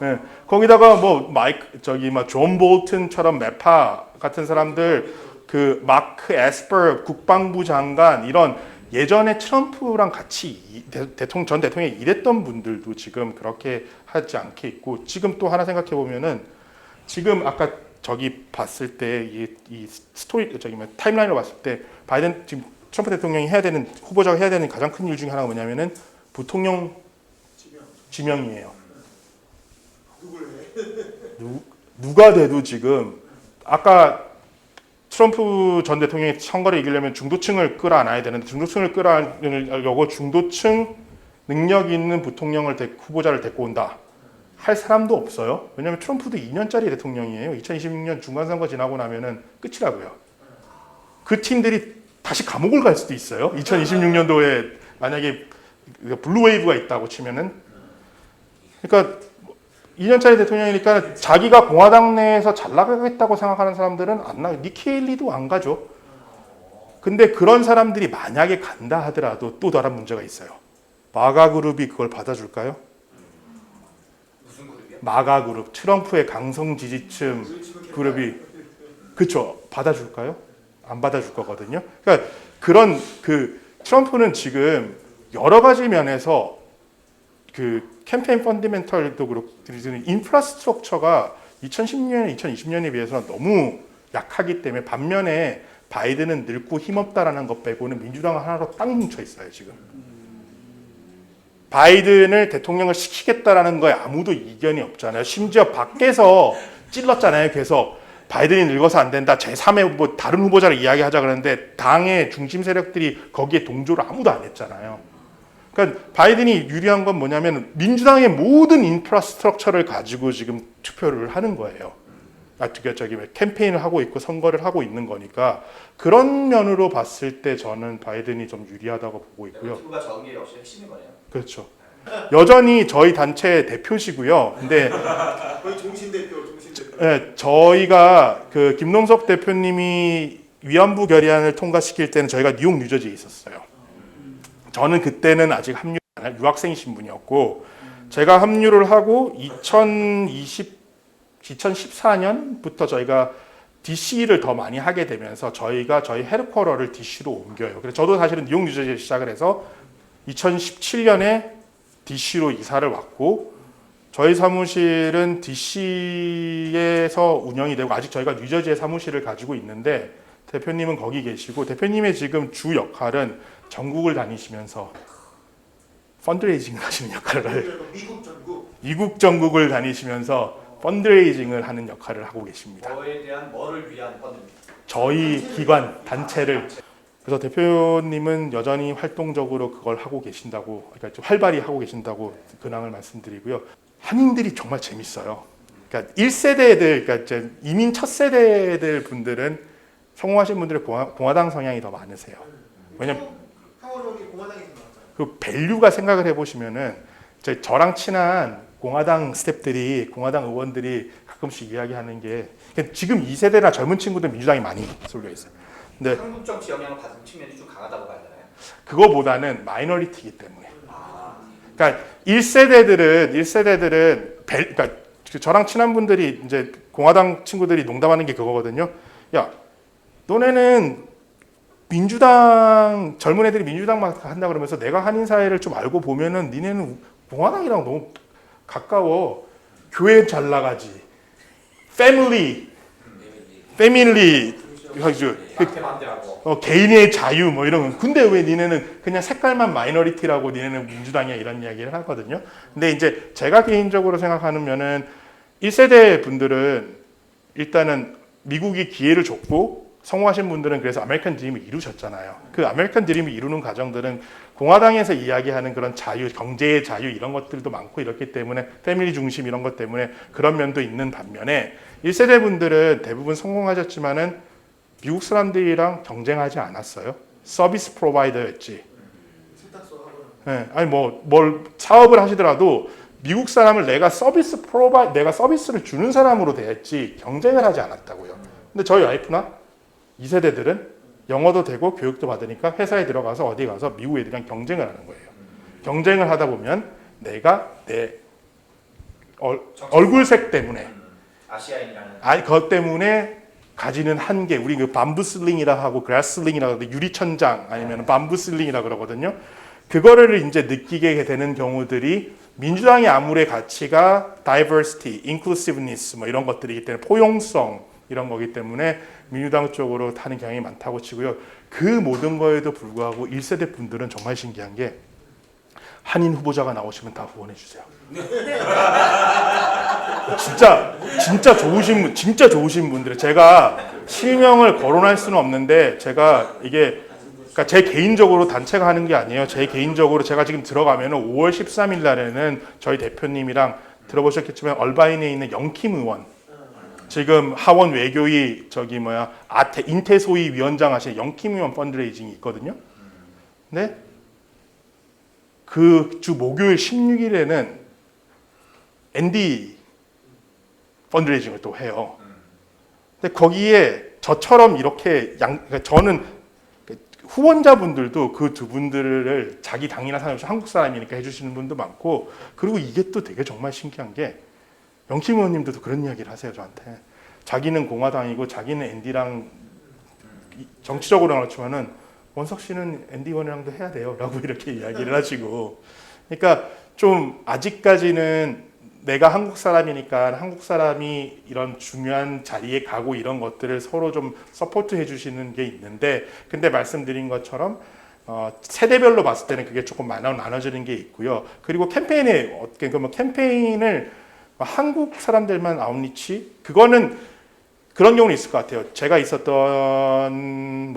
네. 거기다가 존 볼튼처럼 메파 같은 사람들 그 마크 에스퍼 국방부 장관 이런 예전에 트럼프랑 같이 전 대통령이 일했던 분들도 지금 그렇게 하지 않게 있고 지금 또 하나 생각해 보면은 지금 아까 저기 봤을 때 이 스토리 타임라인을 봤을 때 바이든 지금 트럼프 대통령이 해야 되는 후보자가 해야 되는 가장 큰 일 중에 하나가 뭐냐면은 부통령 지명이에요. 누가 돼도 지금 아까 트럼프 전 대통령이 선거를 이기려면 중도층을 끌어안아야 되는데 중도층을 끌어안으려고 중도층 능력 있는 부통령을 후보자를 데리고 온다 할 사람도 없어요. 왜냐하면 트럼프도 2년짜리 대통령이에요. 2026년 중간선거 지나고 나면은 끝이라고요. 그 팀들이 다시 감옥을 갈 수도 있어요. 2026년도에 만약에 블루웨이브가 있다고 치면은. 그러니까 2년짜리 대통령이니까 자기가 공화당 내에서 잘 나가겠다고 생각하는 사람들은 안 나. 니키 헤일리도 안 가죠. 근데 그런 사람들이 만약에 간다 하더라도 또 다른 문제가 있어요. 마가 그룹이 그걸 받아줄까요? 무슨 그룹이요? 마가 그룹, 트럼프의 강성 지지층 그룹이 그쵸 받아줄까요? 안 받아줄 거거든요. 그러니까 그런 트럼프는 지금 여러 가지 면에서 캠페인 펀디멘털도 그렇고 인프라스트럭처가 2010년, 2020년에 비해서는 너무 약하기 때문에 반면에 바이든은 늙고 힘없다라는 것 빼고는 민주당은 하나로 딱 뭉쳐 있어요 지금. 바이든을 대통령을 시키겠다라는 거에 아무도 이견이 없잖아요. 심지어 밖에서 찔렀잖아요. 그래서 바이든이 늙어서 안 된다. 제3의 뭐 다른 후보자를 이야기하자 그러는데 당의 중심 세력들이 거기에 동조를 아무도 안 했잖아요. 그러니까 바이든이 유리한 건 뭐냐면 민주당의 모든 인프라스트럭처를 가지고 지금 투표를 하는 거예요. 캠페인을 하고 있고 선거를 하고 있는 거니까 그런 면으로 봤을 때 저는 바이든이 좀 유리하다고 보고 있고요. 유튜브가 적은 게 역시 핵심인 거네요. 그렇죠. 여전히 저희 단체 대표시고요. 근데 거의 종신대표. 네, 저희가 김동석 대표님이 위안부 결의안을 통과시킬 때는 저희가 뉴욕 뉴저지에 있었어요. 저는 그때는 아직 합류 안 할 유학생 신분이었고 제가 합류를 하고 2014년부터 저희가 DC를 더 많이 하게 되면서 저희 헤드쿼터를 DC로 옮겨요. 그래서 저도 사실은 뉴욕 뉴저지에 시작을 해서 2017년에 DC로 이사를 왔고 저희 사무실은 DC에서 운영이 되고 아직 저희가 뉴저지에 사무실을 가지고 있는데 대표님은 거기 계시고 대표님의 지금 주 역할은 전국을 다니시면서 펀드레이징을 하시는 역할을 해요. 미국 전국을 다니시면서 펀드레이징을 하는 역할을 하고 계십니다. 뭐에 대한 뭐를 위한 펀드입니까? 저희 기관 단체를 그래서 대표님은 여전히 활동적으로 그걸 하고 계신다고 그러니까 좀 활발히 하고 계신다고 근황을 말씀드리고요. 한인들이 정말 재밌어요. 그러니까 1세대들 그러니까 이제 이민 첫 세대들 분들은 성공하신 분들의 공화당 성향이 더 많으세요. 왜냐면 공화당에서 나왔잖아요. 그 밸류가 생각을 해보시면은 저랑 친한 공화당 스태프들이 공화당 의원들이 가끔씩 이야기하는 게 지금 2세대나 젊은 친구들 민주당이 많이 쏠려 있어요. 근데 한국 정치 영향을 받은 측면이 좀 강하다고 봐야 되나요? 그거보다는 마이너리티이기 때문에. 그러니까 1세대들은 그러니까 저랑 친한 분들이 이제 공화당 친구들이 농담하는 게 그거거든요. 야, 너네는 민주당 젊은 애들이 민주당만 한다 그러면서 내가 한인 사회를 좀 알고 보면은 니네는 공화당이랑 너무 가까워. 교회 잘 나가지. 패밀리 개인의 자유 뭐 이런 건. 근데 왜 니네는 그냥 색깔만 마이너리티라고 니네는 민주당이야 이런 이야기를 하거든요. 근데 이제 제가 개인적으로 생각하는 면은 1세대 분들은 일단은 미국이 기회를 줬고 성공하신 분들은 그래서 아메리칸 드림을 이루셨잖아요. 그 아메리칸 드림을 이루는 과정들은 공화당에서 이야기하는 그런 자유, 경제의 자유 이런 것들도 많고 이렇기 때문에 패밀리 중심 이런 것 때문에 그런 면도 있는 반면에 1세대 분들은 대부분 성공하셨지만은 미국 사람들이랑 경쟁하지 않았어요. 서비스 프로바이더였지. 네, 아니 뭘 사업을 하시더라도 미국 사람을 내가 서비스를 주는 사람으로 대했지 경쟁을 하지 않았다고요. 근데 저희 와이프나 2세대들은 영어도 되고 교육도 받으니까 회사에 들어가서 어디 가서 미국 애들이랑 경쟁을 하는 거예요. 경쟁을 하다 보면 내가 내 얼굴색 때문에 아시아인이라는 그것 때문에 가지는 한계, 우리 그 밤부슬링이라 하고 그라슬링이라 하고 유리천장 아니면 밤부슬링이라 그러거든요. 그거를 이제 느끼게 되는 경우들이 민주당의 아무의 가치가 diversity, inclusiveness 뭐 이런 것들이기 때문에 포용성 이런 거기 때문에 민주당 쪽으로 타는 경향이 많다고 치고요. 그 모든 거에도 불구하고 1세대 분들은 정말 신기한 게 한인 후보자가 나오시면 다 후원해 주세요. 진짜 좋으신 분들. 제가 실명을 거론할 수는 없는데 제가 이게 그러니까 제 개인적으로 단체가 하는 게 아니에요. 제 개인적으로 제가 지금 들어가면은 5월 13일 날에는 저희 대표님이랑 들어보셨겠지만 얼바인에 있는 영킴 의원, 지금 하원 외교위 인태소위 위원장 하신 영킴 의원 펀드레이징이 있거든요. 네? 그 주 목요일 16일에는 앤디 펀드레이징을 또 해요. 근데 거기에 저처럼 이렇게 그러니까 저는 후원자분들도 그 두 분들을 자기 당이나 상관없이 한국 사람이니까 해주시는 분도 많고, 그리고 이게 또 되게 정말 신기한 게 영킴 의원님도 그런 이야기를 하세요 저한테. 자기는 공화당이고 자기는 앤디랑 정치적으로는 그렇지만은 원석 씨는 앤디 의원이랑도 해야 돼요라고 이렇게 이야기를 하시고, 그러니까 좀 아직까지는 내가 한국 사람이니까 한국 사람이 이런 중요한 자리에 가고 이런 것들을 서로 좀 서포트 해주시는 게 있는데, 근데 말씀드린 것처럼 세대별로 봤을 때는 그게 조금 나눠지는 게 있고요. 그리고 캠페인에 캠페인을 한국 사람들만 아웃리치, 그거는 그런 경우는 있을 것 같아요. 제가 있었던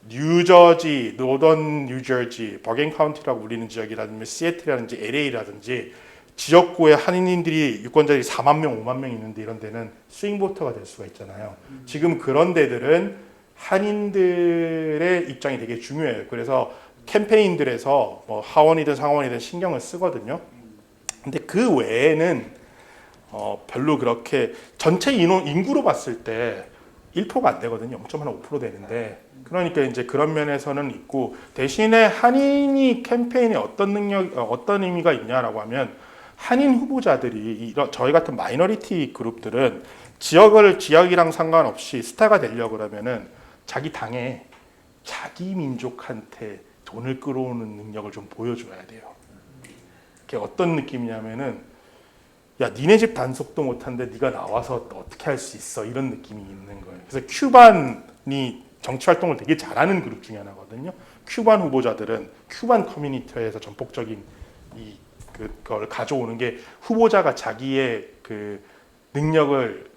뉴저지, 노던 뉴저지, 버겐 카운티라고 불리는 지역이라든지 시애틀이라든지 LA라든지 지역구에 한인들이 유권자들이 4만 명, 5만 명 있는데 이런 데는 스윙 보터가 될 수가 있잖아요. 지금 그런 데들은 한인들의 입장이 되게 중요해요. 그래서 캠페인들에서 하원이든 상원이든 신경을 쓰거든요. 근데 그 외에는 별로 그렇게 전체 인구로 봤을 때 1%가 안 되거든요. 0.5% 되는데, 그러니까 이제 그런 면에서는 있고, 대신에 한인이 캠페인에 어떤 의미가 있냐라고 하면, 한인 후보자들이 저희 같은 마이너리티 그룹들은 지역이랑 상관없이 스타가 되려고 그러면은 자기 당에 자기 민족한테 돈을 끌어오는 능력을 좀 보여줘야 돼요. 그게 어떤 느낌이냐면은, 야, 니네 집 단속도 못하는데 네가 나와서 어떻게 할 수 있어, 이런 느낌이 있는 거예요. 그래서 큐반이 정치 활동을 되게 잘하는 그룹 중에 하나거든요. 큐반 후보자들은 큐반 커뮤니티에서 전폭적인 그걸 가져오는 게, 후보자가 자기의 그 능력을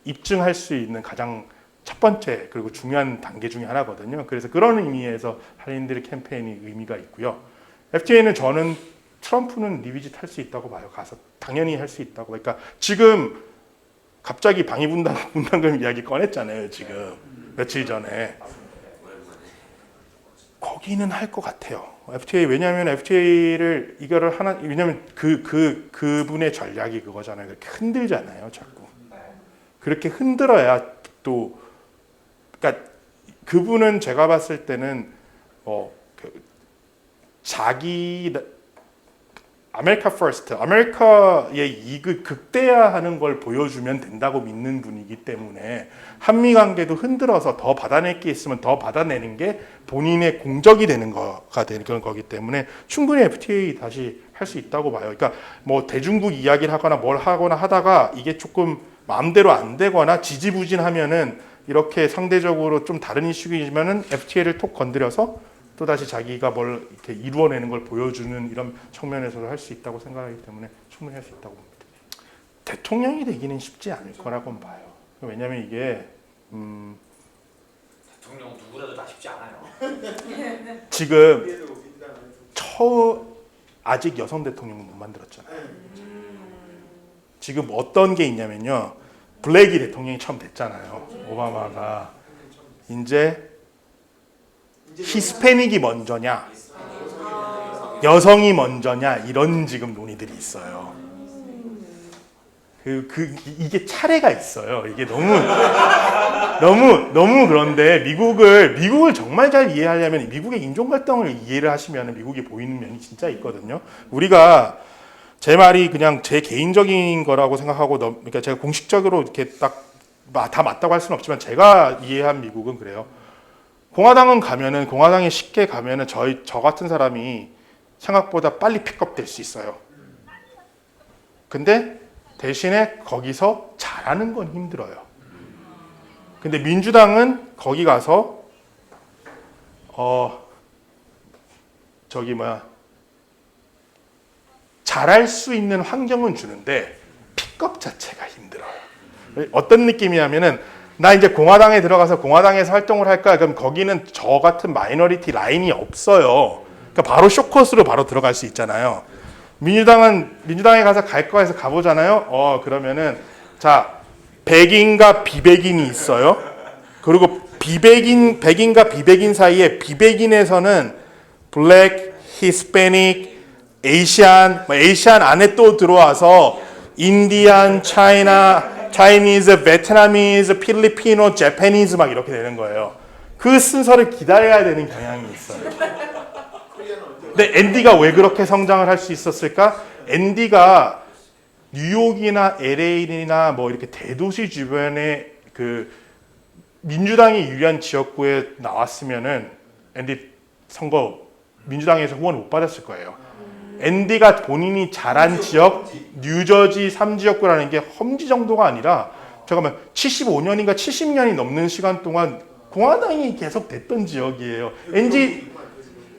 입증할 수 있는 가장 첫 번째 그리고 중요한 단계 중에 하나거든요. 그래서 그런 의미에서 한인들의 캠페인이 의미가 있고요. FTA는 저는 트럼프는 리비짓 할 수 있다고 봐요. 가서 당연히 할 수 있다고. 그러니까 지금 갑자기 방위분담금 이야기 꺼냈잖아요. 지금 며칠 전에. 거기는 할 것 같아요. FTA, 왜냐하면 FTA를 왜냐하면 그분의 전략이 그거잖아요. 그렇게 흔들잖아요, 자꾸. 그렇게 흔들어야 또, 그러니까 그분은 제가 봤을 때는 자기 아메리카 퍼스트, 아메리카의 이익을 극대화하는 걸 보여주면 된다고 믿는 분이기 때문에 한미 관계도 흔들어서 더 받아낼 게 있으면 더 받아내는 게 본인의 공적이 되는 거가 되는 그런 거기 때문에 충분히 FTA 다시 할 수 있다고 봐요. 그러니까 대중국 이야기를 하거나 뭘 하거나 하다가 이게 조금 마음대로 안 되거나 지지부진하면은 이렇게 상대적으로 좀 다른 이슈이지만은 FTA를 톡 건드려서 또 다시 자기가 뭘 이렇게 이루어내는 걸 보여주는 이런 측면에서도 할 수 있다고 생각하기 때문에 충분히 할 수 있다고 봅니다. 대통령이 되기는 쉽지 않을 거라고 봐요. 왜냐하면 이게 대통령 누구라도 다 쉽지 않아요. 지금 아직 여성 대통령은 못 만들었잖아요. 지금 어떤 게 있냐면요, 블랙이 대통령이 처음 됐잖아요. 오바마가. 이제 히스패닉이 먼저냐, 여성이 먼저냐, 이런 지금 논의들이 있어요. 이게 차례가 있어요. 이게 너무 그런데 미국을 정말 잘 이해하려면 미국의 인종 갈등을 이해를 하시면 미국이 보이는 면이 진짜 있거든요. 우리가 제 말이 그냥 제 개인적인 거라고 생각하고 그러니까 제가 공식적으로 이렇게 딱 다 맞다고 할 수는 없지만 제가 이해한 미국은 그래요. 공화당에 쉽게 가면은 저 같은 사람이 생각보다 빨리 픽업 될 수 있어요. 근데 대신에 거기서 잘하는 건 힘들어요. 근데 민주당은 거기 가서 잘할 수 있는 환경은 주는데 픽업 자체가 힘들어요. 어떤 느낌이냐면은 나 이제 공화당에 들어가서 공화당에서 활동을 할 거야. 그럼 거기는 저 같은 마이너리티 라인이 없어요. 그러니까 바로 쇼컷으로 바로 들어갈 수 있잖아요. 민주당에 가서 갈 거에서 가보잖아요. 그러면은 자 백인과 비백인이 있어요. 그리고 백인과 비백인 사이에 비백인에서는 블랙, 히스패닉, 에이시안 안에 또 들어와서 인디안, 차이니즈, 베트나미즈, 필리피노, 재패니즈 막 이렇게 되는 거예요. 그 순서를 기다려야 되는 경향이 있어요. 근데 앤디가 왜 그렇게 성장을 할 수 있었을까? 앤디가 뉴욕이나 LA나 뭐 이렇게 대도시 주변에 그 민주당이 유리한 지역구에 나왔으면은 앤디 선거 민주당에서 후원 못 받았을 거예요. 앤디가 본인이 자란 지역 뉴저지 3지역구라는 게 험지 정도가 아니라 잠깐만 75년인가 70년이 넘는 시간 동안 공화당이 계속 됐던 지역이에요.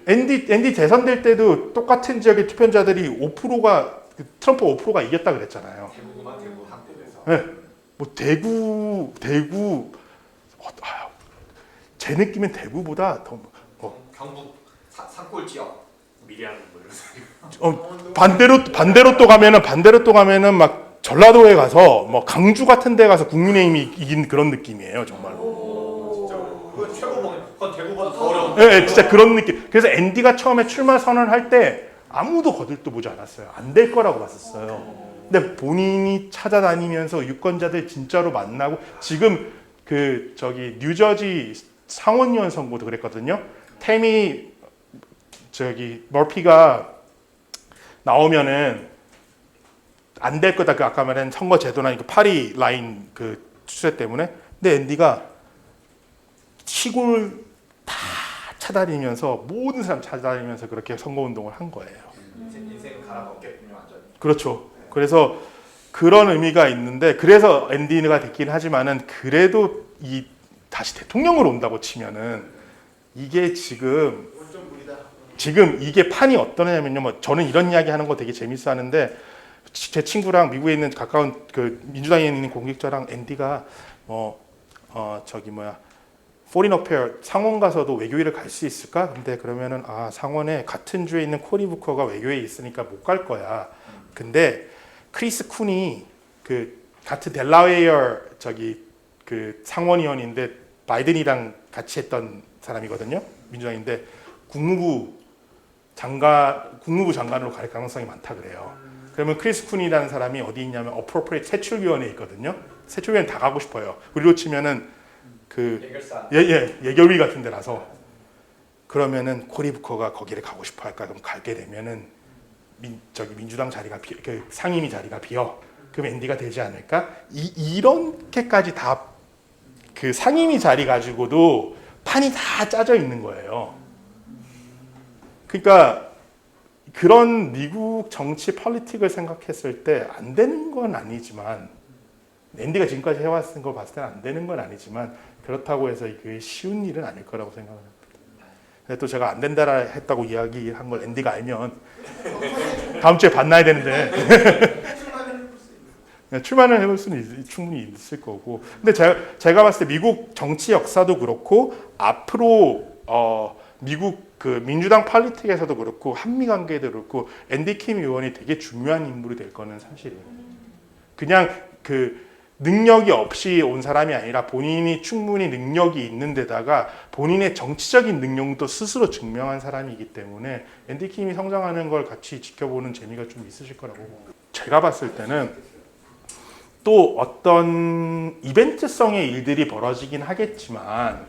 앤디 대선될 때도 똑같은 지역의 투표자들이 5%가 트럼프 5%가 이겼다 그랬잖아요. 대구구만 대구 한국에서. 네, 뭐 대구 제 느낌엔 대구보다 더 경북 산골 지역. 미리하는 거예요. 반대로 또 가면은 막 전라도에 가서 뭐 강주 같은 데 가서 국민의힘이 이긴 그런 느낌이에요, 정말로. 진짜 그건 최고봉. 그건 대구보다 더 어려운. 네, 진짜 그런 느낌. 그래서 앤디가 처음에 출마 선언할 때 아무도 거들떠보지 않았어요. 안 될 거라고 봤었어요. 근데 본인이 찾아다니면서 유권자들 진짜로 만나고 지금 그 저기 뉴저지 상원의원 선거도 그랬거든요. 태미 저기 머피가 나오면은 안 될 거다. 그 아까 말한 선거 제도나 그 파리 라인 그 추세 때문에. 근데 앤디가 시골 다 찾아다니면서 모든 사람 찾아다니면서 그렇게 선거 운동을 한 거예요. 인생 갈아먹겠군요 완전. 그렇죠. 그래서 그런 의미가 있는데 그래서 앤디가 됐긴 하지만은 그래도 이 다시 대통령으로 온다고 치면은 이게 지금 이게 판이 어떠냐면요. 뭐 저는 이런 이야기 하는 거 되게 재밌어 하는데 제 친구랑 미국에 있는 가까운 그 민주당에 있는 공직자랑 앤디가 포린 어페어 상원 가서도 외교일을 갈 수 있을까? 근데 그러면은 상원에 같은 주에 있는 코리 부커가 외교에 있으니까 못 갈 거야. 근데 크리스 쿤이 그 같은 델라웨어 그 상원의원인데 바이든이랑 같이 했던 사람이거든요. 민주당인데 국무부 장관으로 갈 가능성이 많다 그래요. 그러면 크리스 쿤이라는 사람이 어디 있냐면 어프로프레이트 세출위원회에 있거든요. 세출위원 다 가고 싶어요. 우리로 치면은 예결사. 예결위 같은 데라서 그러면은 코리 부커가 거기를 가고 싶어 할까? 그럼 가게 되면은 민주당 자리가 그 상임위 자리가 비어. 그럼 앤디가 되지 않을까? 이렇게까지 다 그 상임위 자리 가지고도 판이 다 짜져 있는 거예요. 그러니까 그런 미국 정치 폴리틱을 생각했을 때 안 되는 건 아니지만 앤디가 지금까지 해왔던 걸 봤을 때는 안 되는 건 아니지만 그렇다고 해서 그게 쉬운 일은 아닐 거라고 생각합니다. 또 제가 안 된다라 했다고 이야기한 걸 앤디가 알면 다음 주에 만나야 되는데 출마는 해볼 수는 충분히 있을 거고. 근데 제가 봤을 때 미국 정치 역사도 그렇고 앞으로 미국 그 민주당 폴리틱에서도 그렇고 한미 관계도 그렇고 앤디 킴 의원이 되게 중요한 인물이 될 거는 사실이에요. 그냥 그 능력이 없이 온 사람이 아니라 본인이 충분히 능력이 있는 데다가 본인의 정치적인 능력도 스스로 증명한 사람이기 때문에 앤디 킴이 성장하는 걸 같이 지켜보는 재미가 좀 있으실 거라고 제가 봤을 때는 또 어떤 이벤트성의 일들이 벌어지긴 하겠지만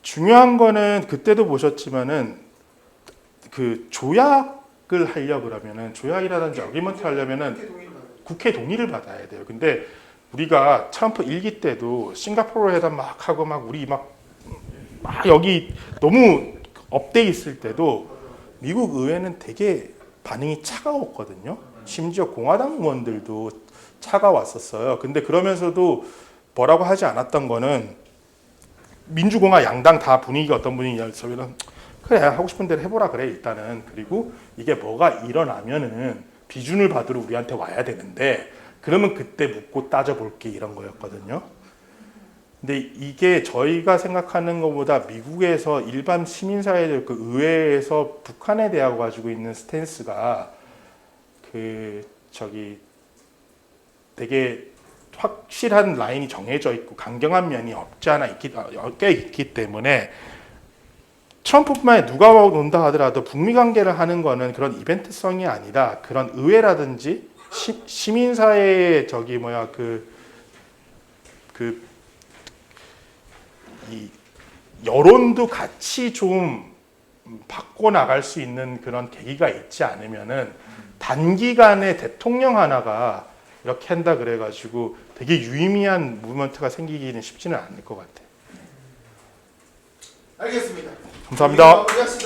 중요한 거는 그때도 보셨지만은 그 조약을 하려고 그러면은 조약이라든지 어기먼트 하려면은 국회 동의를 받아야 돼요. 근데 우리가 트럼프 1기 때도 싱가포르 회담 막 하고 막 우리 막 여기 너무 업돼 있을 때도 미국 의회는 되게 반응이 차가웠거든요. 심지어 공화당 의원들도 차가웠었어요. 근데 그러면서도 뭐라고 하지 않았던 거는 민주공화 양당 다 분위기가 어떤 분위기였으면 그래 하고 싶은 대로 해보라 그래 일단은. 그리고 이게 뭐가 일어나면은 비준을 받으러 우리한테 와야 되는데 그러면 그때 묻고 따져볼게 이런 거였거든요. 근데 이게 저희가 생각하는 것보다 미국에서 일반 시민사회들 그 의회에서 북한에 대하여 가지고 있는 스탠스가 되게 확실한 라인이 정해져 있고 강경한 면이 없지 않아 꽤 있기 때문에 트럼프뿐만 아니라 누가 온다 하더라도 북미 관계를 하는 거는 그런 이벤트성이 아니라 그런 의회라든지 시민사회의 이 여론도 같이 좀 바꿔 나갈 수 있는 그런 계기가 있지 않으면은 단기간에 대통령 하나가 이렇게 한다 그래가지고 되게 유의미한 무브먼트가 생기기는 쉽지는 않을 것 같아요. 알겠습니다. 감사합니다. 마무리하겠습니다.